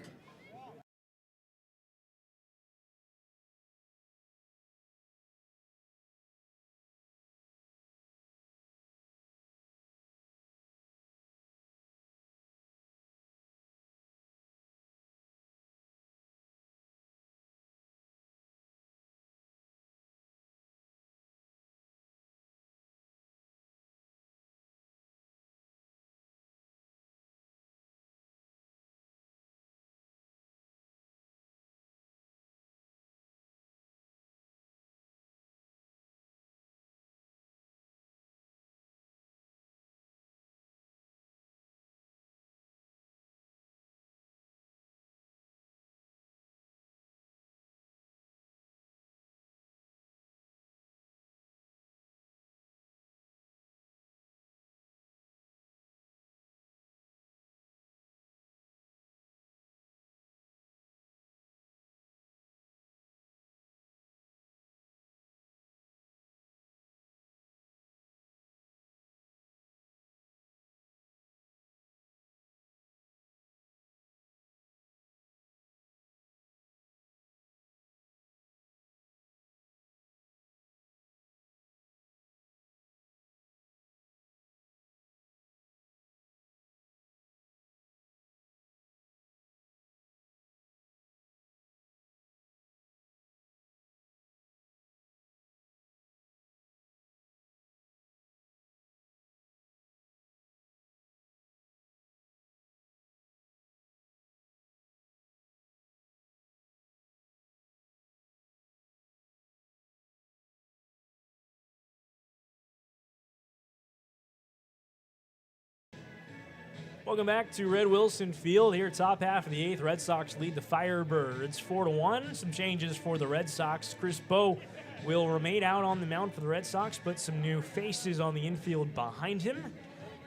Welcome back to Red Wilson Field. Here, top half of the 8th, Red Sox lead the Firebirds 4-1. Some changes for the Red Sox. Chris Bowe will remain out on the mound for the Red Sox, but some new faces on the infield behind him.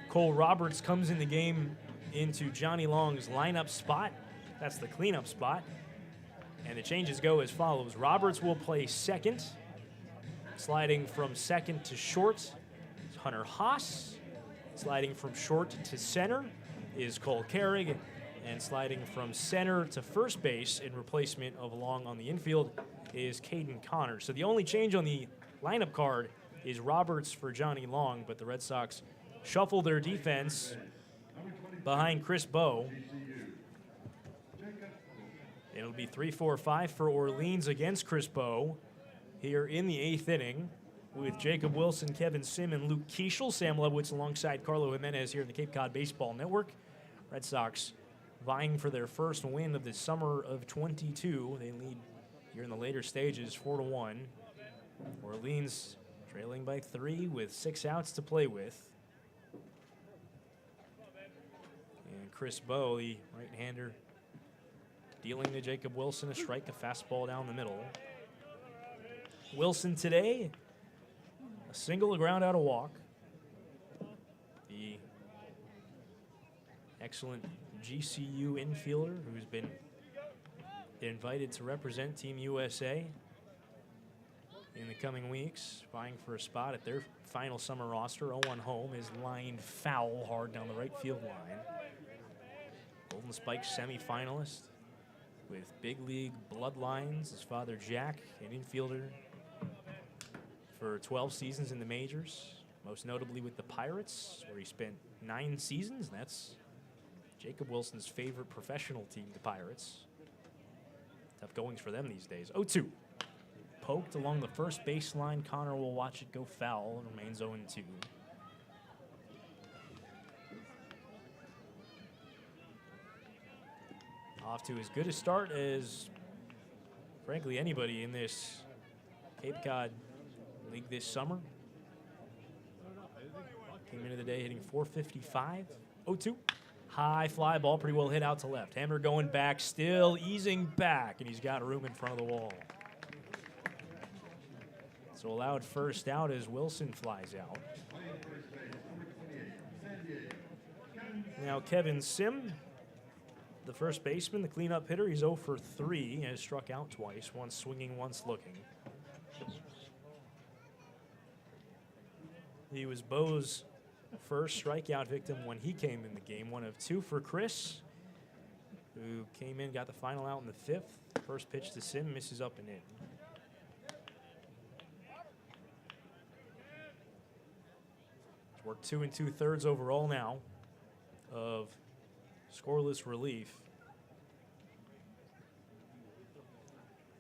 Cole Roberts comes in the game into Johnny Long's lineup spot. That's the cleanup spot. And the changes go as follows. Roberts will play second. Sliding from second to short is Hunter Haas. Sliding from short to center is Cole Carrig, and sliding from center to first base in replacement of Long on the infield is Caden Connors. So the only change on the lineup card is Roberts for Johnny Long, but the Red Sox shuffle their defense behind Chris Bowe. It'll be 3-4-5 for Orleans against Chris Bowe here in the 8th inning, with Jacob Wilson, Kevin Sim, and Luke Keeschel. Sam Lebowitz alongside Carlo Jimenez here in the Cape Cod Baseball Network. Red Sox vying for their first win of the summer of 22. They lead here in the later stages 4-1. Orleans trailing by 3 with 6 outs to play with. And Chris Bowe, the right-hander, dealing to Jacob Wilson a strike, a fastball down the middle. Wilson today, a single, a ground out, a walk. The excellent GCU infielder who's been invited to represent Team USA in the coming weeks, vying for a spot at their final summer roster. 0-1 home is lined foul hard down the right field line. Golden Spike semifinalist with big league bloodlines. His father Jack, an infielder, for 12 seasons in the majors, most notably with the Pirates, where he spent 9 seasons. And that's Jacob Wilson's favorite professional team, the Pirates. Tough goings for them these days. 0-2. Poked along the first baseline. Connor will watch it go foul. It remains 0-2. Off to as good a start as, frankly, anybody in this Cape Cod league this summer. Came into the day hitting .455. 0-2. High fly ball, pretty well hit out to left. Hammer going back, still easing back, and he's got room in front of the wall. So allowed first out as Wilson flies out. Now Kevin Sim, the first baseman, the cleanup hitter, he's 0 for 3, has struck out twice, once swinging, once looking. He was Bo's first strikeout victim when he came in the game, 1 of 2 for Chris, who came in, got the final out in the 5th. First pitch to Sim, misses up and in. It's worked 2 2/3 overall now of scoreless relief.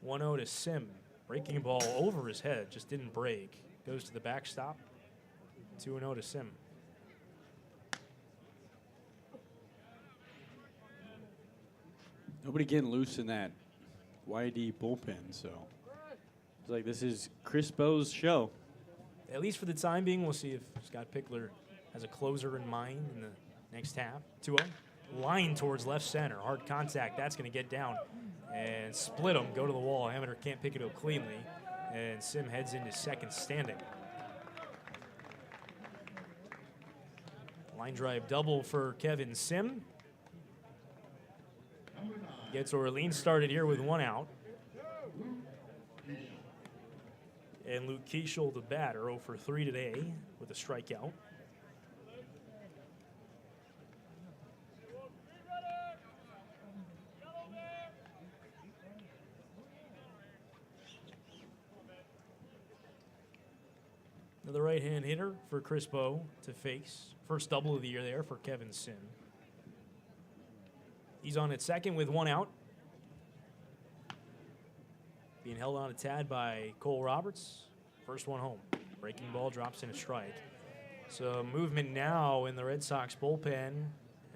1-0 to Sim. Breaking ball over his head, just didn't break. Goes to the backstop. 2-0 to Sim. Nobody getting loose in that YD bullpen, so it's like this is Chris Bo's show. At least for the time being, we'll see if Scott Pickler has a closer in mind in the next half. 2-0. Line towards left center. Hard contact. That's going to get down and split him. Go to the wall. Hammer can't pick it up cleanly. And Sim heads into second standing. Line drive double for Kevin Sim. Gets Orleans started here with 1 out. And Luke Keishel, the batter, 0 for 3 today with a strikeout. Another right-hand hitter for Chris Bo to face. First double of the year there for Kevin Sim. He's on at second with 1 out. Being held on a tad by Cole Roberts. First one home. Breaking ball drops in a strike. So movement now in the Red Sox bullpen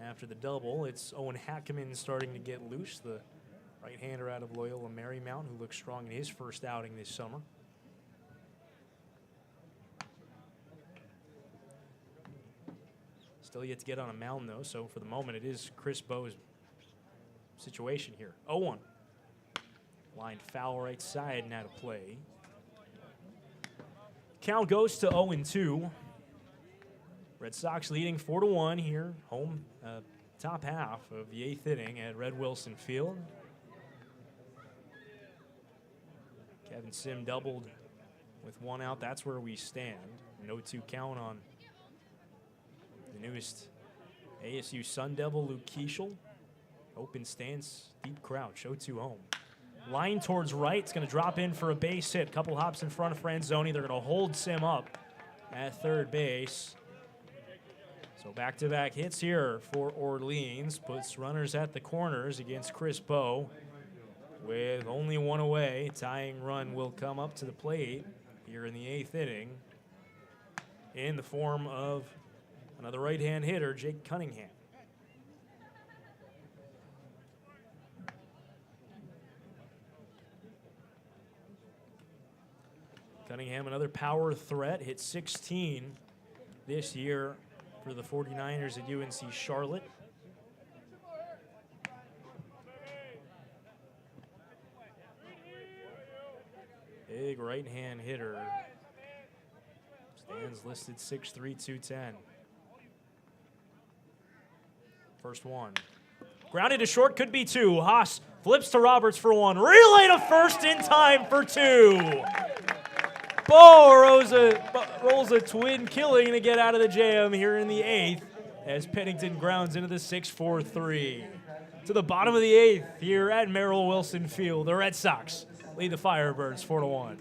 after the double. It's Owen Hackman starting to get loose, the right-hander out of Loyola Marymount, who looks strong in his first outing this summer. Still yet to get on a mound, though, so for the moment it is Chris Bo's situation here. 0-1. Line foul right side and out of play. Count goes to 0-2. Red Sox leading 4-1 here. Home top half of the 8th inning at Red Wilson Field. Kevin Sim doubled with 1 out. That's where we stand. An 0-2 count on the newest ASU Sun Devil, Luke Keishel. Open stance, deep crouch, 0-2 home. Line towards right, it's going to drop in for a base hit. Couple hops in front of Franzoni. They're going to hold Sim up at third base. So back-to-back hits here for Orleans. Puts runners at the corners against Chris Bo. With only 1 away, tying run will come up to the plate here in the 8th inning in the form of another right-hand hitter, Jake Cunningham. Cunningham, another power threat, hit 16 this year for the 49ers at UNC Charlotte. Big right-hand hitter. Stands listed 6'3", 210. First one. Grounded to short, could be 2. Haas flips to Roberts for 1. Relay to first in time for 2. Bo rolls a twin killing to get out of the jam here in the 8th as Pennington grounds into the 6-4-3. To the bottom of the 8th here at Merrill Wilson Field, the Red Sox lead the Firebirds 4-1.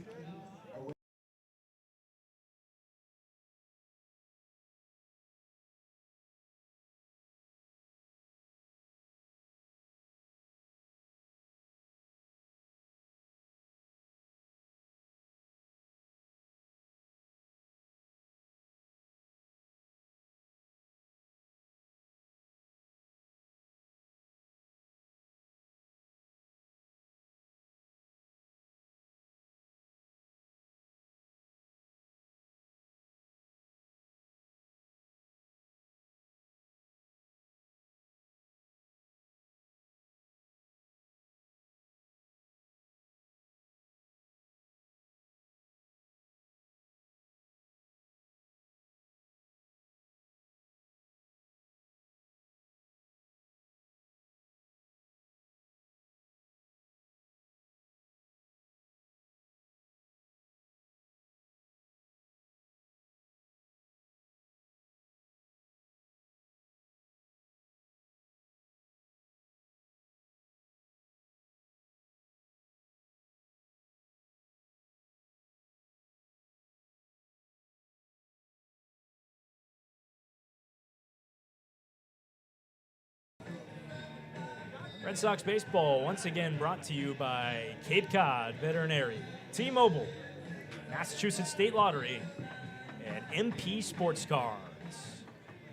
Red Sox baseball once again brought to you by Cape Cod Veterinary, T-Mobile, Massachusetts State Lottery, and MP Sports Cards.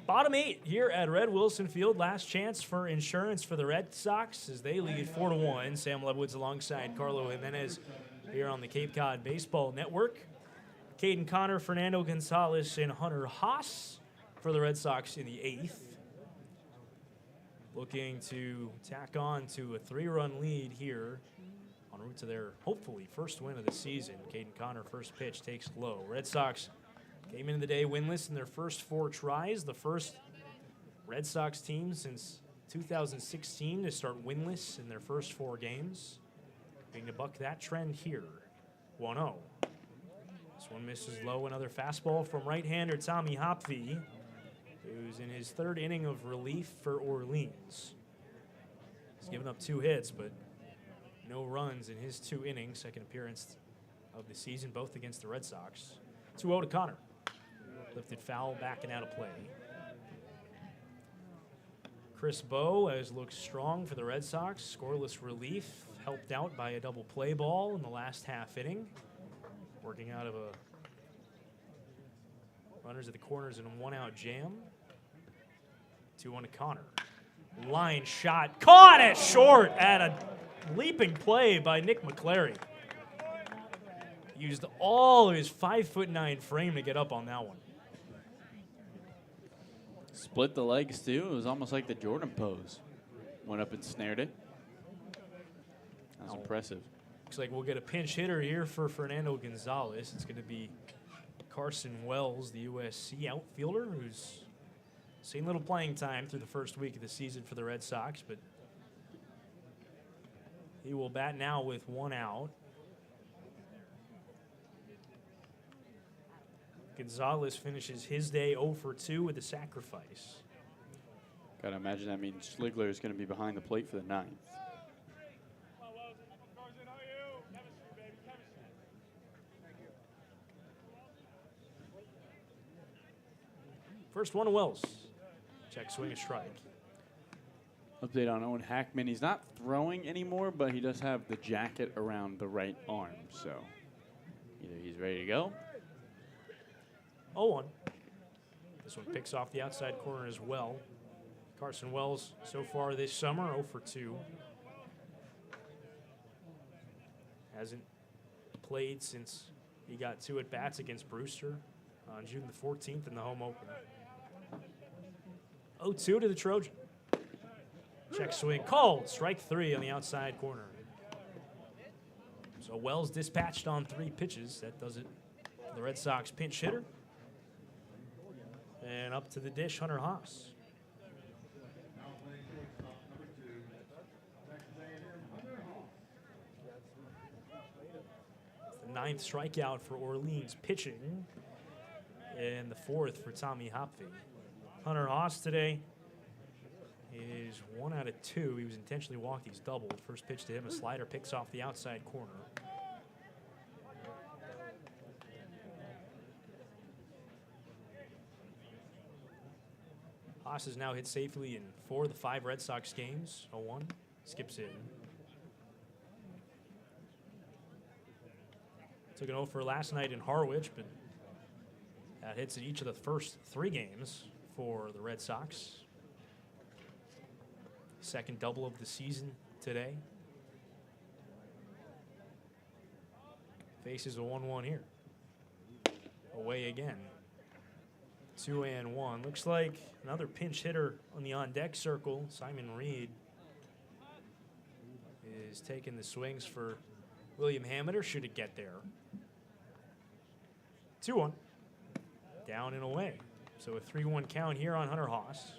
Bottom 8 here at Red Wilson Field. Last chance for insurance for the Red Sox as they lead 4-1. Sam Lebowitz alongside Carlo Jimenez here on the Cape Cod Baseball Network. Caden Connor, Fernando Gonzalez, and Hunter Haas for the Red Sox in the 8th. Looking to tack on to a 3-run lead here en route to their, hopefully, first win of the season. Caden Connor, first pitch, takes low. Red Sox came into the day winless in their first 4 tries. The first Red Sox team since 2016 to start winless in their first 4 games. Being to buck that trend here. 1-0. This one misses low. Another fastball from right-hander Tommy Hopfe, who's in his 3rd inning of relief for Orleans. He's given up 2 hits, but no runs in his 2 innings. Second appearance of the season, both against the Red Sox. 2-0 to Connor. Lifted foul, backing out of play. Chris Bowe has looked strong for the Red Sox. Scoreless relief, helped out by a double play ball in the last half inning. Working out of a runners at the corners and a 1-out jam. 2-1 to Connor. Line shot, caught it short at a leaping play by Nick McClary. Used all of his 5'9" frame to get up on that one. Split the legs, too. It was almost like the Jordan pose. Went up and snared it. That was impressive. Looks like we'll get a pinch hitter here for Fernando Gonzalez. It's going to be Carson Wells, the USC outfielder, who's seen little playing time through the first week of the season for the Red Sox, but he will bat now with 1 out. Gonzalez finishes his day 0 for 2 with a sacrifice. Gotta imagine that means Schligler is going to be behind the plate for the 9th. First one to Wells. Check swing, a strike. Update on Owen Hackman. He's not throwing anymore, but he does have the jacket around the right arm. So either he's ready to go. 0-1. This one picks off the outside corner as well. Carson Wells so far this summer 0 for 2. Hasn't played since he got 2 at-bats against Brewster on June the 14th in the home opener. 0-2 to the Trojan. Check swing, called. Strike 3 on the outside corner. So Wells dispatched on 3 pitches. That does it for the Red Sox pinch hitter. And up to the dish, Hunter Haas. The 9th strikeout for Orleans pitching. And the 4th for Tommy Hopfe. Hunter Haas today is 1 out of 2. He was intentionally walked. He's doubled. First pitch to him, a slider picks off the outside corner. Haas has now hit safely in 4 of the 5 Red Sox games. 0-1, skips in. Took an 0 for last night in Harwich, but that hits in each of the first 3 games for the Red Sox. Second double of the season today. Faces a 1-1 here. Away again. 2-1. Looks like another pinch hitter on the on-deck circle. Simon Reed is taking the swings for William Hammiter. Should it get there? 2-1. Down and away. So a 3-1 count here on Hunter Haas.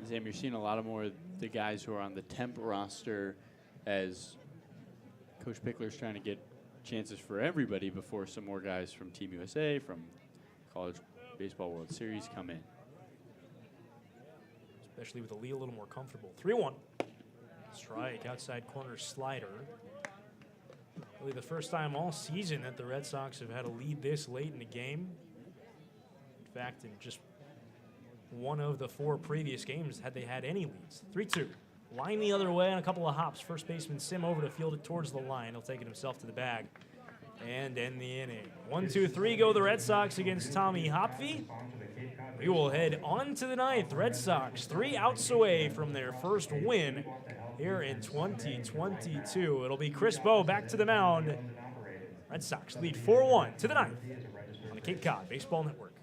Sam, you're seeing a lot of more of the guys who are on the temp roster as Coach Pickler's trying to get chances for everybody before some more guys from Team USA, from College Baseball World Series come in. Especially with the lead a little more comfortable. 3-1. Strike, outside corner slider. Really the first time all season that the Red Sox have had a lead this late in the game. In fact, in just one of the 4 previous games had they had any leads. 3-2. Line the other way on a couple of hops. First baseman Sim over to field it towards the line. He'll take it himself to the bag and end the inning. 1-2-3 go the Red Sox against Tommy Hopfe. We will head on to the 9th. Red Sox 3 outs away from their first win here in 2022. It'll be Chris Bowe back to the mound. Red Sox lead 4-1 to the 9th on the Cape Cod Baseball Network.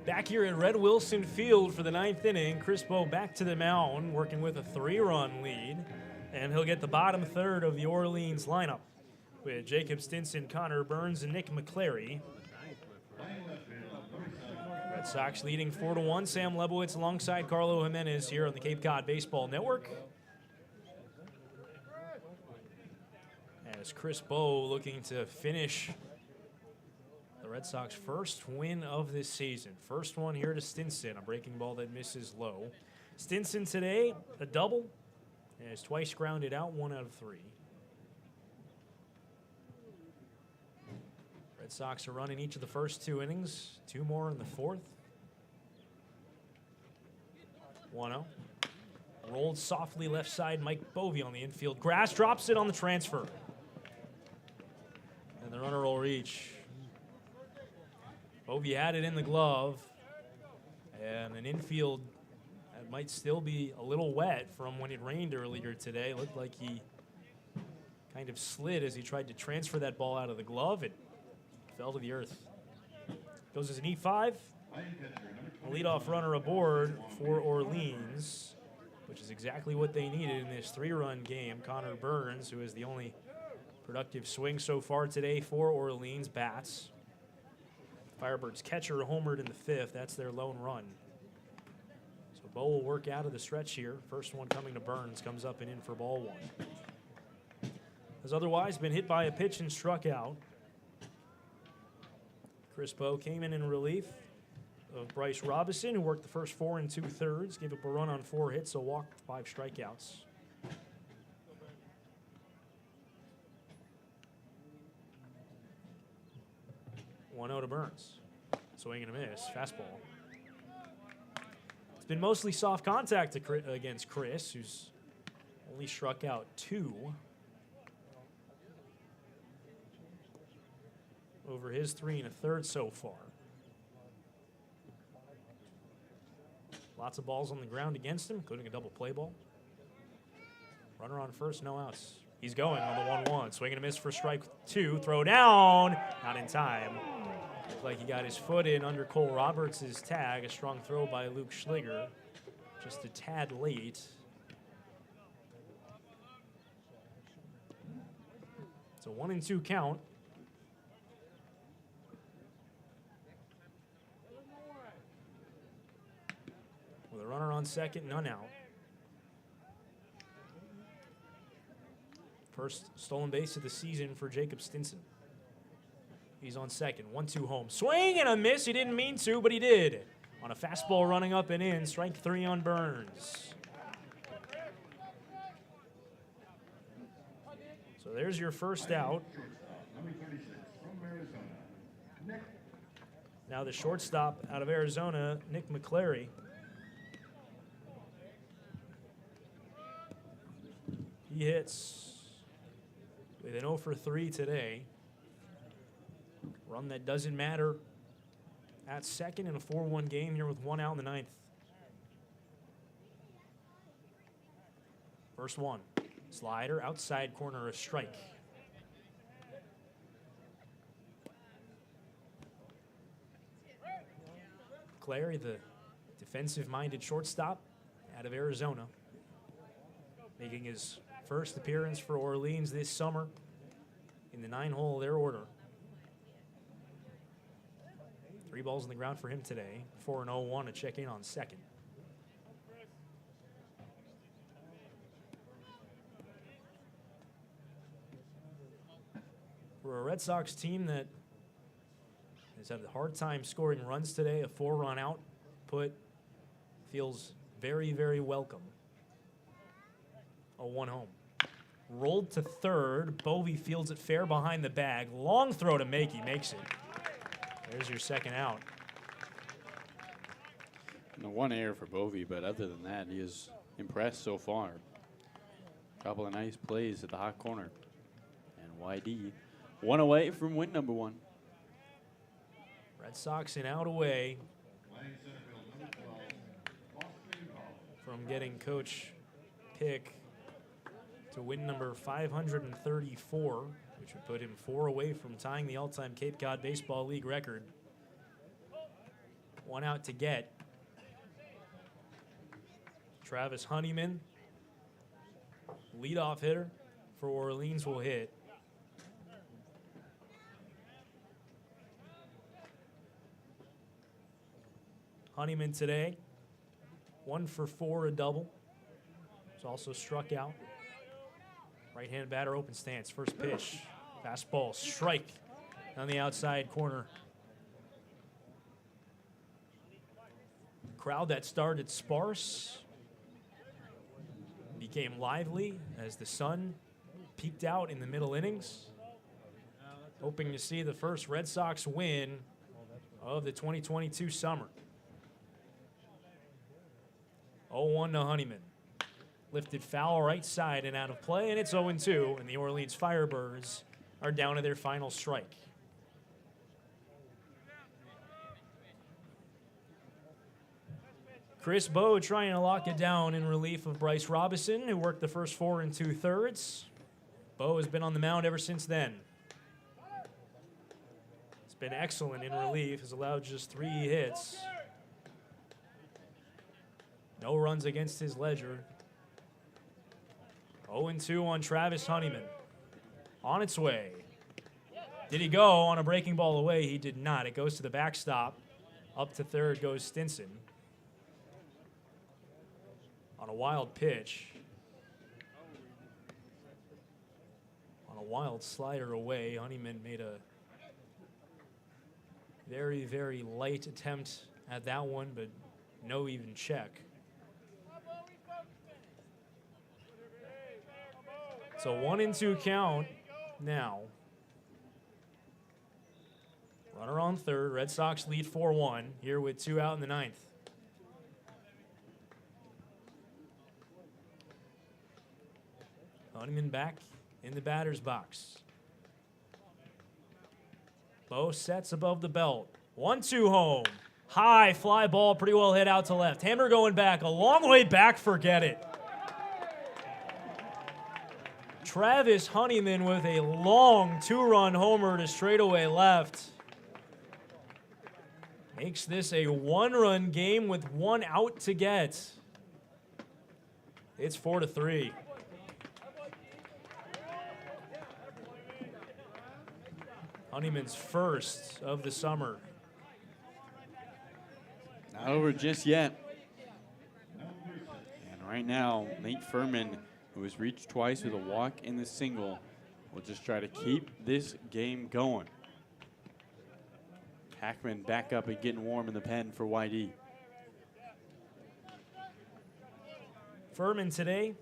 Back here at Red Wilson Field for the 9th inning, Chris Bowe back to the mound, working with a 3-run lead. And he'll get the bottom third of the Orleans lineup with Jacob Stinson, Connor Burns, and Nick McClary. Red Sox leading 4-1. Sam Lebowitz alongside Carlo Jimenez here on the Cape Cod Baseball Network. As Chris Bowe looking to finish the Red Sox first win of this season. First one here to Stinson, a breaking ball that misses low. Stinson today, a double, and has twice grounded out, 1 out of 3. Red Sox are running each of the first 2 innings, 2 more in the 4th. 1-0. Rolled softly left side, Mike Bovey on the infield. Grass drops it on the transfer. And the runner will reach. Bovey had it in the glove, and an infield that might still be a little wet from when it rained earlier today. Looked like he kind of slid as he tried to transfer that ball out of the glove. It fell to the earth. Goes as an E5. A leadoff runner aboard for Orleans, which is exactly what they needed in this 3-run game. Connor Burns, who is the only productive swing so far today for Orleans, bats. Firebirds catcher homered in the 5th. That's their lone run. So Bowe will work out of the stretch here. First one coming to Burns, comes up and in for ball 1. Has otherwise been hit by a pitch and struck out. Chris Bowe came in relief of Bryce Robinson, who worked the first 4 2/3, gave up a run on 4 hits, a walk, 5 strikeouts. One-0 to Burns. Swing and a miss. Fastball. It's been mostly soft contact against Chris, who's only struck out 2 over his 3 1/3 so far. Lots of balls on the ground against him, including a double play ball. Runner on first, no outs. He's going on the 1-1. Swing and a miss for strike 2. Throw down. Not in time. Looked like he got his foot in under Cole Roberts' tag. A strong throw by Luke Schliger. Just a tad late. It's a 1-2 count. With a runner on second, none out. First stolen base of the season for Jacob Stinson. He's on second. 1-2 home. Swing and a miss. He didn't mean to, but he did. On a fastball running up and in, strike 3 on Burns. So there's your first out. Now the shortstop out of Arizona, Nick McClary. He hits with an 0 for 3 today. Run that doesn't matter at second in a 4-1 game here with 1 out in the 9th. First one, slider, outside corner, a strike. Clary, the defensive-minded shortstop out of Arizona, making his first appearance for Orleans this summer in the 9-hole of their order. 3 balls on the ground for him today. 4-0-1 to check in on second. For a Red Sox team that has had a hard time scoring runs today, a 4-run output feels very, very welcome. A 1 home. Rolled to third. Bovee fields it fair behind the bag. Long throw to Makey, makes it. There's your second out. No 1 error for Bovee, but other than that, he is impressed so far. Couple of nice plays at the hot corner. And YD 1 away from win number 1. Red Sox an out away from getting Coach Pick to win number 534, which would put him 4 away from tying the all-time Cape Cod Baseball League record. 1 out to get. Travis Honeyman, leadoff hitter for Orleans, will hit. Honeyman today, 1 for 4, a double. He's also struck out. Right-hand batter, open stance. First pitch, fastball, strike on the outside corner. Crowd that started sparse became lively as the sun peeked out in the middle innings. Hoping to see the first Red Sox win of the 2022 summer. 0-1 to Honeyman. Lifted foul right side and out of play, and it's 0-2, and the Orleans Firebirds are down to their final strike. Chris Bowe trying to lock it down in relief of Bryce Robinson, who worked the first 4 2/3. Bowe has been on the mound ever since then. He's been excellent in relief, has allowed just 3 hits. No runs against his ledger. 0-2 on Travis Honeyman. On its way. Did he go on a breaking ball away? He did not. It goes to the backstop. Up to third goes Stinson. On a wild pitch. On a wild slider away, Honeyman made a very, very light attempt at that one, but no even check. So 1-2 count now. Runner on third. Red Sox lead 4-1 here with 2 out in the 9th. Honeyman back in the batter's box. Bowe sets above the belt. 1-2 home. High fly ball, pretty well hit out to left. Hammer going back, a long way back, forget it. Travis Honeyman with a long 2-run homer to straightaway left. Makes this a 1-run game with 1 out to get. It's 4-3. Honeyman's first of the summer. Not over just yet. And right now, Nate Furman, who has reached twice with a walk in the single, will just try to keep this game going. Hackman back up and getting warm in the pen for YD. Furman today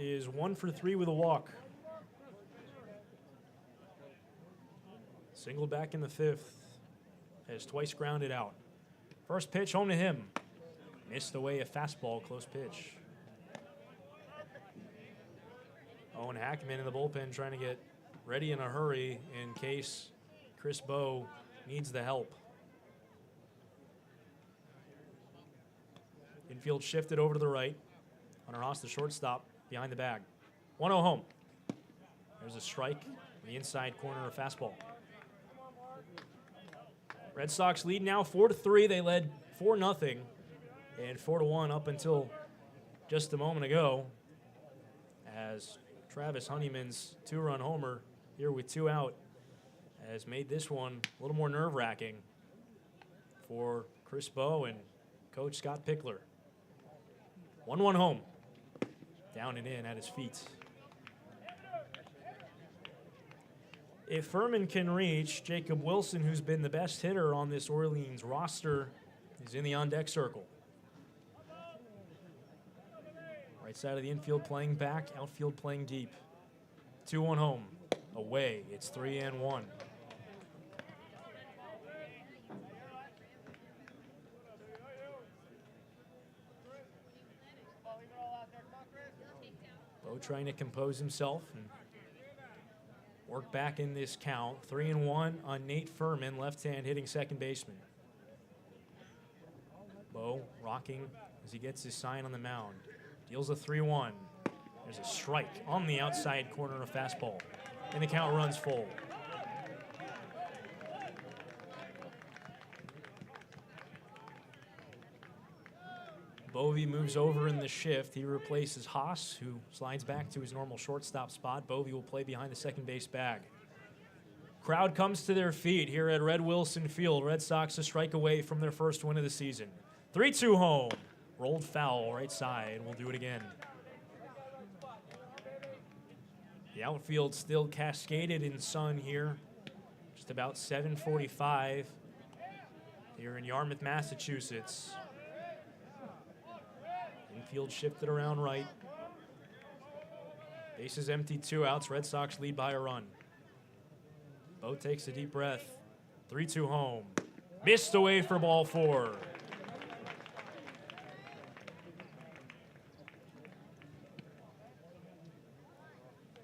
is 1 for 3 with a walk. Singled back in the 5th. Has twice grounded out. First pitch home to him. Missed away a fastball, close pitch. Owen Hackman in the bullpen trying to get ready in a hurry in case Chris Bowe needs the help. Infield shifted over to the right. Hunter Haas, the shortstop, behind the bag. 1-0 home. There's a strike in the inside corner of fastball. Red Sox lead now 4-3. They led 4-0 and 4-1 up until just a moment ago, as Travis Honeyman's 2-run homer here with 2 out has made this one a little more nerve-wracking for Chris Bowe and Coach Scott Pickler. 1-1 home. Down and in at his feet. If Furman can reach, Jacob Wilson, who's been the best hitter on this Orleans roster, is in the on-deck circle. Right side of the infield playing back, outfield playing deep. 2-1 home. Away, it's 3-1. Bowe trying to compose himself and work back in this count. 3-1 on Nate Furman, left-hand hitting second baseman. Bowe rocking as he gets his sign on the mound. Deals a 3-1. There's a strike on the outside corner of fastball. And the count runs full. Bovee moves over in the shift. He replaces Haas, who slides back to his normal shortstop spot. Bovee will play behind the second base bag. Crowd comes to their feet here at Red Wilson Field. Red Sox a strike away from their first win of the season. 3-2 home. Rolled foul right side. We'll do it again. The outfield still cascaded in sun here. Just about 7:45 here in Yarmouth, Massachusetts. Infield shifted around right. Bases empty, 2 outs. Red Sox lead by a run. Bowe takes a deep breath. 3-2 home. Missed away for ball 4.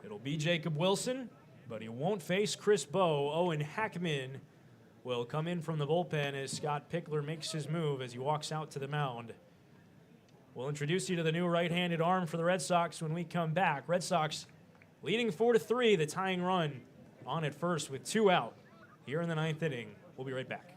It'll be Jacob Wilson, but he won't face Chris Bowe. Owen Hackman will come in from the bullpen as Scott Pickler makes his move as he walks out to the mound. We'll introduce you to the new right-handed arm for the Red Sox when we come back. Red Sox leading 4-3, the tying run on at first with 2 out here in the 9th inning. We'll be right back.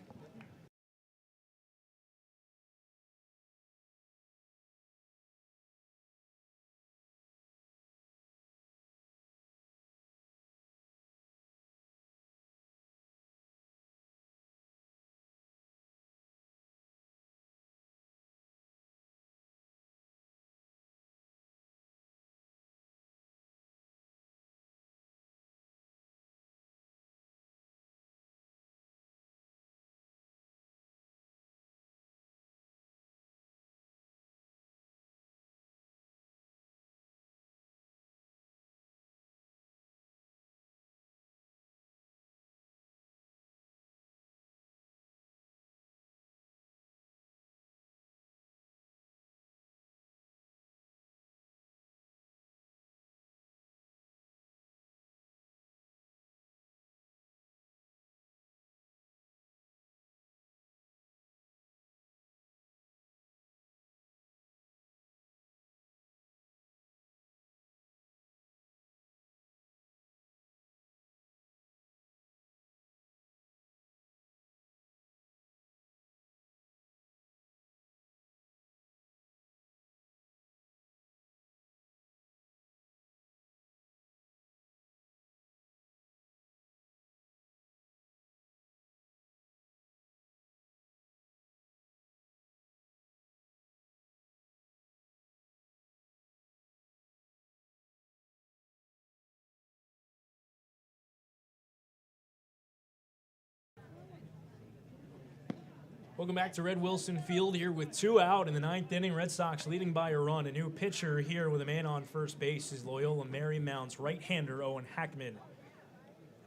Welcome back to Red Wilson Field here with 2 out in the 9th inning. Red Sox leading by a run. A new pitcher here with a man on first base is Loyola Marymount's right-hander Owen Hackman.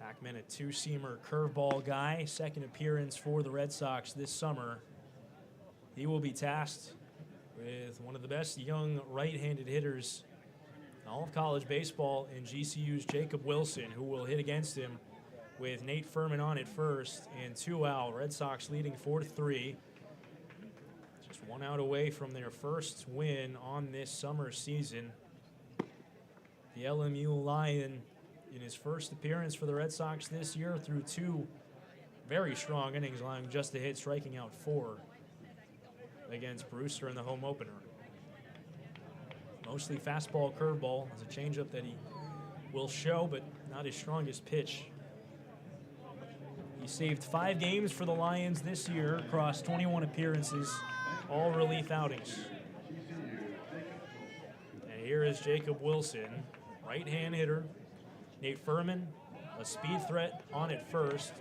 Hackman, a two-seamer curveball guy, second appearance for the Red Sox this summer. He will be tasked with one of the best young right-handed hitters in all of college baseball in GCU's Jacob Wilson, who will hit against him with Nate Furman on at first and 2 out. Red Sox leading 4-3. Just 1 out away from their first win on this summer season. The LMU Lion, in his first appearance for the Red Sox this year, threw 2 very strong innings, allowing just a hit, striking out 4 against Brewster in the home opener. Mostly fastball, curveball. There's a changeup that he will show, but not his strongest pitch. He saved 5 games for the Lions this year across 21 appearances, all relief outings. And here is Jacob Wilson, right-hand hitter. Nate Furman, a speed threat on at first.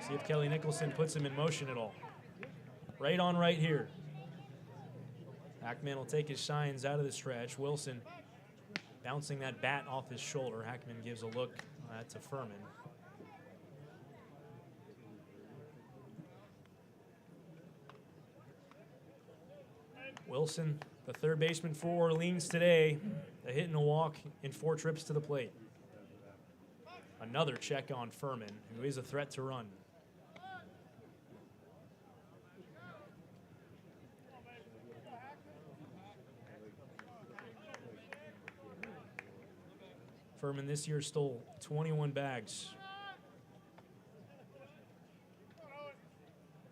See if Kelly Nicholson puts him in motion at all. Right on right here. Hackman will take his shines out of the stretch. Wilson bouncing that bat off his shoulder. Hackman gives a look to Furman. Wilson, the third baseman for Orleans today, a hit and a walk in 4 trips to the plate. Another check on Furman, who is a threat to run. Furman this year stole 21 bags.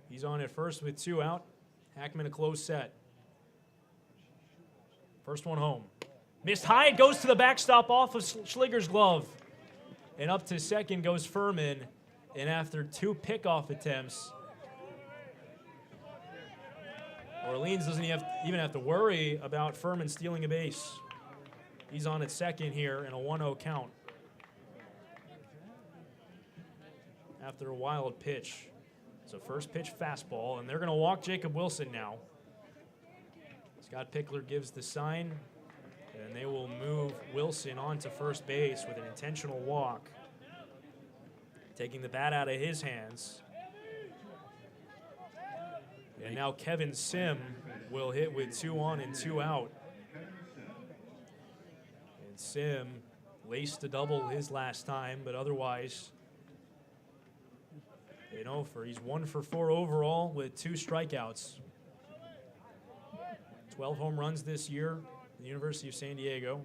He's on at first with 2 out. Hackman a close set. First one home. Missed high, it goes to the backstop off of Schliger's glove. And up to second goes Furman. And after 2 pickoff attempts, Orleans doesn't even have to worry about Furman stealing a base. He's on at second here in a 1-0 count. After a wild pitch. It's a first pitch fastball, and they're going to walk Jacob Wilson now. Scott Pickler gives the sign, and they will move Wilson onto first base with an intentional walk, taking the bat out of his hands. And now Kevin Sim will hit with 2 on and 2 out. And Sim laced a double his last time, but otherwise, he's 1 for 4 overall with 2 strikeouts. 12 home runs this year at the University of San Diego.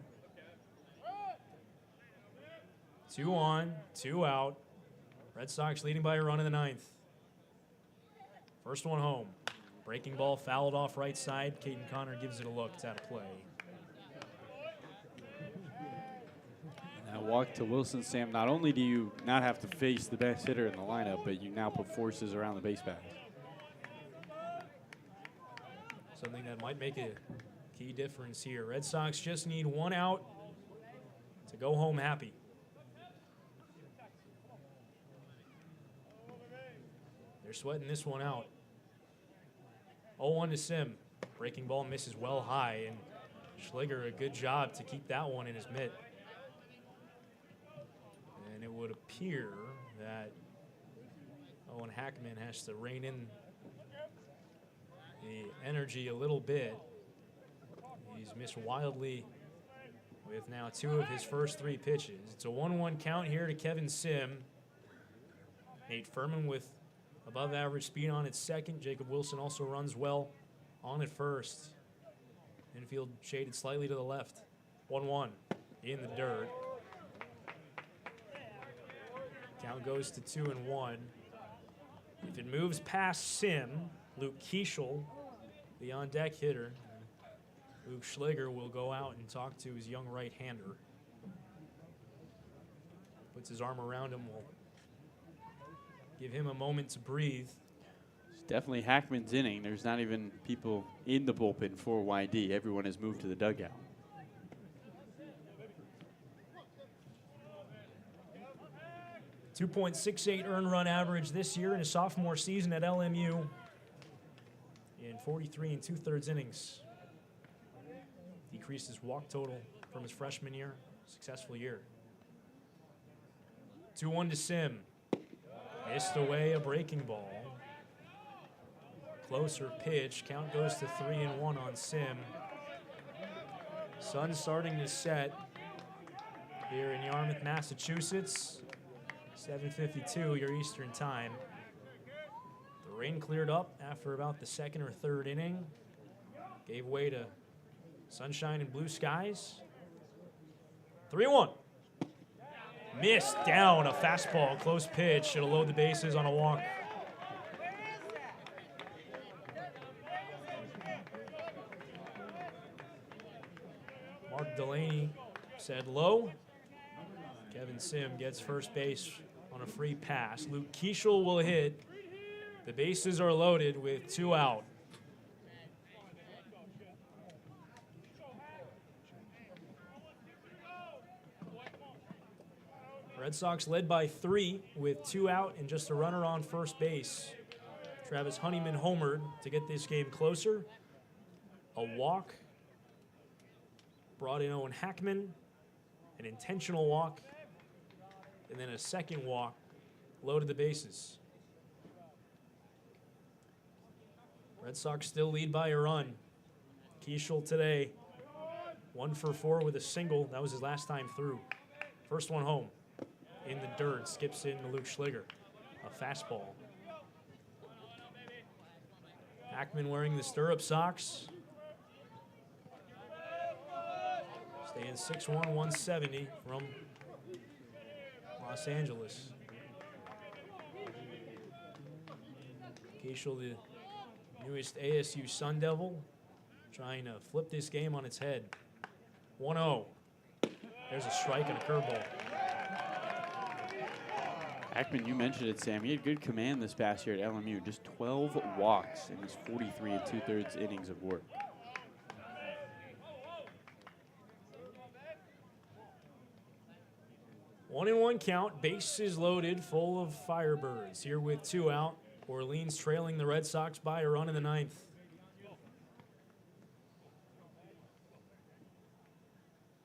2 on, 2 out. Red Sox leading by a run in the 9th. First one home. Breaking ball fouled off right side. Caden Connor gives it a look. It's out of play. That walk to Wilson, Sam, not only do you not have to face the best hitter in the lineup, but you now put forces around the base paths. Something that might make a key difference here. Red Sox just need 1 out to go home happy. They're sweating this one out. 0-1 to Sim. Breaking ball misses well high, and Schliger a good job to keep that one in his mitt. And it would appear that Owen Hackman has to rein in the energy a little bit. He's missed wildly with now 2 of his first 3 pitches. It's a 1-1 count here to Kevin Sim. Nate Furman with above average speed on at second. Jacob Wilson also runs well on at first. Infield shaded slightly to the left. 1-1 in the dirt. Count goes to 2-1. If it moves past Sim, Luke Keischel, the on-deck hitter, Luke Schliger will go out and talk to his young right-hander. Puts his arm around him, will give him a moment to breathe. It's definitely Hackman's inning. There's not even people in the bullpen for YD. Everyone has moved to the dugout. .68 earned run average this year in his sophomore season at LMU. in 43 2/3 innings. Decreased his walk total from his freshman year. Successful year. 2-1 to Sim. Missed away a breaking ball. Closer pitch. Count goes to 3-1 on Sim. Sun starting to set here in Yarmouth, Massachusetts. 7:52 your Eastern time. The rain cleared up after about the second or third inning. Gave way to sunshine and blue skies. 3-1. Missed down a fastball, close pitch. It'll load the bases on a walk. Mark Delaney said low. Kevin Sim gets first base on a free pass. Luke Keischel will hit. The bases are loaded with 2 out. Red Sox led by 3 with 2 out and just a runner on first base. Travis Honeyman homered to get this game closer. A walk brought in Owen Hackman, an intentional walk, and then a second walk loaded the bases. Red Sox still lead by a run. Keischel today, 1 for 4 with a single. That was his last time through. First one home. In the dirt, skips in to Luke Schliger. A fastball. Hackman wearing the stirrup socks. Staying 6'1", 170 from Los Angeles. Keischel, the newest ASU Sun Devil, trying to flip this game on its head. 1-0. There's a strike and a curveball. Hackman, you mentioned it, Sam. He had good command this past year at LMU. Just 12 walks in his 43 2/3 innings of work. One and one count, bases loaded, full of Firebirds. Here with 2 out, Orleans trailing the Red Sox by a run in the 9th.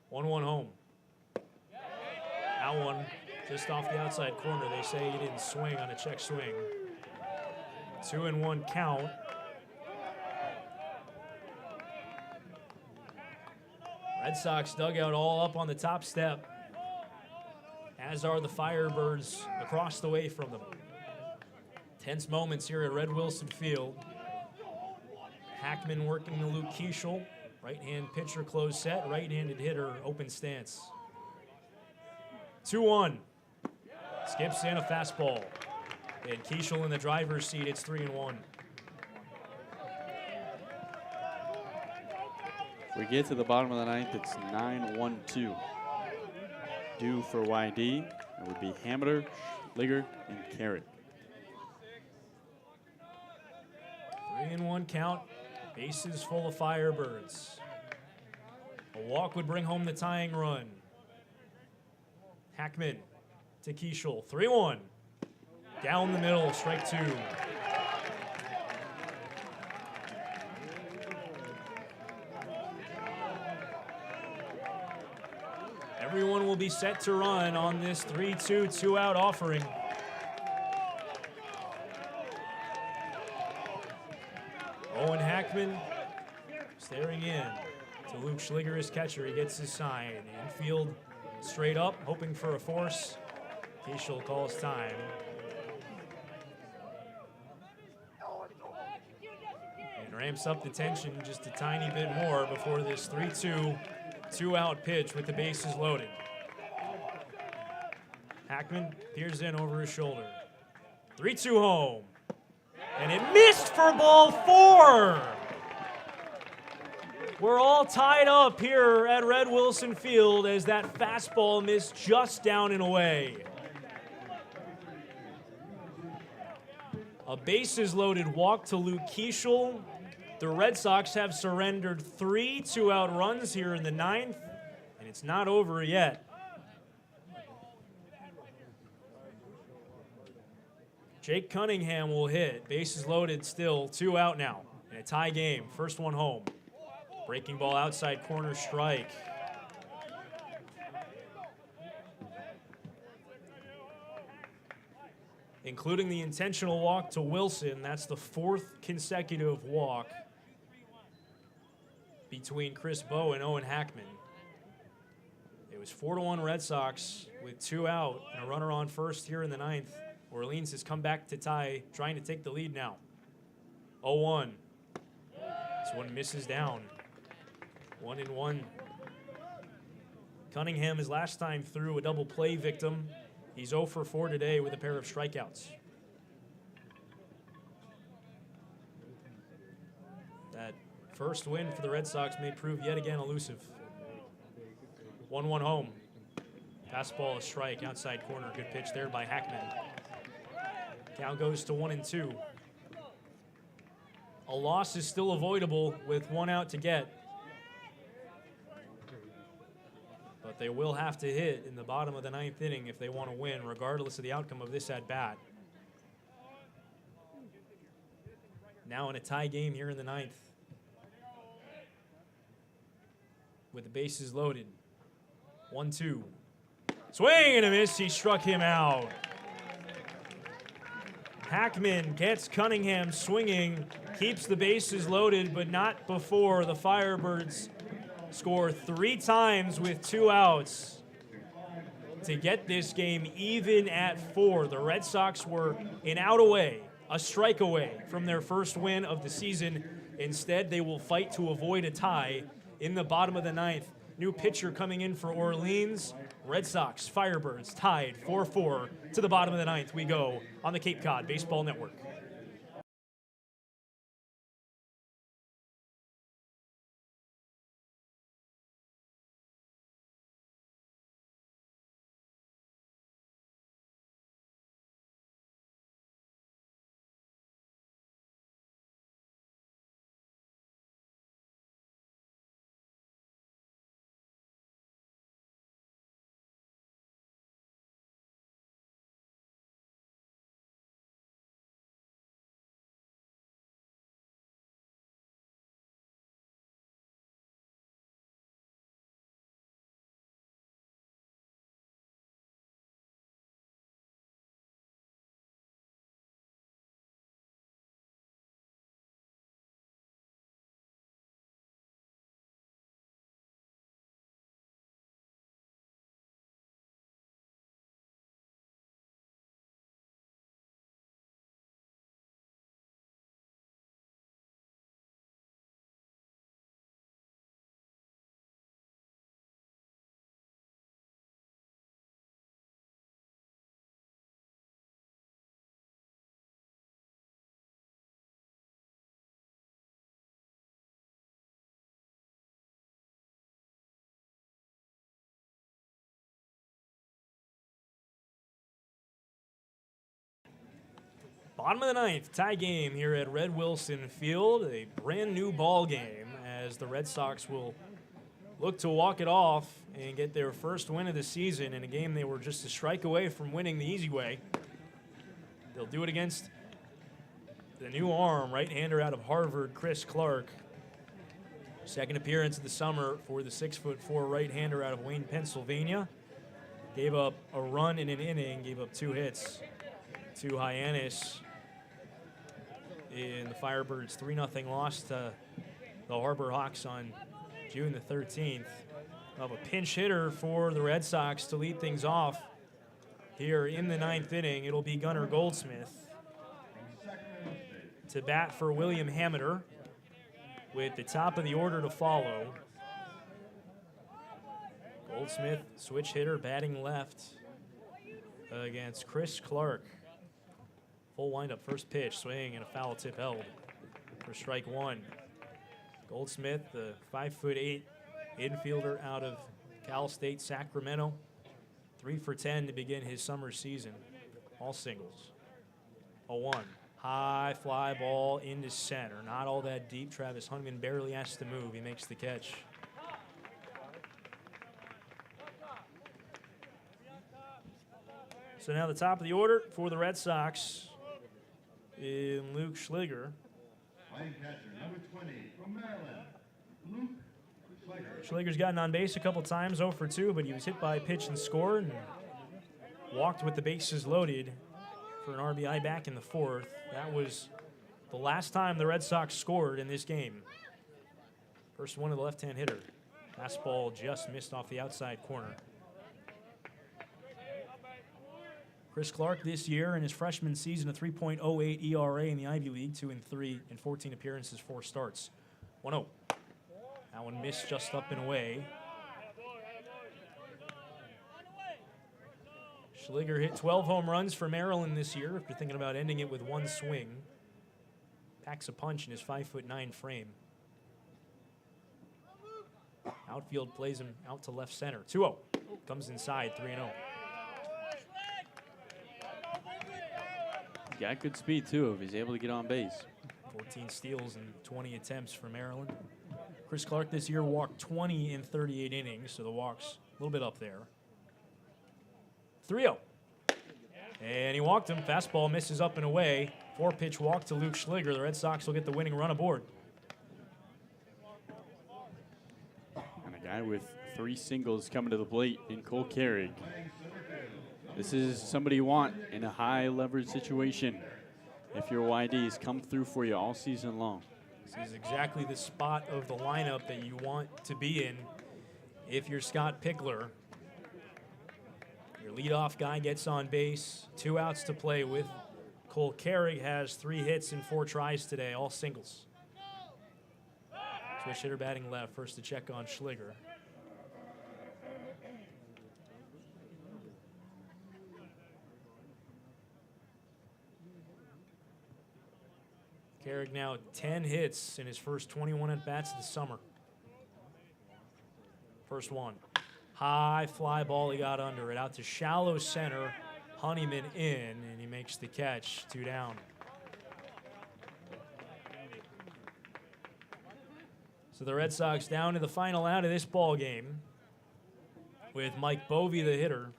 One home. That one just off the outside corner. They say he didn't swing on a check swing. 2-1 count. Red Sox dugout all up on the top step, as are the Firebirds across the way from them. Tense moments here at Red Wilson Field. Hackman working to Luke Keischel. Right-hand pitcher closed set, right-handed hitter open stance. 2-1. Skips in a fastball. And Keischel in the driver's seat, it's 3-1. We get to the bottom of the 9th, it's 9-1-2. Due for YD, it would be Hammer, Schliger, and Carrick. 3-1 count, bases full of Firebirds. A walk would bring home the tying run. Hackman to Keischel, 3-1. Down the middle, strike 2. Everyone will be set to run on this 3-2, 2-out offering. Owen Hackman staring in to Luke Schliger, his catcher. He gets his sign. Infield straight up, hoping for a force. Keischel calls time. And ramps up the tension just a tiny bit more before this 3-2, 2-out pitch with the bases loaded. Hackman peers in over his shoulder. 3-2 home. And it missed for ball 4. We're all tied up here at Red Wilson Field as that fastball missed just down and away. A bases loaded walk to Luke Keischel. The Red Sox have surrendered 3 2-out runs here in the 9th, and it's not over yet. Jake Cunningham will hit. Bases loaded still, 2 out now. a tie game. First one home. Breaking ball outside corner strike. Including the intentional walk to Wilson. That's the 4th consecutive walk between Chris Bowe and Owen Hackman. It was 4-1 Red Sox with 2 out and a runner on first here in the 9th. Orleans has come back to tie, trying to take the lead now. 0-1. This one misses down. 1-1. Cunningham, his last time through, a double play victim. He's 0 for 4 today with a pair of strikeouts. That first win for the Red Sox may prove yet again elusive. 1-1 home. Fastball, a strike, outside corner. Good pitch there by Hackman. Count goes to 1-2. A loss is still avoidable with 1 out to get. But they will have to hit in the bottom of the 9th inning if they want to win, regardless of the outcome of this at-bat. Now in a tie game here in the 9th. With the bases loaded. 1-2. Swing and a miss. He struck him out. Hackman gets Cunningham swinging, keeps the bases loaded, but not before the Firebirds score 3 times with 2 outs to get this game even at 4. The Red Sox were an out away, a strike away from their first win of the season. Instead, they will fight to avoid a tie in the bottom of the 9th. New pitcher coming in for Orleans. Red Sox, Firebirds tied 4-4 to the bottom of the 9th. We go on the Cape Cod Baseball Network. Bottom of the 9th, tie game here at Red Wilson Field. A brand new ball game as the Red Sox will look to walk it off and get their first win of the season in a game they were just a strike away from winning the easy way. They'll do it against the new arm, right-hander out of Harvard, Chris Clark. Second appearance of the summer for the 6'4" right-hander out of Wayne, Pennsylvania. Gave up a run in an inning, gave up 2 hits to Hyannis in the Firebirds' 3-0 loss to the Harbor Hawks on June the 13th. Of a pinch hitter for the Red Sox to lead things off here in the 9th inning. It'll be Gunnar Goldsmith to bat for William Hameter with the top of the order to follow. Goldsmith, switch hitter, batting left against Chris Clark. Full windup, first pitch, swing, and a foul tip held for strike 1. Goldsmith, the 5'8" infielder out of Cal State Sacramento. 3 for 10 to begin his summer season. All singles. 0-1. High fly ball into center. Not all that deep. Travis Hunman barely has to move. He makes the catch. So now the top of the order for the Red Sox in Luke Schliger. Line catcher, number 20, from Maryland, Luke Schleicher. Schleger's gotten on base a couple times, 0 for 2, but he was hit by a pitch and scored and walked with the bases loaded for an RBI back in the 4th. That was the last time the Red Sox scored in this game. First one of the left-hand hitter. Fastball just missed off the outside corner. Chris Clark this year in his freshman season, a 3.08 ERA in the Ivy League, 2-3 in 14 appearances, 4 starts. 1-0. That one missed just up and away. Schliger hit 12 home runs for Maryland this year. If you're thinking about ending it with one swing, packs a punch in his 5'9" frame. Outfield plays him out to left center. 2-0. Comes inside, 3-0. He's got good speed, too, if he's able to get on base. 14 steals and 20 attempts for Maryland. Chris Clark this year walked 20 in 38 innings, so the walk's a little bit up there. 3-0. And he walked him. Fastball misses up and away. 4-pitch walk to Luke Schliger. The Red Sox will get the winning run aboard. And a guy with 3 singles coming to the plate in Cole Carrig. This is somebody you want in a high leverage situation. If your YDs come through for you all season long. This is exactly the spot of the lineup that you want to be in if you're Scott Pickler. Your leadoff guy gets on base, 2 outs to play with. Cole Carrig has 3 hits and 4 tries today, all singles. Switch hitter batting left, first to check on Schliger. Carrig now 10 hits in his first 21 at-bats of the summer. First one. High fly ball, he got under it. Out to shallow center. Honeyman in, and he makes the catch. 2 down. So the Red Sox down to the final out of this ball game with Mike Bovey, the hitter.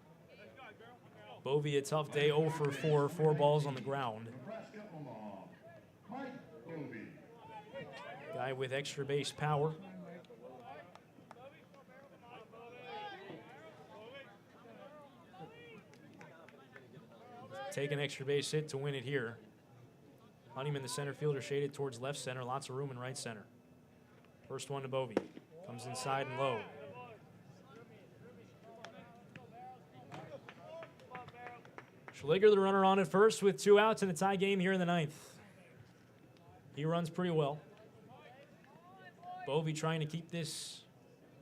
Bovey, a tough day, 0 for 4, 4 balls on the ground. Guy with extra base power. Take an extra base hit to win it here. Honeyman, the center fielder, shaded towards left center. Lots of room in right center. First one to Bovey. Comes inside and low. Schliger, the runner on at first with 2 outs in a tie game here in the 9th. He runs pretty well. Bovey trying to keep this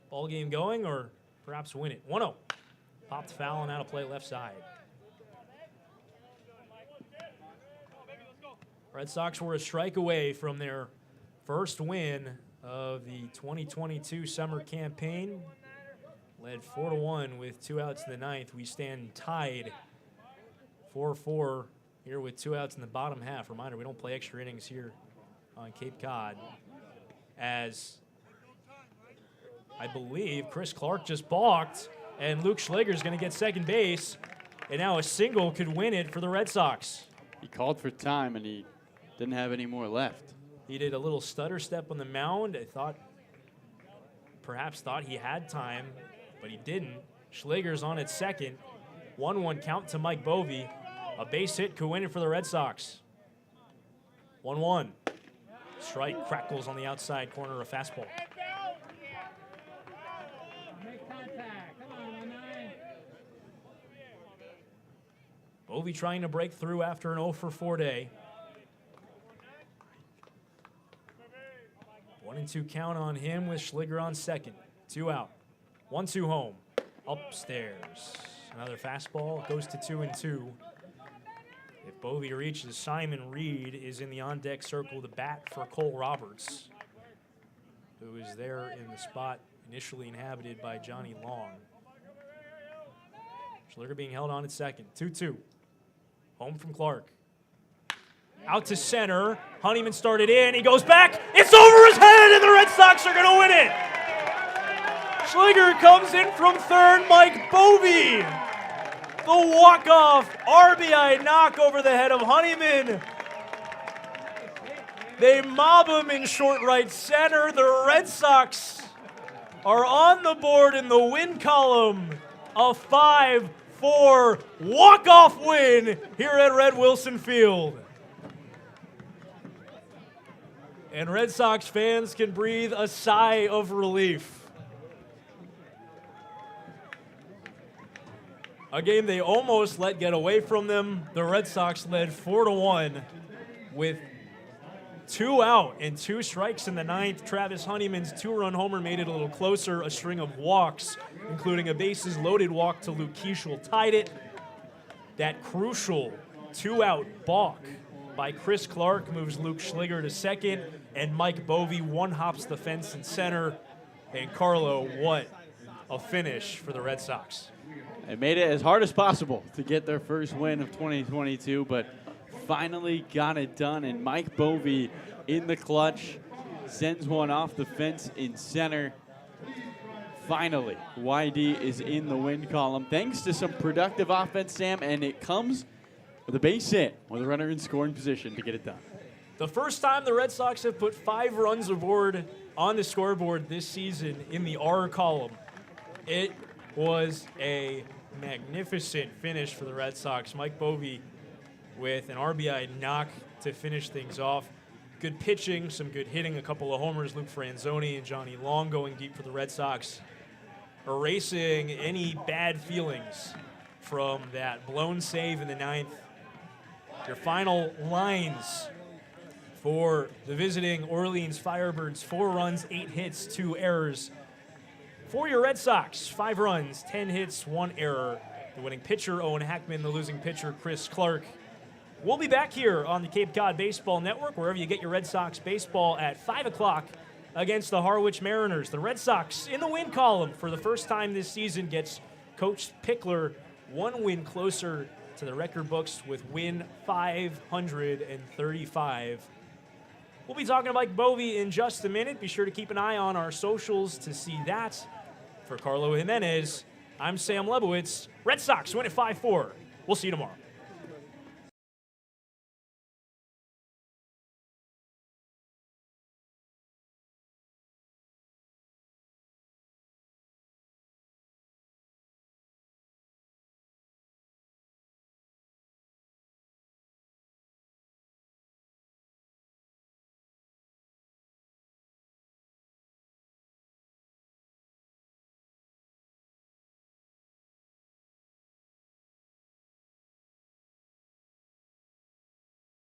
ball game going or perhaps win it. 1-0. Popped foul and out of play left side. Red Sox were a strike away from their first win of the 2022 summer campaign. Led 4-1 with 2 outs in the 9th. We stand tied 4-4 here with 2 outs in the bottom half. Reminder, we don't play extra innings here on Cape Cod, as I believe Chris Clark just balked, and Luke Schliger is going to get second base, and now a single could win it for the Red Sox. He called for time, and he didn't have any more left. He did a little stutter step on the mound. I perhaps thought he had time, but he didn't. Schliger's on at second. 1-1 count to Mike Bovey. A base hit could win it for the Red Sox. 1-1. Strike crackles on the outside corner of fastball. Bovey trying to break through after an 0 for 4 day. 1-2 count on him with Schliger on second. 2 out. 1-2 home. Upstairs. Another fastball goes to 2-2. If Bovey reaches, Simon Reed is in the on-deck circle to bat for Cole Roberts, who is there in the spot initially inhabited by Johnny Long. Schliger being held on at second. 2-2. Home from Clark. Out to center. Honeyman started in. He goes back. It's over his head, and the Red Sox are going to win it. Schliger comes in from third. Mike Bovey. The walk-off RBI knock over the head of Honeyman. They mob him in short right center. The Red Sox are on the board in the win column. A 5-4 walk-off win here at Red Wilson Field. And Red Sox fans can breathe a sigh of relief. A game they almost let get away from them. The Red Sox led 4-1 with 2 out and 2 strikes in the ninth. Travis Honeyman's 2-run homer made it a little closer. A string of walks, including a bases-loaded walk to Luke Keeschel, tied it. That crucial 2-out balk by Chris Clark moves Luke Schliger to second, and Mike Bovey one-hops the fence in center. And Carlo, what a finish for the Red Sox. They made it as hard as possible to get their first win of 2022, but finally got it done. And Mike Bovey in the clutch sends one off the fence in center. Finally, YD is in the win column thanks to some productive offense, Sam, and it comes with a base hit with a runner in scoring position to get it done. The first time the Red Sox have put 5 runs aboard on the scoreboard this season in the R column. It was a magnificent finish for the Red Sox. Mike Bovey with an RBI knock to finish things off. Good pitching, some good hitting, a couple of homers. Luke Franzoni and Johnny Long going deep for the Red Sox, erasing any bad feelings from that blown save in the ninth. Your final lines for the visiting Orleans Firebirds: 4 runs, 8 hits, 2 errors. For your Red Sox, 5 runs, 10 hits, 1 error. The winning pitcher, Owen Hackman. The losing pitcher, Chris Clark. We'll be back here on the Cape Cod Baseball Network, wherever you get your Red Sox baseball, at 5 o'clock against the Harwich Mariners. The Red Sox in the win column for the first time this season gets Coach Pickler 1 win closer to the record books with win 535. We'll be talking to Mike Bovey in just a minute. Be sure to keep an eye on our socials to see that. For Carlo Jimenez, I'm Sam Lebowitz. Red Sox win at 5-4. We'll see you tomorrow.